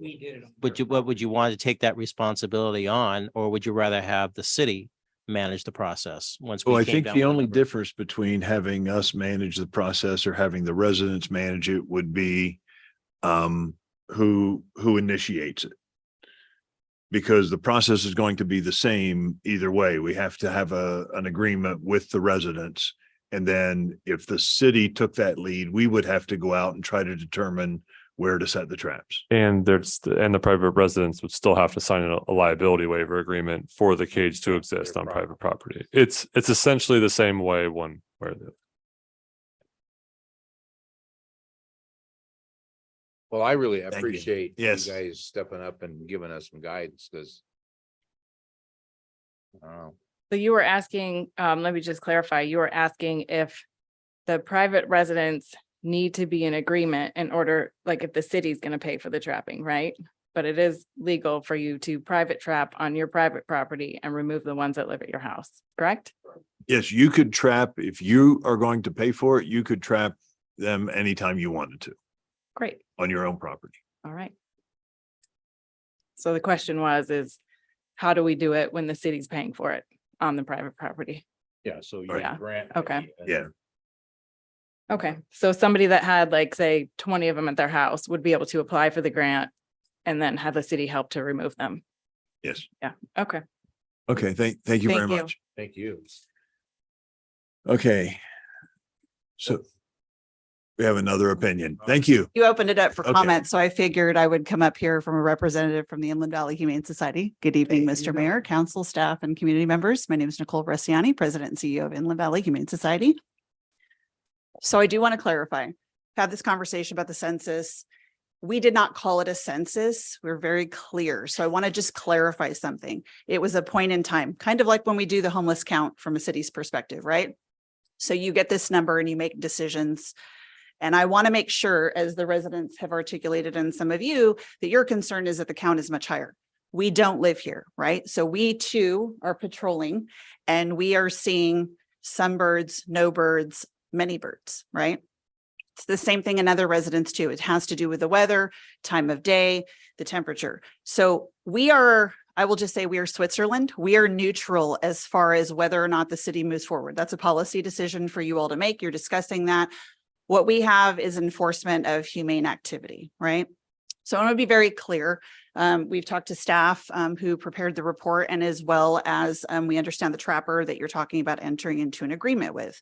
Would you want to take that responsibility on, or would you rather have the city manage the process once? Well, we I came think down the with a only number? difference between having us manage the process or having the residents manage it would be who initiates it. Because the process is going to be the same either way. We have to have an agreement with the residents. And then if the city took that lead, we would have to go out and try to determine where to set the traps. And the private residents would still have to sign a liability waiver agreement for the cage to exist on private property. It's essentially the same way one where the Well, I really you. appreciate you Yes. guys stepping up and giving us some guidance because. I don't know. so you were asking, let me just clarify, you were asking if the private residents need to be in agreement in order, like if the city's gonna pay for the trapping, right? But it is legal for you to private trap on your private property and remove the ones that live at your house, correct? Yes, you could trap, if you are going to pay for it, you could trap them anytime you wanted to Great, on your own property. all right. So the question is how do we do it when the city's paying for it on the private property? Yeah, so Right. you grant. Okay. Yeah. Okay, so somebody that had like, say, 20 of them at their house would be able to apply for the grant and then have the city help to remove them. Yes. Yeah, okay. Okay, thank you very Thank you. much. Thank you. Okay. So we have another opinion. Thank you. You opened it up for Okay. comment, so I figured I would come up here from a representative from the Inland Valley Humane Society. Good evening, Mr. Mayor, council, staff, and community members. My name is Nicole Bresciani, President and CEO of Inland Valley Humane Society. So I do want to clarify, had this conversation about the census we did not call it a census. We're very clear. So I want to just clarify something. It was a point in time, kind of like when we do the homeless count from a city's perspective, right? So you get this number and you make decisions. And I want to make sure, as the residents have articulated and some of you, that your concern is that the count is much higher. We don't live here, right? So we too are patrolling and we are seeing some birds, no birds, many birds, right? It's the same thing in other residents too. It has to do with the weather, time of day, the temperature. So we are, I will just say we are Switzerland. We are neutral as far as whether or not the city moves forward. That's a policy decision for you all to make. You're discussing that. What we have is enforcement of humane activity, right? So I want to be very clear. We've talked to staff who prepared the report, and as well as we understand the trapper that you're talking about entering into an agreement with.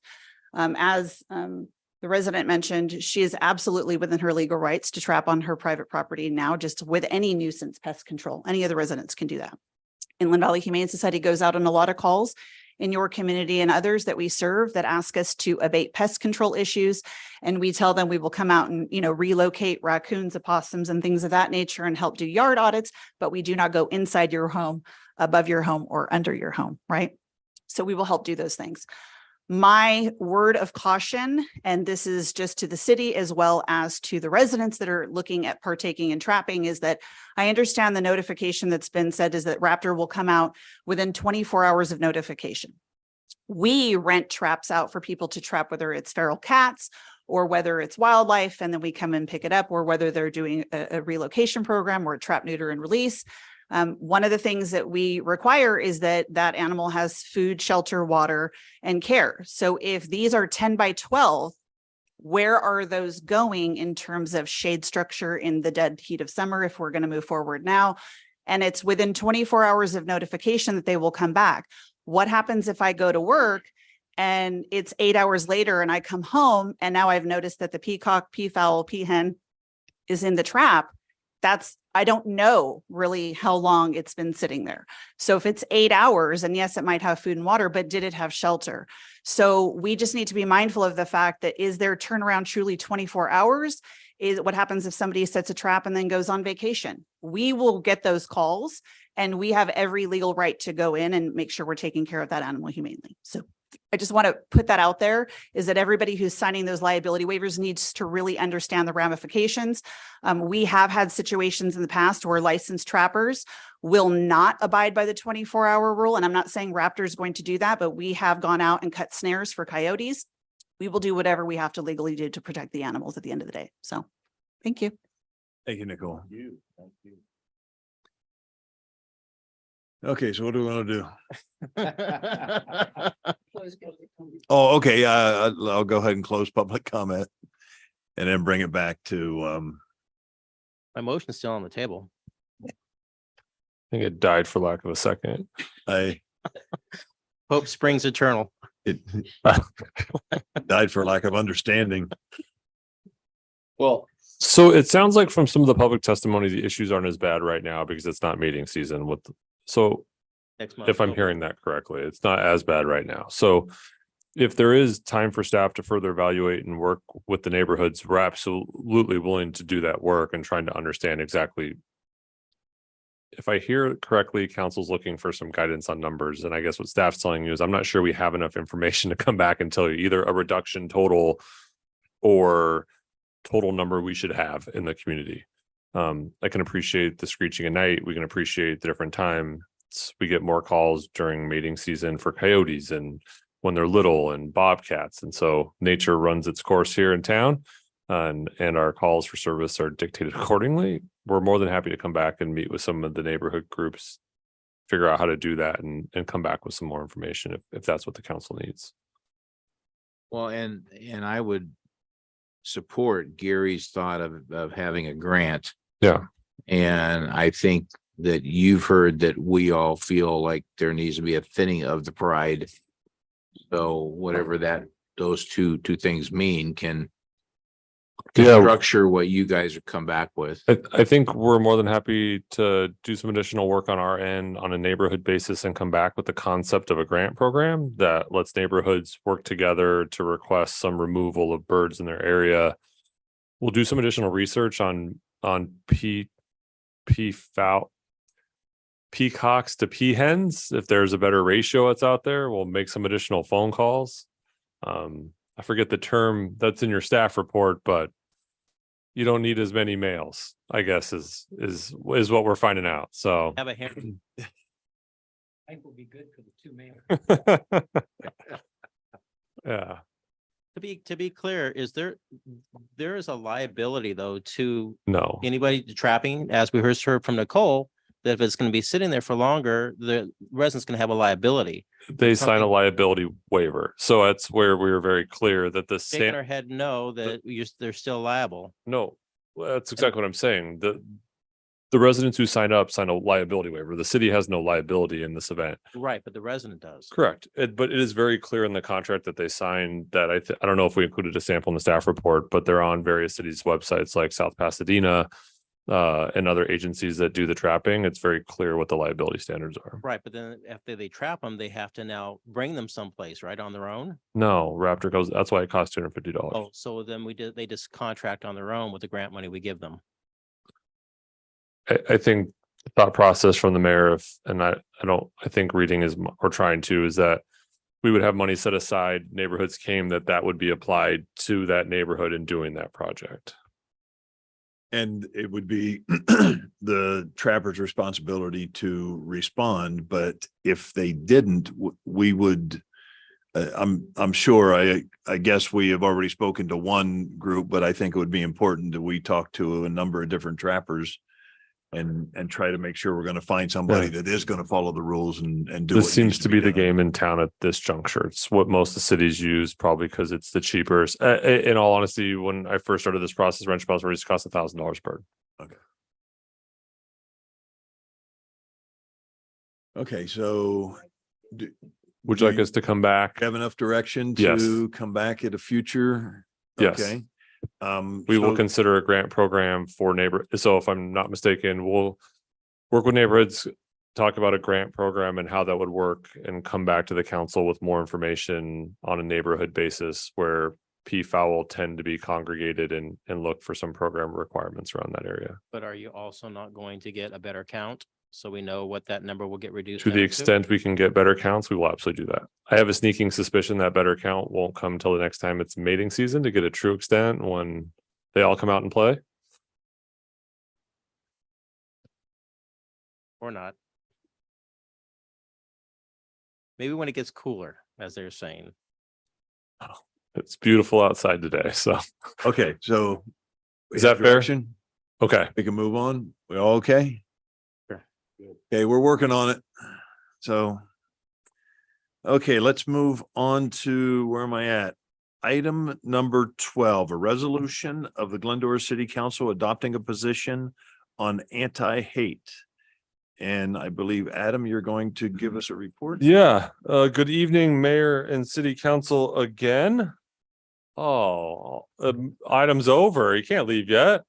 As the resident mentioned, she is absolutely within her legal rights to trap on her private property now, just with any nuisance pest control. Any of the residents can do that. Inland Valley Humane Society goes out on a lot of calls in your community and others that we serve that ask us to abate pest control issues. And we tell them we will come out and, relocate raccoons, opossums, and things of that nature and help do yard audits, but we do not go inside your home, above your home, or under your home, right? So we will help do those things. My word of caution, and this is just to the city as well as to the residents that are looking at partaking in trapping, is that I understand the notification that's been said is that Raptor will come out within 24 hours of notification. We rent traps out for people to trap, whether it's feral cats or whether it's wildlife, and then we come and pick it up, or whether they're doing a relocation program or a trap, neuter, and release. One of the things that we require is that that animal has food, shelter, water, and care. So if these are 10 by 12, where are those going in terms of shade structure in the dead heat of summer, if we're going to move forward now? And it's within 24 hours of notification that they will come back. What happens if I go to work and it's 8 hours later and I come home and now I've noticed that the peacock, peafowl, peahen is in the trap? I don't know really how long it's been sitting there. So if it's 8 hours, and yes, it might have food and water, but did it have shelter? So we just need to be mindful of the fact that, is their turnaround truly 24 hours? Is what happens if somebody sets a trap and then goes on vacation? We will get those calls, and we have every legal right to go in and make sure we're taking care of that animal humanely. So I just want to put that out there, is that everybody who's signing those liability waivers needs to really understand the ramifications. We have had situations in the past where licensed trappers will not abide by the 24-hour rule. And I'm not saying Raptor is going to do that, but we have gone out and cut snares for coyotes. We will do whatever we have to legally do to protect the animals at the end of the day. So thank you. Thank you, Nicole. Okay, so what do we want to do? Oh, okay. I'll go ahead and close public comment and then bring it back to, My motion is still on the table. I think it died for lack of a second. Hope springs eternal. It died for lack of understanding. Well, so it sounds like from some of the public testimony, the issues aren't as bad right now because it's not meeting season with, so Next month. if I'm hearing that correctly, it's not as bad right now. So if there is time for staff to further evaluate and work with the neighborhoods, we're absolutely willing to do that work and trying to understand exactly. If I hear correctly, council's looking for some guidance on numbers. And I guess what staff's telling you is I'm not sure we have enough information to come back and tell you either a reduction total or total number we should have in the community. I can appreciate the screeching at night. We can appreciate the different times. We get more calls during mating season for coyotes and when they're little and bobcats. And so nature runs its course here in town, and our calls for service are dictated accordingly. We're more than happy to come back and meet with some of the neighborhood groups, figure out how to do that and come back with some more information if that's what the council needs. Well, and I would support Gary's thought of having a grant. Yeah. And I think that you've heard that we all feel like there needs to be a thinning of the pride. So whatever those two things mean can structure what you guys have come back with. I think we're more than happy to do some additional work on our end on a neighborhood basis and come back with the concept of a grant program that lets neighborhoods work together to request some removal of birds in their area. We'll do some additional research on on peacocks to peahens. If there's a better ratio that's out there, we'll make some additional phone calls. I forget the term that's in your staff report, but you don't need as many males, I guess is what we're finding out. So Have a hand. I think will be good for the 2 males. yeah, To be clear, there is a liability though to no, anybody trapping, as we heard from Nicole, that if it's going to be sitting there for longer, the resident's going to have a liability. they sign a liability waiver. So that's where we were very clear that the Shaking our head no, that they're still liable. no, that's exactly what I'm saying. The residents who sign up sign a liability waiver. The city has no liability in this event. Right, but the resident does. Correct. But it is very clear in the contract that they signed that I don't know if we included a sample in the staff report, but they're on various cities' websites like South Pasadena and other agencies that do the trapping. It's very clear what the liability standards are. Right, but then after they trap them, they have to now bring them someplace, right, on their own? No, Raptor goes, that's why it costs $250. Oh, so then they just contract on their own with the grant money we give them. I think the thought process from the mayor I think reading is or trying to is that we would have money set aside, neighborhoods came that would be applied to that neighborhood in doing that project. And it would be the trapper's responsibility to respond, but if they didn't, we would, I'm sure, I guess we have already spoken to one group, but I think it would be important that we talk to a number of different trappers and try to make sure we're going to find somebody that is going to follow the rules and do. This what seems needs to be the done. game in town at this juncture. It's what most of the cities use, probably because it's the cheaper. In all honesty, when I first started this process, Rancho Palos Verdes cost $1,000 a bird. Okay, so Would you like us to come back? have enough direction Yes. to come back at a future? Yes. Okay. We will So- consider a grant program for so if I'm not mistaken, we'll work with neighborhoods, talk about a grant program and how that would work and come back to the council with more information on a neighborhood basis where peafowl tend to be congregated and look for some program requirements around that area. But are you also not going to get a better count? So we know what that number will get reduced To the down extent we can get better counts, we will absolutely do that. I have a sneaking suspicion that better count won't come till the next time it's mating season to get a true extent when they all come out and play. Or not. Maybe when it gets cooler, as they're saying. It's beautiful outside today, so. Okay, so. Is that fair? direction? Okay. We can move on. We all okay? Sure. Okay, we're working on it. So. Okay, let's move on to, where am I at? Item number 12, a resolution of the Glendora City Council adopting a position on anti-hate. And I believe, Adam, you're going to give us a report? Yeah, good evening, Mayor and City Council again. Oh, item's over. You can't leave yet.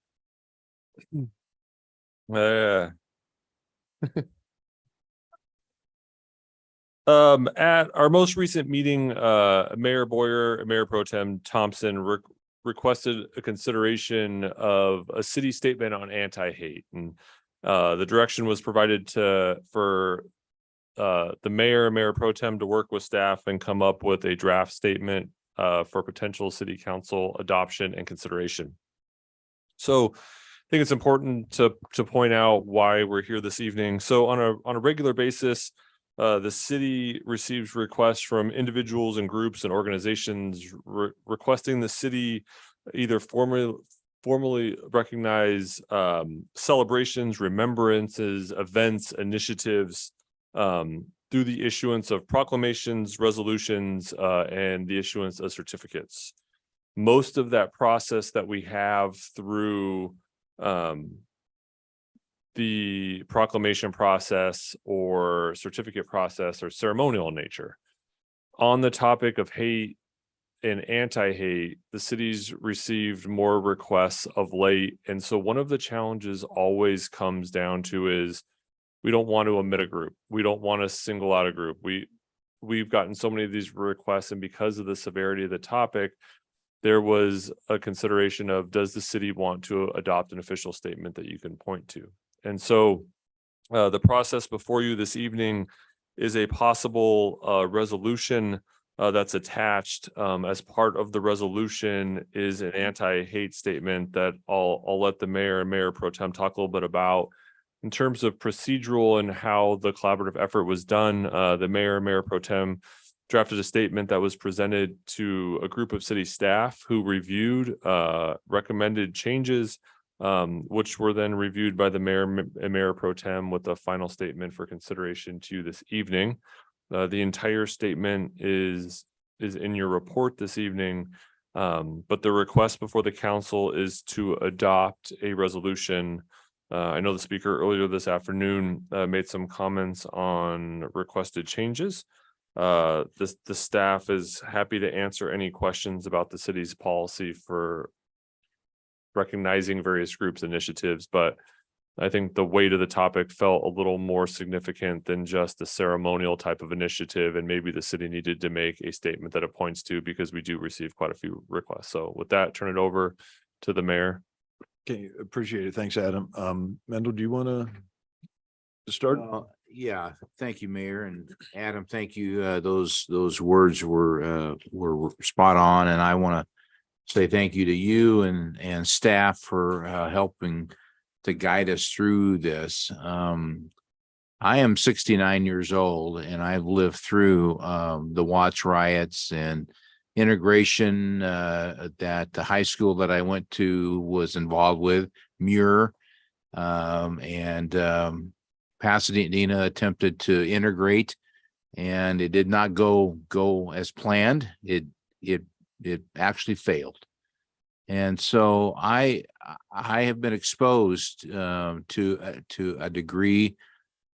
Yeah. At our most recent meeting, Mayor Boyer and Mayor Pro Tem Thompson requested a consideration of a city statement on anti-hate, and the direction was provided for the mayor and Mayor Pro Tem to work with staff and come up with a draft statement for potential city council adoption and consideration. So I think it's important to point out why we're here this evening. So on a regular basis, the city receives requests from individuals and groups and organizations requesting the city either formally recognize celebrations, remembrances, events, initiatives through the issuance of proclamations, resolutions, and the issuance of certificates. Most of that process that we have through the proclamation process or certificate process or ceremonial in nature. On the topic of hate and anti-hate, the city's received more requests of late. And so one of the challenges always comes down to is we don't want to omit a group. We don't want to single out a group. We've gotten so many of these requests, and because of the severity of the topic, there was a consideration of, does the city want to adopt an official statement that you can point to? And so the process before you this evening is a possible resolution that's attached. As part of the resolution is an anti-hate statement that I'll let the mayor and mayor pro tem talk a little bit about. In terms of procedural and how the collaborative effort was done, the mayor and mayor pro tem drafted a statement that was presented to a group of city staff who reviewed recommended changes, which were then reviewed by the mayor and mayor pro tem with the final statement for consideration to you this evening. The entire statement is in your report this evening, but the request before the council is to adopt a resolution. I know the speaker earlier this afternoon made some comments on requested changes. The staff is happy to answer any questions about the city's policy for recognizing various groups' initiatives, but I think the weight of the topic felt a little more significant than just a ceremonial type of initiative, and maybe the city needed to make a statement that it points to, because we do receive quite a few requests. So with that, turn it over to the mayor. Okay, appreciate it. Thanks, Adam. Mendel, do you want to start? Yeah, thank you, Mayor, and Adam, thank you. Those words were spot on, and I want to say thank you to you and staff for helping to guide us through this. I am 69 years old, and I've lived through the Watts riots and integration that the high school that I went to was involved with, Muir, and Pasadena attempted to integrate, and it did not go as planned. It actually failed. And so I have been exposed to a degree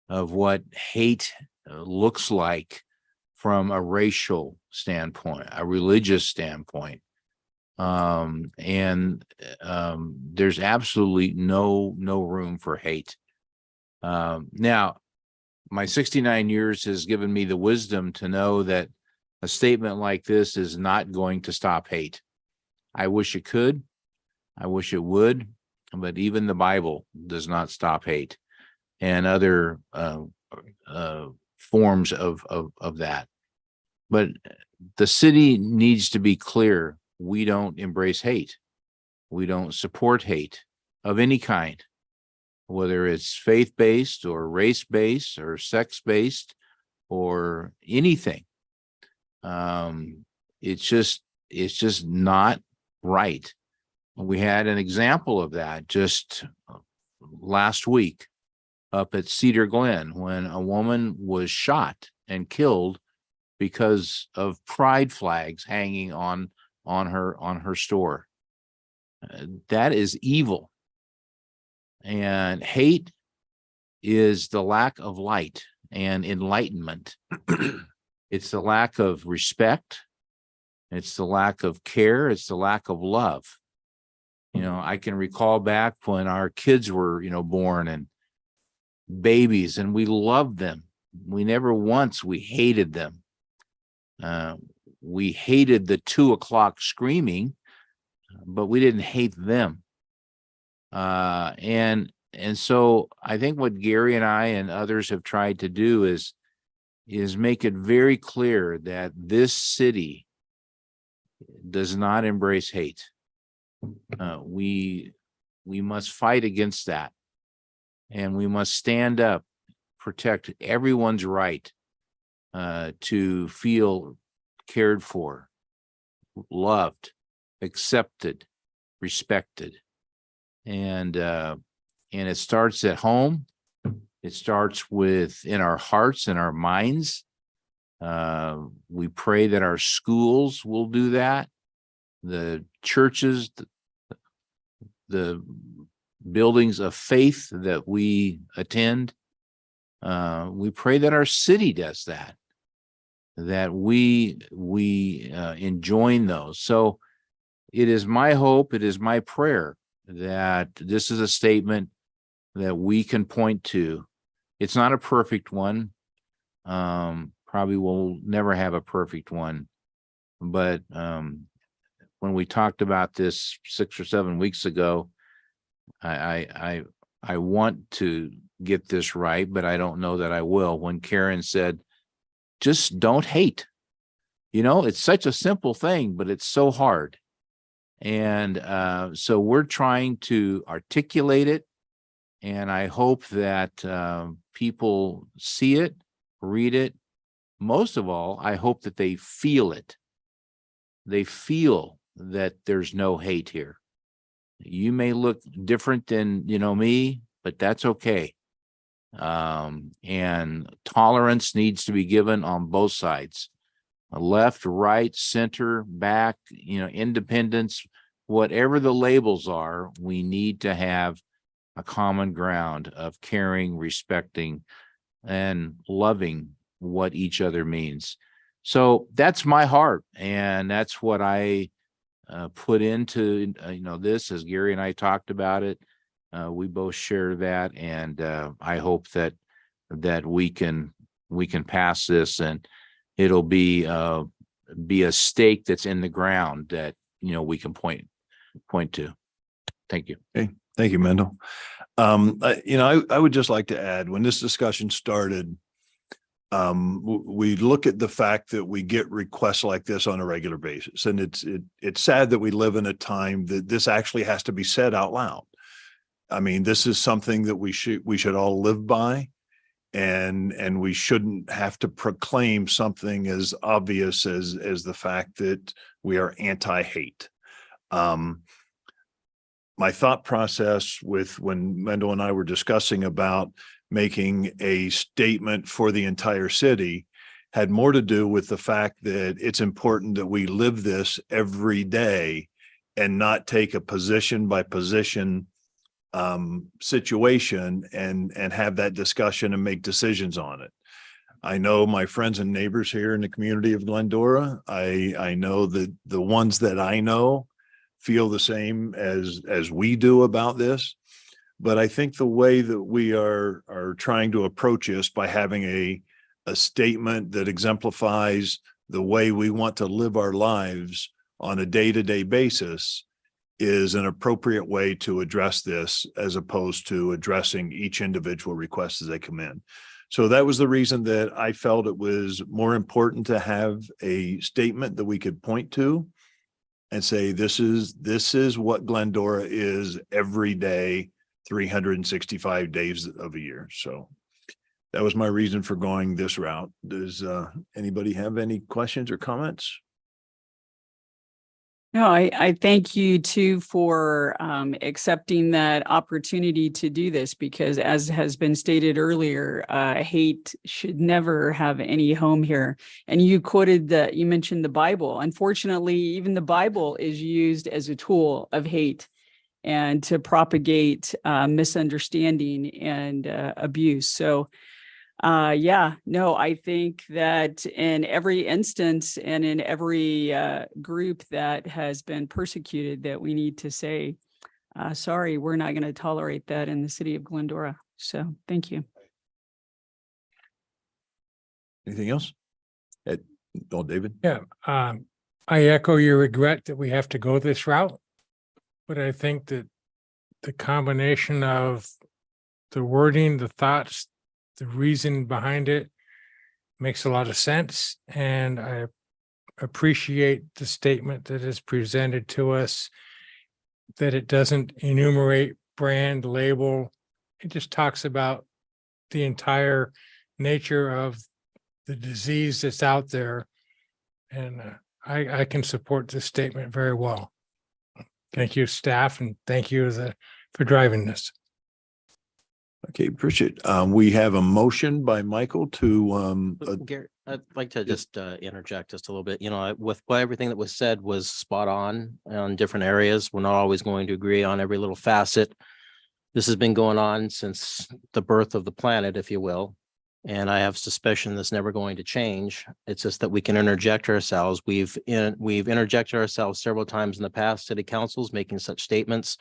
of what hate looks like from a racial standpoint, a religious standpoint. And there's absolutely no room for hate. Now, my 69 years has given me the wisdom to know that a statement like this is not going to stop hate. I wish it could. I wish it would. But even the Bible does not stop hate and other forms of that. But the city needs to be clear. We don't embrace hate. We don't support hate of any kind, whether it's faith-based or race-based or sex-based or anything. It's just not right. We had an example of that just last week up at Cedar Glen when a woman was shot and killed because of pride flags hanging on her store. That is evil. And hate is the lack of light and enlightenment. It's the lack of respect. It's the lack of care. It's the lack of love. You know, I can recall back when our kids were, born and babies, and we loved them. We never once, we hated them. We hated the 2 o'clock screaming, but we didn't hate them. And so I think what Gary and I and others have tried to do is make it very clear that this city does not embrace hate. We must fight against that, and we must stand up, protect everyone's right to feel cared for, loved, accepted, respected. And it starts at home. It starts in our hearts and our minds. We pray that our schools will do that. The churches, the buildings of faith that we attend, we pray that our city does that we enjoin those. So it is my hope, it is my prayer that this is a statement that we can point to. It's not a perfect one. Probably will never have a perfect one, but when we talked about this 6 or 7 weeks ago, I want to get this right, but I don't know that I will. When Karen said, just don't hate. You know, it's such a simple thing, but it's so hard. And so we're trying to articulate it. And I hope that people see it, read it. Most of all, I hope that they feel it. They feel that there's no hate here. You may look different than, me, but that's okay. And tolerance needs to be given on both sides. Left, right, center, back, independence, whatever the labels are, we need to have a common ground of caring, respecting, and loving what each other means. So that's my heart, and that's what I put into this, as Gary and I talked about it. We both share that, and I hope that we can pass this, and it'll be a stake that's in the ground that we can point to. Thank you. Okay, thank you, Mendel. I would just like to add, when this discussion started, we look at the fact that we get requests like this on a regular basis, and it's sad that we live in a time that this actually has to be said out loud. I mean, this is something that we should all live by, and we shouldn't have to proclaim something as obvious as the fact that we are anti-hate. My thought process when Mendel and I were discussing about making a statement for the entire city had more to do with the fact that it's important that we live this every day and not take a position by position situation and have that discussion and make decisions on it. I know my friends and neighbors here in the community of Glendora. I know that the ones that I know feel the same as we do about this. But I think the way that we are trying to approach this by having a statement that exemplifies the way we want to live our lives on a day-to-day basis is an appropriate way to address this, as opposed to addressing each individual request as they come in. So that was the reason that I felt it was more important to have a statement that we could point to and say, this is what Glendora is every day, 365 days of a year. So that was my reason for going this route. Does anybody have any questions or comments? No, I thank you too for accepting that opportunity to do this, because as has been stated earlier, hate should never have any home here. And you you mentioned the Bible. Unfortunately, even the Bible is used as a tool of hate and to propagate misunderstanding and abuse. So I think that in every instance and in every group that has been persecuted, that we need to say, sorry, we're not going to tolerate that in the city of Glendora. So thank you. Anything else? David? Yeah, I echo your regret that we have to go this route. But I think that the combination of the wording, the thoughts, the reason behind it makes a lot of sense. And I appreciate the statement that is presented to us, that it doesn't enumerate brand, label. It just talks about the entire nature of the disease that's out there. And I can support this statement very well. Thank you, staff, and thank you for driving this. Okay, appreciate it. We have a motion by Michael to Gary, I'd like to just interject just a little bit. With everything that was said was spot on different areas. We're not always going to agree on every little facet. This has been going on since the birth of the planet, if you will. And I have suspicion that's never going to change. It's just that we can interject ourselves. We've interjected ourselves several times in the past, city councils making such statements.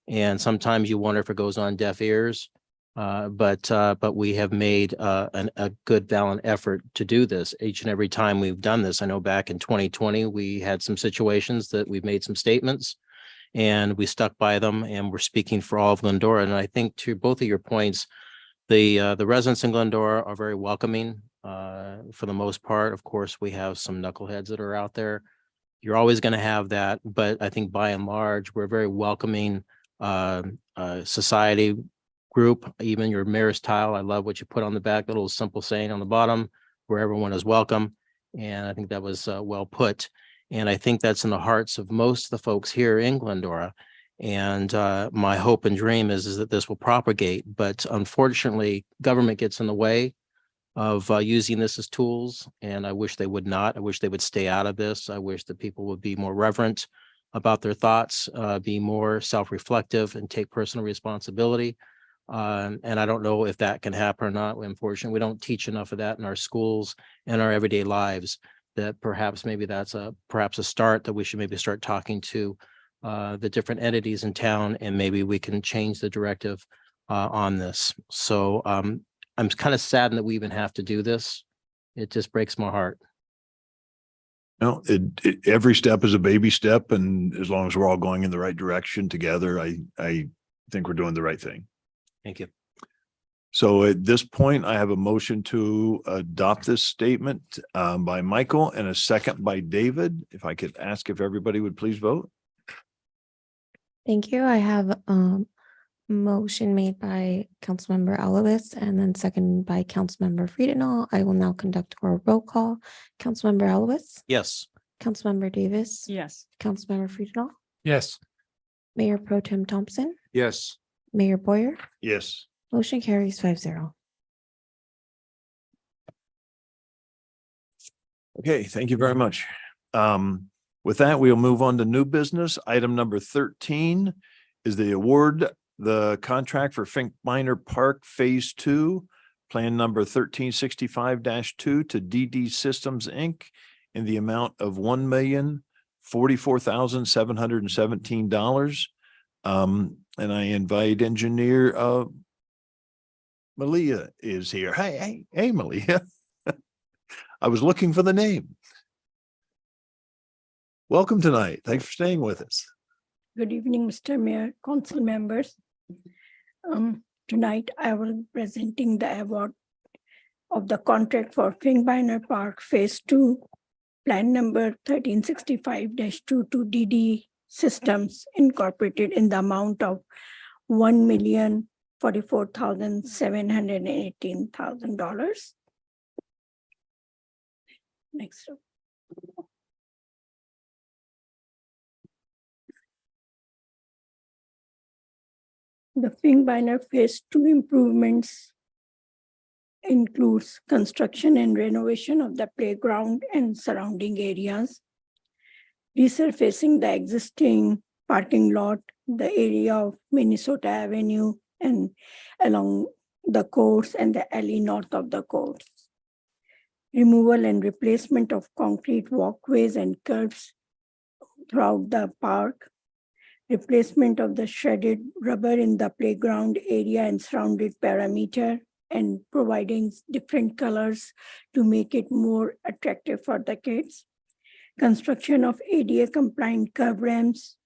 And sometimes you wonder if it goes on deaf ears. But we have made a good valiant effort to do this each and every time we've done this. I know back in 2020, we had some situations that we've made some statements and we stuck by them, and we're speaking for all of Glendora. And I think to both of your points, the residents in Glendora are very welcoming for the most part. Of course, we have some knuckleheads that are out there. You're always going to have that, but I think by and large, we're a very welcoming society group. Even your mayor's tile, I love what you put on the back, that little simple saying on the bottom, where everyone is welcome. And I think that was well put. And I think that's in the hearts of most of the folks here in Glendora. And my hope and dream is that this will propagate. But unfortunately, government gets in the way of using this as tools. And I wish they would not. I wish they would stay out of this. I wish that people would be more reverent about their thoughts, be more self-reflective and take personal responsibility. And I don't know if that can happen or not. Unfortunately, we don't teach enough of that in our schools and our everyday lives, that perhaps maybe that's perhaps a start that we should maybe start talking to the different entities in town, and maybe we can change the directive on this. So I'm kind of saddened that we even have to do this. It just breaks my heart. No, every step is a baby step. And as long as we're all going in the right direction together, I think we're doing the right thing. Thank you. So at this point, I have a motion to adopt this statement by Michael and a second by David. If I could ask if everybody would please vote. Thank you. I have motion made by Councilmember Elowis and then second by Councilmember Friedenau. I will now conduct a roll call. Councilmember Elowis, Yes. Councilmember Davis, Yes. Councilmember Friedenau, Yes. Mayor Pro Tem Thompson, Yes. Mayor Boyer. Yes. Motion carries 5-0. Okay, thank you very much. With that, we'll move on to new business. Item number 13 is the award, the contract for Fink Minor Park Phase 2, Plan number 1365-2 to DD Systems, Inc. in the amount of $1,044,717. And I invite engineer Malia is here. Hey, Malia. I was looking for the name. Welcome tonight. Thanks for staying with us. Good evening, Mr. Mayor, council members. Tonight I will be presenting the award of the contract for Fink Minor Park Phase 2, Plan number 1365-2 to DD Systems Incorporated in the amount of $1,044,718,000. Next. The Fink Minor Phase 2 improvements includes construction and renovation of the playground and surrounding areas, resurfacing the existing parking lot, the area of Minnesota Avenue and along the course and the alley north of the course, removal and replacement of concrete walkways and curbs throughout the park, replacement of the shredded rubber in the playground area and surrounded perimeter, and providing different colors to make it more attractive for the kids. Construction of ADA compliant curb ramps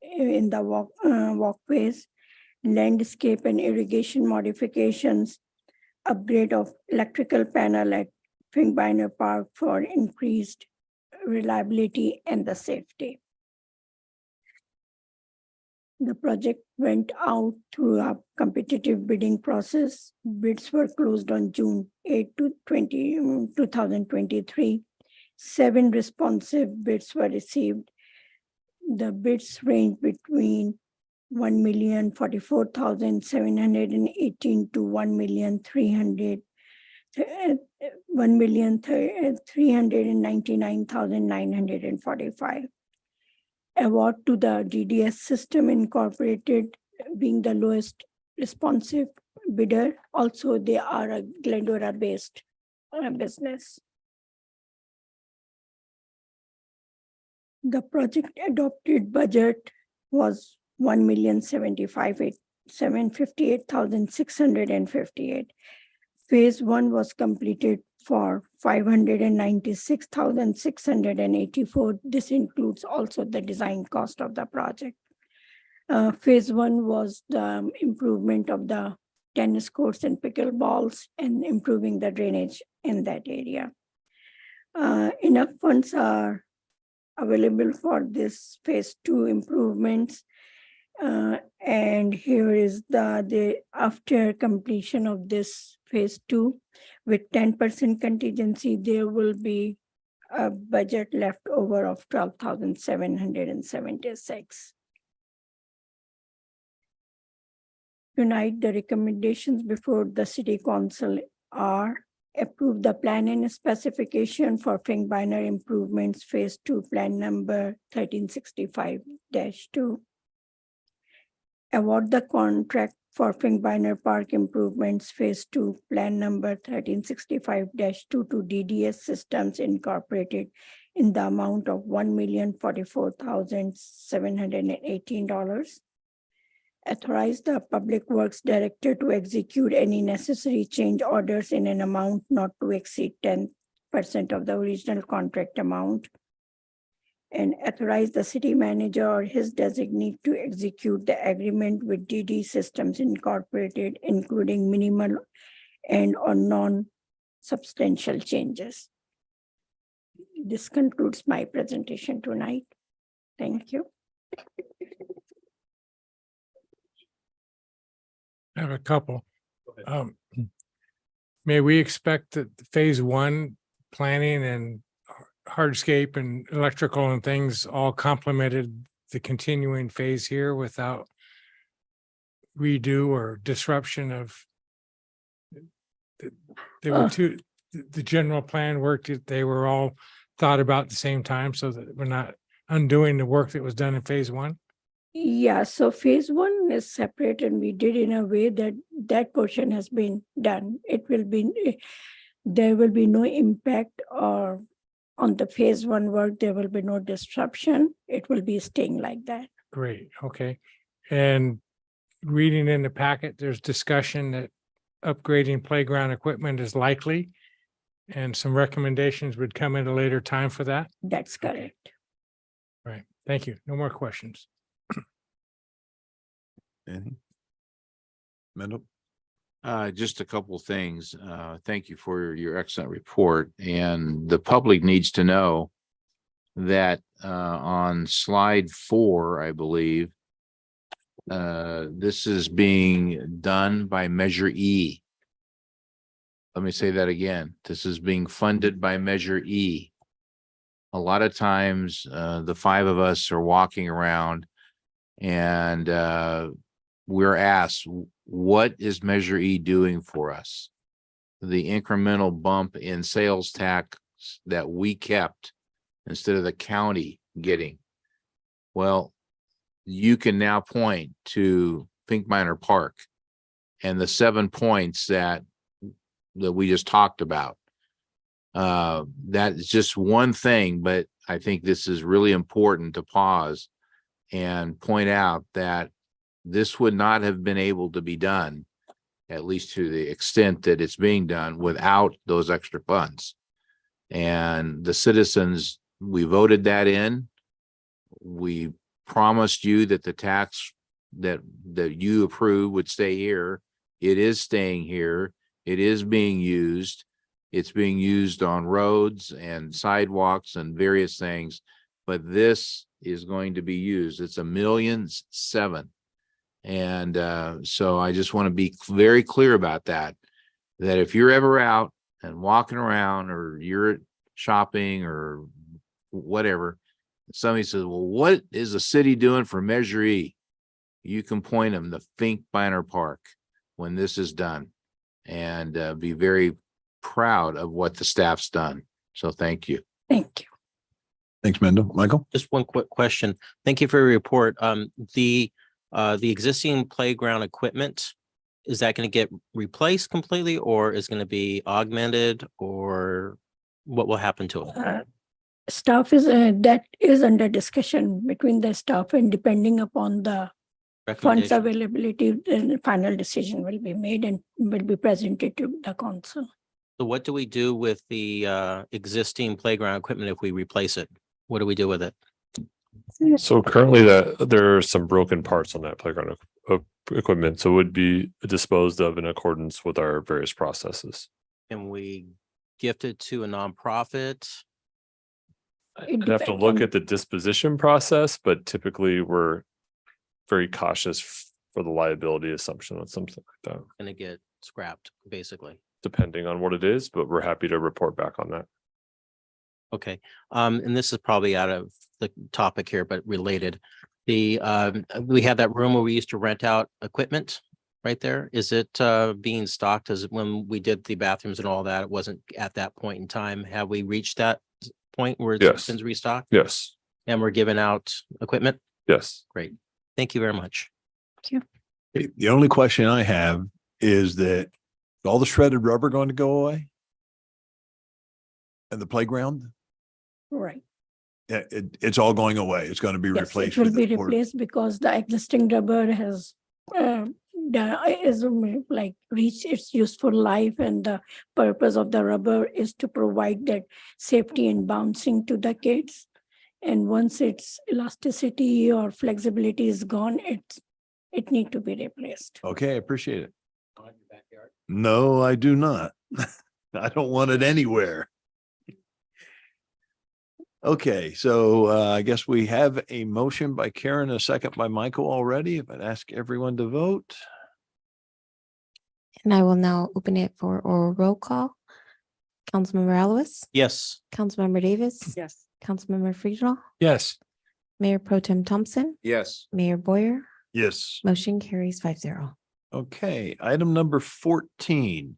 in the walkways, landscape and irrigation modifications, upgrade of electrical panel at Fink Minor Park for increased reliability and the safety. The project went out through a competitive bidding process. Bids were closed on June 8 to 2023. 7 responsive bids were received. The bids range between $1,044,718 to $1,399,945. Award to the DDS System Incorporated being the lowest responsive bidder. Also, they are a Glendora-based business. The project adopted budget was $1,075,800. $758,658. Phase 1 was completed for $596,684. This includes also the design cost of the project. Phase 1 was the improvement of the tennis courts and pickleballs and improving the drainage in that area. Enough funds are available for this phase 2 improvements. And here is the after completion of this phase 2 with 10% contingency, there will be a budget left over of $12,776. Tonight, the recommendations before the City Council are approve the plan and specification for Finkbeiner improvements phase 2 plan number 1365-2. Award the contract for Finkbeiner Park improvements phase 2 plan number 1365-2 to DDS Systems Incorporated in the amount of $1,044,718. Authorize the Public Works Director to execute any necessary change orders in an amount not to exceed 10% of the original contract amount. And authorize the city manager or his designee to execute the agreement with DD Systems Incorporated, including minimal and or non-substantial changes. This concludes my presentation tonight. Thank you. I have a couple. May we expect that phase 1 planning and hardscape and electrical and things all complemented the continuing phase here without redo or disruption of they were the general plan worked, they were all thought about at the same time so that we're not undoing the work that was done in phase 1? Yeah, so phase 1 is separate and we did in a way that that portion has been done. It will be, there will be no impact or on the phase 1 work, there will be no disruption. It will be staying like that. Great, okay. And reading in the packet, there's discussion that upgrading playground equipment is likely and some recommendations would come at a later time for that? That's correct. Right, thank you. No more questions. Anything? Mendel? Just a couple of things. Thank you for your excellent report. And the public needs to know that on slide 4, I believe, this is being done by Measure E. Let me say that again. This is being funded by Measure E. A lot of times, the 5 of us are walking around and we're asked, what is Measure E doing for us? The incremental bump in sales tax that we kept instead of the county getting. Well, you can now point to Finkbeiner Park and the 7 points that we just talked about. That is just one thing, but I think this is really important to pause and point out that this would not have been able to be done, at least to the extent that it's being done, without those extra funds. And the citizens, we voted that in. We promised you that the tax that you approved would stay here. It is staying here. It is being used. It's being used on roads and sidewalks and various things, but this is going to be used. It's $1.7 million. And so I just want to be very clear about that if you're ever out and walking around or you're shopping or whatever, somebody says, well, what is the city doing for Measure E? You can point them to Finkbeiner Park when this is done and be very proud of what the staff's done. So thank you. Thank you. Thanks, Mendel. Michael? Just one quick question. Thank you for your report. The existing playground equipment, is that going to get replaced completely or is going to be augmented, or what will happen to it? Staff is that is under discussion between the staff and depending upon the funds Recommendation. availability, then the final decision will be made and will be presented to the council. So what do we do with the existing playground equipment if we replace it? What do we do with it? So currently there are some broken parts on that playground equipment, so it would be disposed of in accordance with our various processes. Can we gift it to a nonprofit? It I'd have to depends look on- at the disposition process, but typically we're very cautious for the liability assumption on something like that, Gonna get scrapped, basically. depending on what it is, but we're happy to report back on that. Okay, and this is probably out of the topic here, but related. We had that room where we used to rent out equipment right there. Is it being stocked? As when we did the bathrooms and all that, it wasn't at that point in time. Have we reached that point where it's Yes. been restocked? Yes, And we're giving out equipment? yes. Great. Thank you very much. The only question I have is that all the shredded rubber going to go away? And the playground? Right. Yeah, it's all going away. It's going to be Yes, replaced. it will with be the port- replaced because the existing rubber has like reached its useful life, and the purpose of the rubber is to provide that safety and bouncing to the kids. And once its elasticity or flexibility is gone, it need to be replaced. Okay, I appreciate it. No, I do not. I don't want it anywhere. Okay, so I guess we have a motion by Karen, a second by Michael already. If I'd ask everyone to vote. And I will now open it for oral roll call. Councilmember Alves, Yes. Councilmember Davis. Yes. Councilmember Friedel, Yes. Mayor Pro Tem Thompson, Yes. Mayor Boyer, Yes. motion carries 5-0. Okay, item number 14.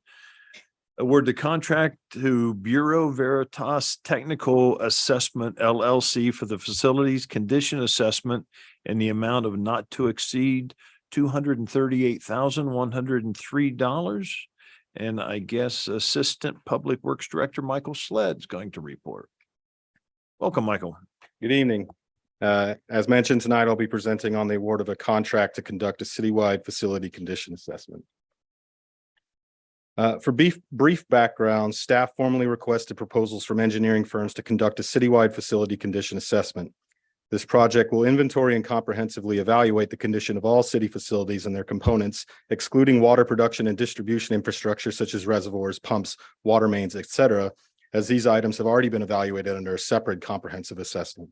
Award the contract to Bureau Veritas Technical Assessment LLC for the facilities condition assessment in the amount of not to exceed $238,103. And I guess Assistant Public Works Director Michael Sled's going to report. Welcome, Michael. Good evening. As mentioned tonight, I'll be presenting on the award of a contract to conduct a citywide facility condition assessment. For brief background, staff formally requested proposals from engineering firms to conduct a citywide facility condition assessment. This project will inventory and comprehensively evaluate the condition of all city facilities and their components, excluding water production and distribution infrastructure such as reservoirs, pumps, water mains, etc., as these items have already been evaluated under a separate comprehensive assessment.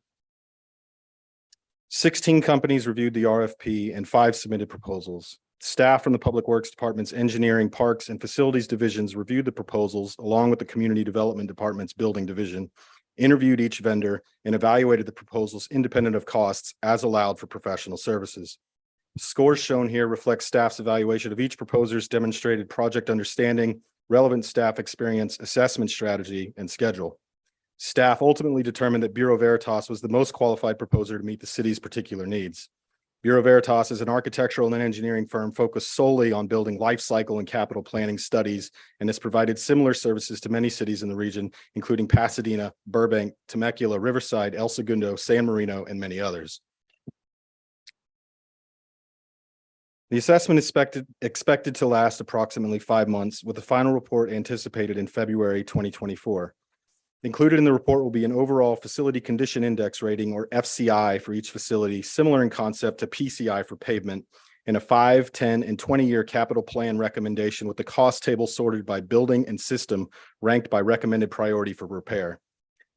16 companies reviewed the RFP and 5 submitted proposals. Staff from the Public Works Department's Engineering, Parks, and Facilities Divisions reviewed the proposals along with the Community Development Department's Building Division, interviewed each vendor, and evaluated the proposals independent of costs as allowed for professional services. Scores shown here reflect staff's evaluation of each proposer's demonstrated project understanding, relevant staff experience, assessment strategy, and schedule. Staff ultimately determined that Bureau Veritas was the most qualified proposer to meet the city's particular needs. Bureau Veritas is an architectural and engineering firm focused solely on building life cycle and capital planning studies, and has provided similar services to many cities in the region, including Pasadena, Burbank, Temecula, Riverside, El Segundo, San Marino, and many others. The assessment is expected to last approximately 5 months, with the final report anticipated in February 2024. Included in the report will be an overall facility condition index rating, or FCI, for each facility, similar in concept to PCI for pavement, and a 5, 10, and 20-year capital plan recommendation with the cost table sorted by building and system ranked by recommended priority for repair.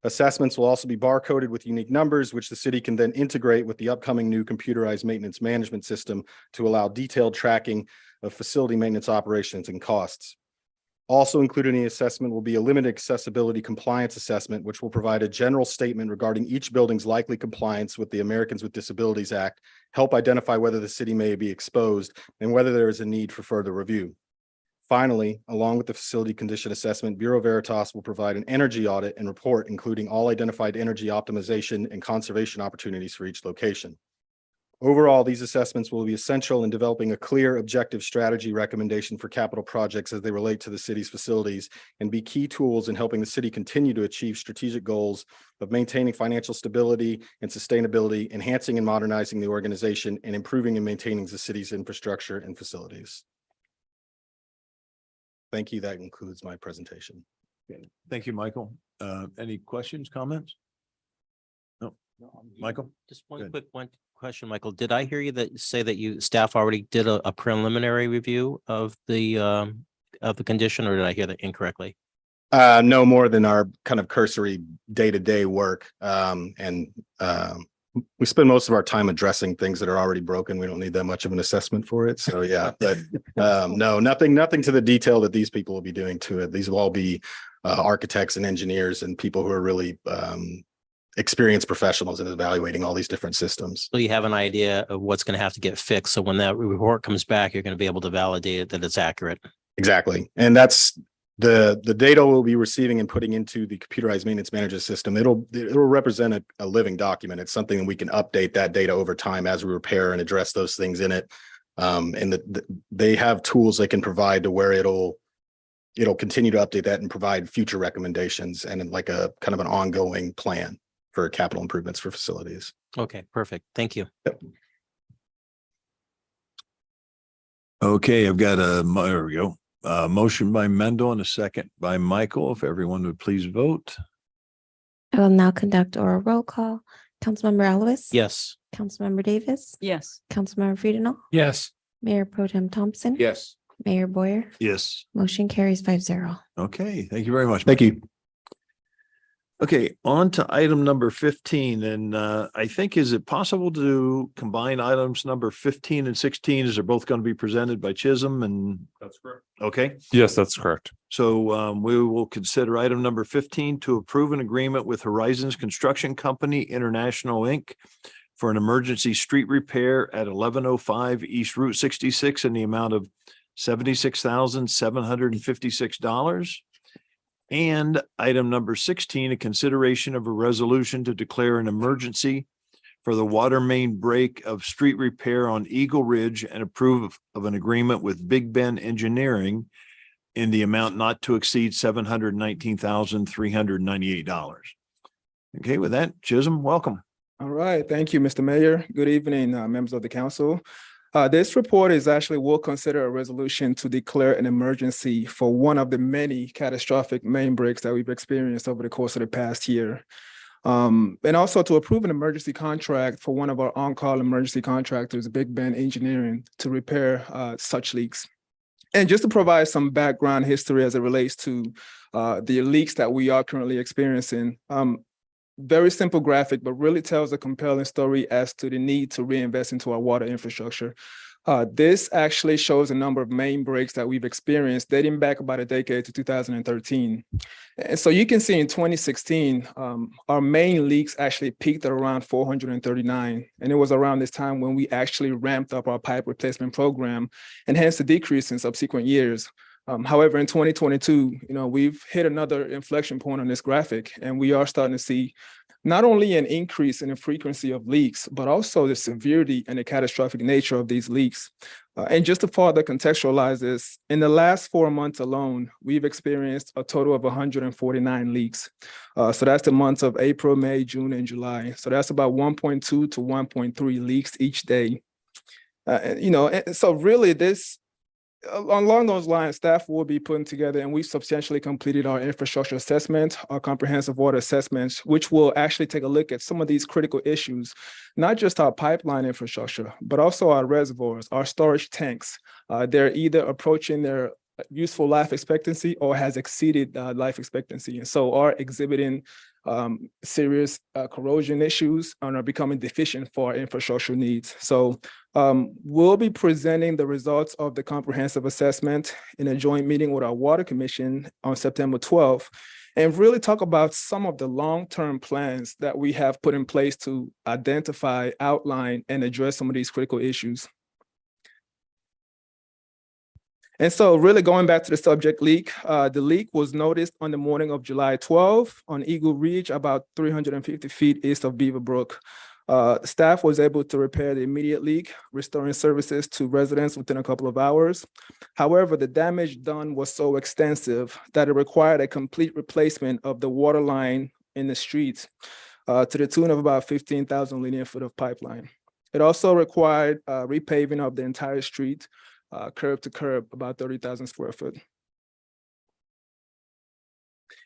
Assessments will also be barcoded with unique numbers, which the city can then integrate with the upcoming new computerized maintenance management system to allow detailed tracking of facility maintenance operations and costs. Also included in the assessment will be a limited accessibility compliance assessment, which will provide a general statement regarding each building's likely compliance with the Americans with Disabilities Act, help identify whether the city may be exposed, and whether there is a need for further review. Finally, along with the facility condition assessment, Bureau Veritas will provide an energy audit and report, including all identified energy optimization and conservation opportunities for each location. Overall, these assessments will be essential in developing a clear, objective strategy recommendation for capital projects as they relate to the city's facilities and be key tools in helping the city continue to achieve strategic goals of maintaining financial stability and sustainability, enhancing and modernizing the organization, and improving and maintaining the city's infrastructure and facilities. Thank you. That concludes my presentation. Okay. Thank you, Michael. Any questions, comments? No, Michael? Just one Good. quick question, Michael. Did I hear you say that staff already did a preliminary review of the condition, or did I hear that incorrectly? No more than our kind of cursory day-to-day work. We spend most of our time addressing things that are already broken. We don't need that much of an assessment for it. So yeah, but no, nothing to the detail that these people will be doing to it. These will all be architects and engineers and people who are really experienced professionals in evaluating all these different systems. So you have an idea of what's going to have to get fixed. So when that report comes back, you're going to be able to validate it, that it's accurate. Exactly. And that's the data we'll be receiving and putting into the computerized maintenance management system. It'll represent a living document. It's something that we can update that data over time as we repair and address those things in it. And they have tools they can provide to where it'll continue to update that and provide future recommendations and like a kind of an ongoing plan for capital improvements for facilities. Okay, perfect. Thank you. Yep. Okay, I've got there we go. Motion by Mendel and a second by Michael. If everyone would please vote. I will now conduct oral roll call. Councilmember Alves? Yes. Councilmember Davis? Yes. Councilmember Friedenau? Yes. Mayor Pro Tem Thompson? Yes. Mayor Boyer? Yes. Motion carries 5-0. Okay, thank you very much. Thank you. Okay, on to item number 15. And I think, is it possible to combine items number 15 and 16 as they're both going to be presented by Chisholm? And That's correct. okay, Yes, that's correct. so we will consider item number 15 to approve an agreement with Horizons Construction Company International, Inc. for an emergency street repair at 1105 East Route 66 in the amount of $76,756. And item number 16, a consideration of a resolution to declare an emergency for the water main break of street repair on Eagle Ridge and approve of an agreement with Big Ben Engineering in the amount not to exceed $719,398. Okay, with that, Chisholm, welcome. All right. Thank you, Mr. Mayor. Good evening, members of the council. This report is actually will consider a resolution to declare an emergency for one of the many catastrophic main breaks that we've experienced over the course of the past year. And also to approve an emergency contract for one of our on-call emergency contractors, Big Ben Engineering, to repair such leaks. And just to provide some background history as it relates to the leaks that we are currently experiencing. Very simple graphic, but really tells a compelling story as to the need to reinvest into our water infrastructure. This actually shows a number of main breaks that we've experienced dating back about a decade to 2013. And so you can see in 2016, our main leaks actually peaked at around 439. And it was around this time when we actually ramped up our pipe replacement program and hence the decrease in subsequent years. However, in 2022, we've hit another inflection point on this graphic, and we are starting to see not only an increase in the frequency of leaks, but also the severity and the catastrophic nature of these leaks. And just to further contextualize this, in the last 4 months alone, we've experienced a total of 149 leaks. So that's the months of April, May, June, and July. So that's about 1.2 to 1.3 leaks each day. So really this, along those lines, staff will be putting together, and we substantially completed our infrastructure assessment, our comprehensive water assessments, which will actually take a look at some of these critical issues, not just our pipeline infrastructure, but also our reservoirs, our storage tanks. They're either approaching their useful life expectancy or has exceeded life expectancy, and so are exhibiting serious corrosion issues and are becoming deficient for our infrastructure needs. So we'll be presenting the results of the comprehensive assessment in a joint meeting with our Water Commission on September 12th, and really talk about some of the long-term plans that we have put in place to identify, outline, and address some of these critical issues. And so really going back to the subject leak, the leak was noticed on the morning of July 12th on Eagle Ridge, about 350 feet east of Beaver Brook. Staff was able to repair the immediate leak, restoring services to residents within a couple of hours. However, the damage done was so extensive that it required a complete replacement of the water line in the streets to the tune of about 15,000 linear foot of pipeline. It also required repaving of the entire street, curb to curb, about 30,000 square foot.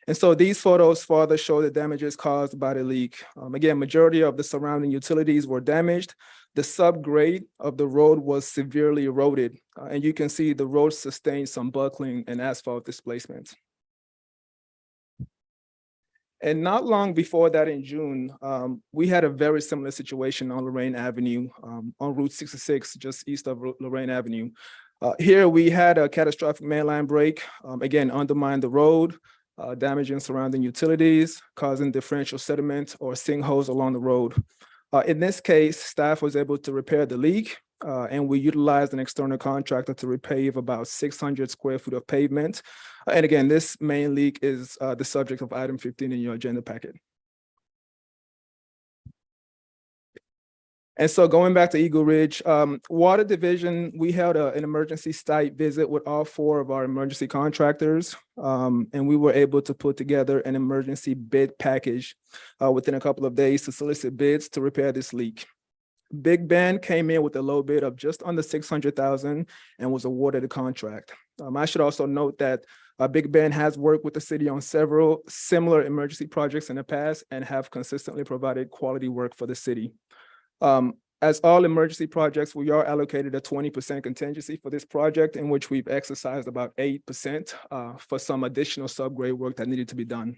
And so these photos further show the damages caused by the leak. Again, majority of the surrounding utilities were damaged. The subgrade of the road was severely eroded, and you can see the road sustained some buckling and asphalt displacement. And not long before that, in June, we had a very similar situation on Lorraine Avenue, on Route 66, just east of Lorraine Avenue. Here we had a catastrophic mainline break, again, undermined the road, damaging surrounding utilities, causing differential sediment or sinkholes along the road. In this case, staff was able to repair the leak, and we utilized an external contractor to repave about 600 square foot of pavement. And again, this main leak is the subject of item 15 in your agenda packet. And so going back to Eagle Ridge, Water Division, we held an emergency site visit with all 4 of our emergency contractors, and we were able to put together an emergency bid package within a couple of days to solicit bids to repair this leak. Big Ben came in with a low bid of just under $600,000 and was awarded a contract. I should also note that Big Ben has worked with the city on several similar emergency projects in the past and have consistently provided quality work for the city. As all emergency projects, we are allocated a 20% contingency for this project, in which we've exercised about 8% for some additional subgrade work that needed to be done.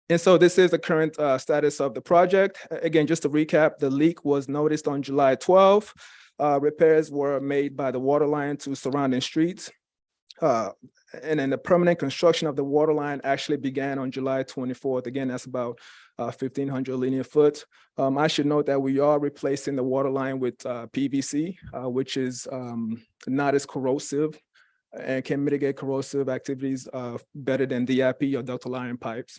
And so this is the current status of the project. Again, just to recap, the leak was noticed on July 12th. Repairs were made by the water line to surrounding streets. And then the permanent construction of the water line actually began on July 24th. Again, that's about 1,500 linear foot. I should note that we are replacing the water line with PVC, which is not as corrosive and can mitigate corrosive activities better than DIP or ductile iron pipes.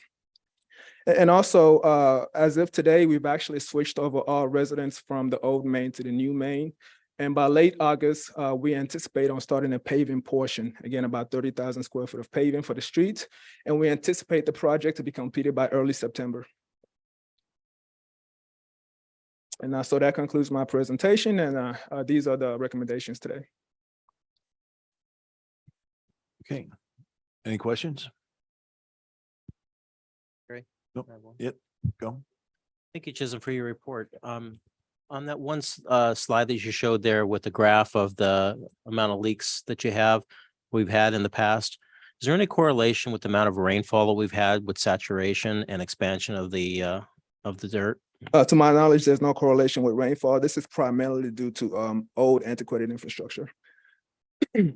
And also, as of today, we've actually switched over all residents from the old main to the new main. And by late August, we anticipate on starting a paving portion, again, about 30,000 square foot of paving for the streets. And we anticipate the project to be completed by early September. And so that concludes my presentation, and these are the recommendations today. Okay. Any questions? Great. Nope. Yep, go. Thank you, Chisholm, for your report. On that one slide that you showed there with the graph of the amount of leaks that we've had in the past, is there any correlation with the amount of rainfall that we've had with saturation and expansion of the dirt? To my knowledge, there's no correlation with rainfall. This is primarily due to old antiquated infrastructure. Okay.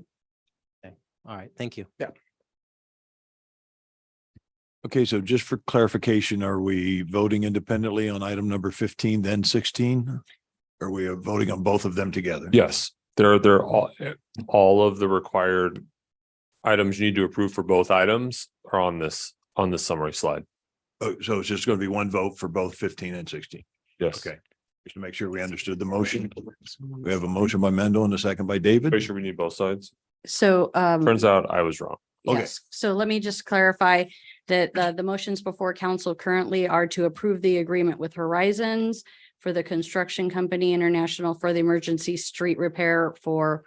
All right, thank you. Yeah. Okay, so just for clarification, are we voting independently on item number 15, then 16? Are we voting on both of them together? Yes, they're all of the required items you need to approve for both items are on this summary slide. Oh, so it's just going to be one vote for both 15 and 16? Yes. Okay, just to make sure we understood the motion. We have a motion by Mendel and a second by David. Make sure we need both sides. So, Turns out I was wrong. Okay. yes, so let me just clarify that the motions before council currently are to approve the agreement with Horizons for the construction company international for the emergency street repair for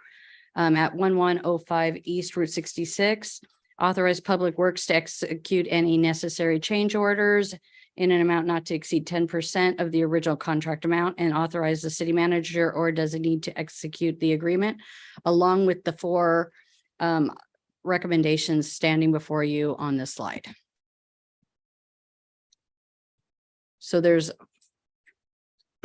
at 1105 East Route 66. Authorize Public Works to execute any necessary change orders in an amount not to exceed 10% of the original contract amount, and authorize the city manager or designee to execute the agreement, along with the 4 recommendations standing before you on this slide. So there's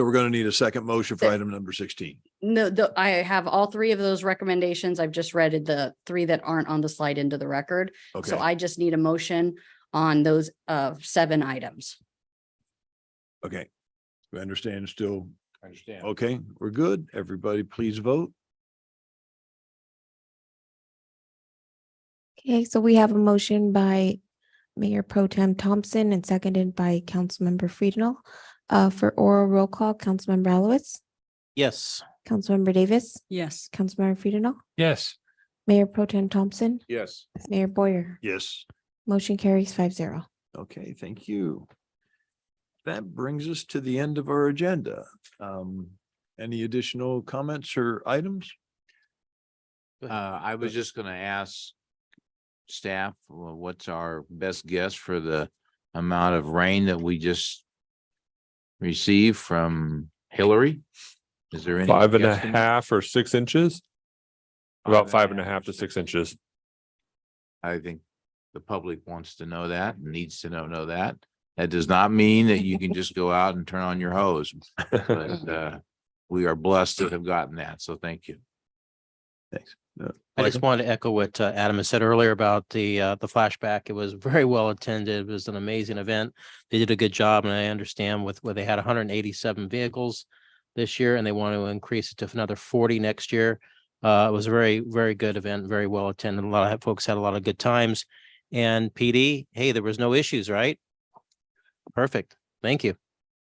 So we're going to need a second motion for item number 16. no, I have all 3 of those recommendations. I've just read the 3 that aren't on the slide into the record. Okay. So I just need a motion on those 7 items. Okay. We understand still. I understand. Okay, we're good. Everybody, please vote. Okay, so we have a motion by Mayor Pro Tem Thompson and seconded by Councilmember Friedenau. For oral roll call, Councilmember Alowitz, Yes. Councilmember Davis, Yes. Councilmember Friedenau, Yes. Mayor Pro Tem Thompson, Yes. Mayor Boyer. Yes. Motion carries 5-0. Okay, thank you. That brings us to the end of our agenda. Any additional comments or items? I was just gonna ask staff, what's our best guess for the amount of rain that we just received from Hillary? Is there any? 5.5 guesstimate? or 6 inches? About 5.5 to 6 inches. I think the public wants to know that, needs to know that. That does not mean that you can just go out and turn on your hose. But we are blessed to have gotten that, so thank you. Thanks. I just wanted to echo what Adam had said earlier about the flashback. It was very well attended. It was an amazing event. They did a good job, and I understand with where they had 187 vehicles this year, and they want to increase it to another 40 next year. It was a very, very good event, very well attended. A lot of folks had a lot of good times. And PD, hey, there was no issues, right? Perfect. Thank you.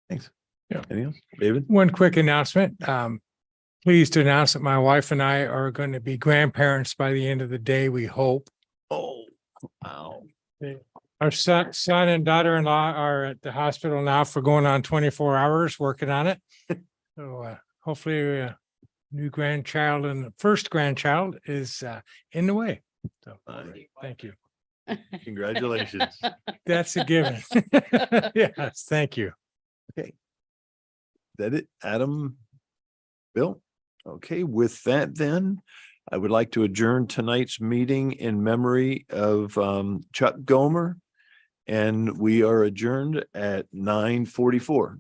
Thanks. Yeah. Anything else? David? One quick announcement. Pleased to announce that my wife and I are going to be grandparents by the end of the day, we hope. Oh, wow. Our son and daughter-in-law are at the hospital now for going on 24 hours working on it. So hopefully a new grandchild and the first grandchild is in the way. So thank you. Congratulations. That's a given. Yes, thank you. Okay. That it, Adam? Bill? Okay, with that then, I would like to adjourn tonight's meeting in memory of Chuck Gomer. And we are adjourned at 9:44.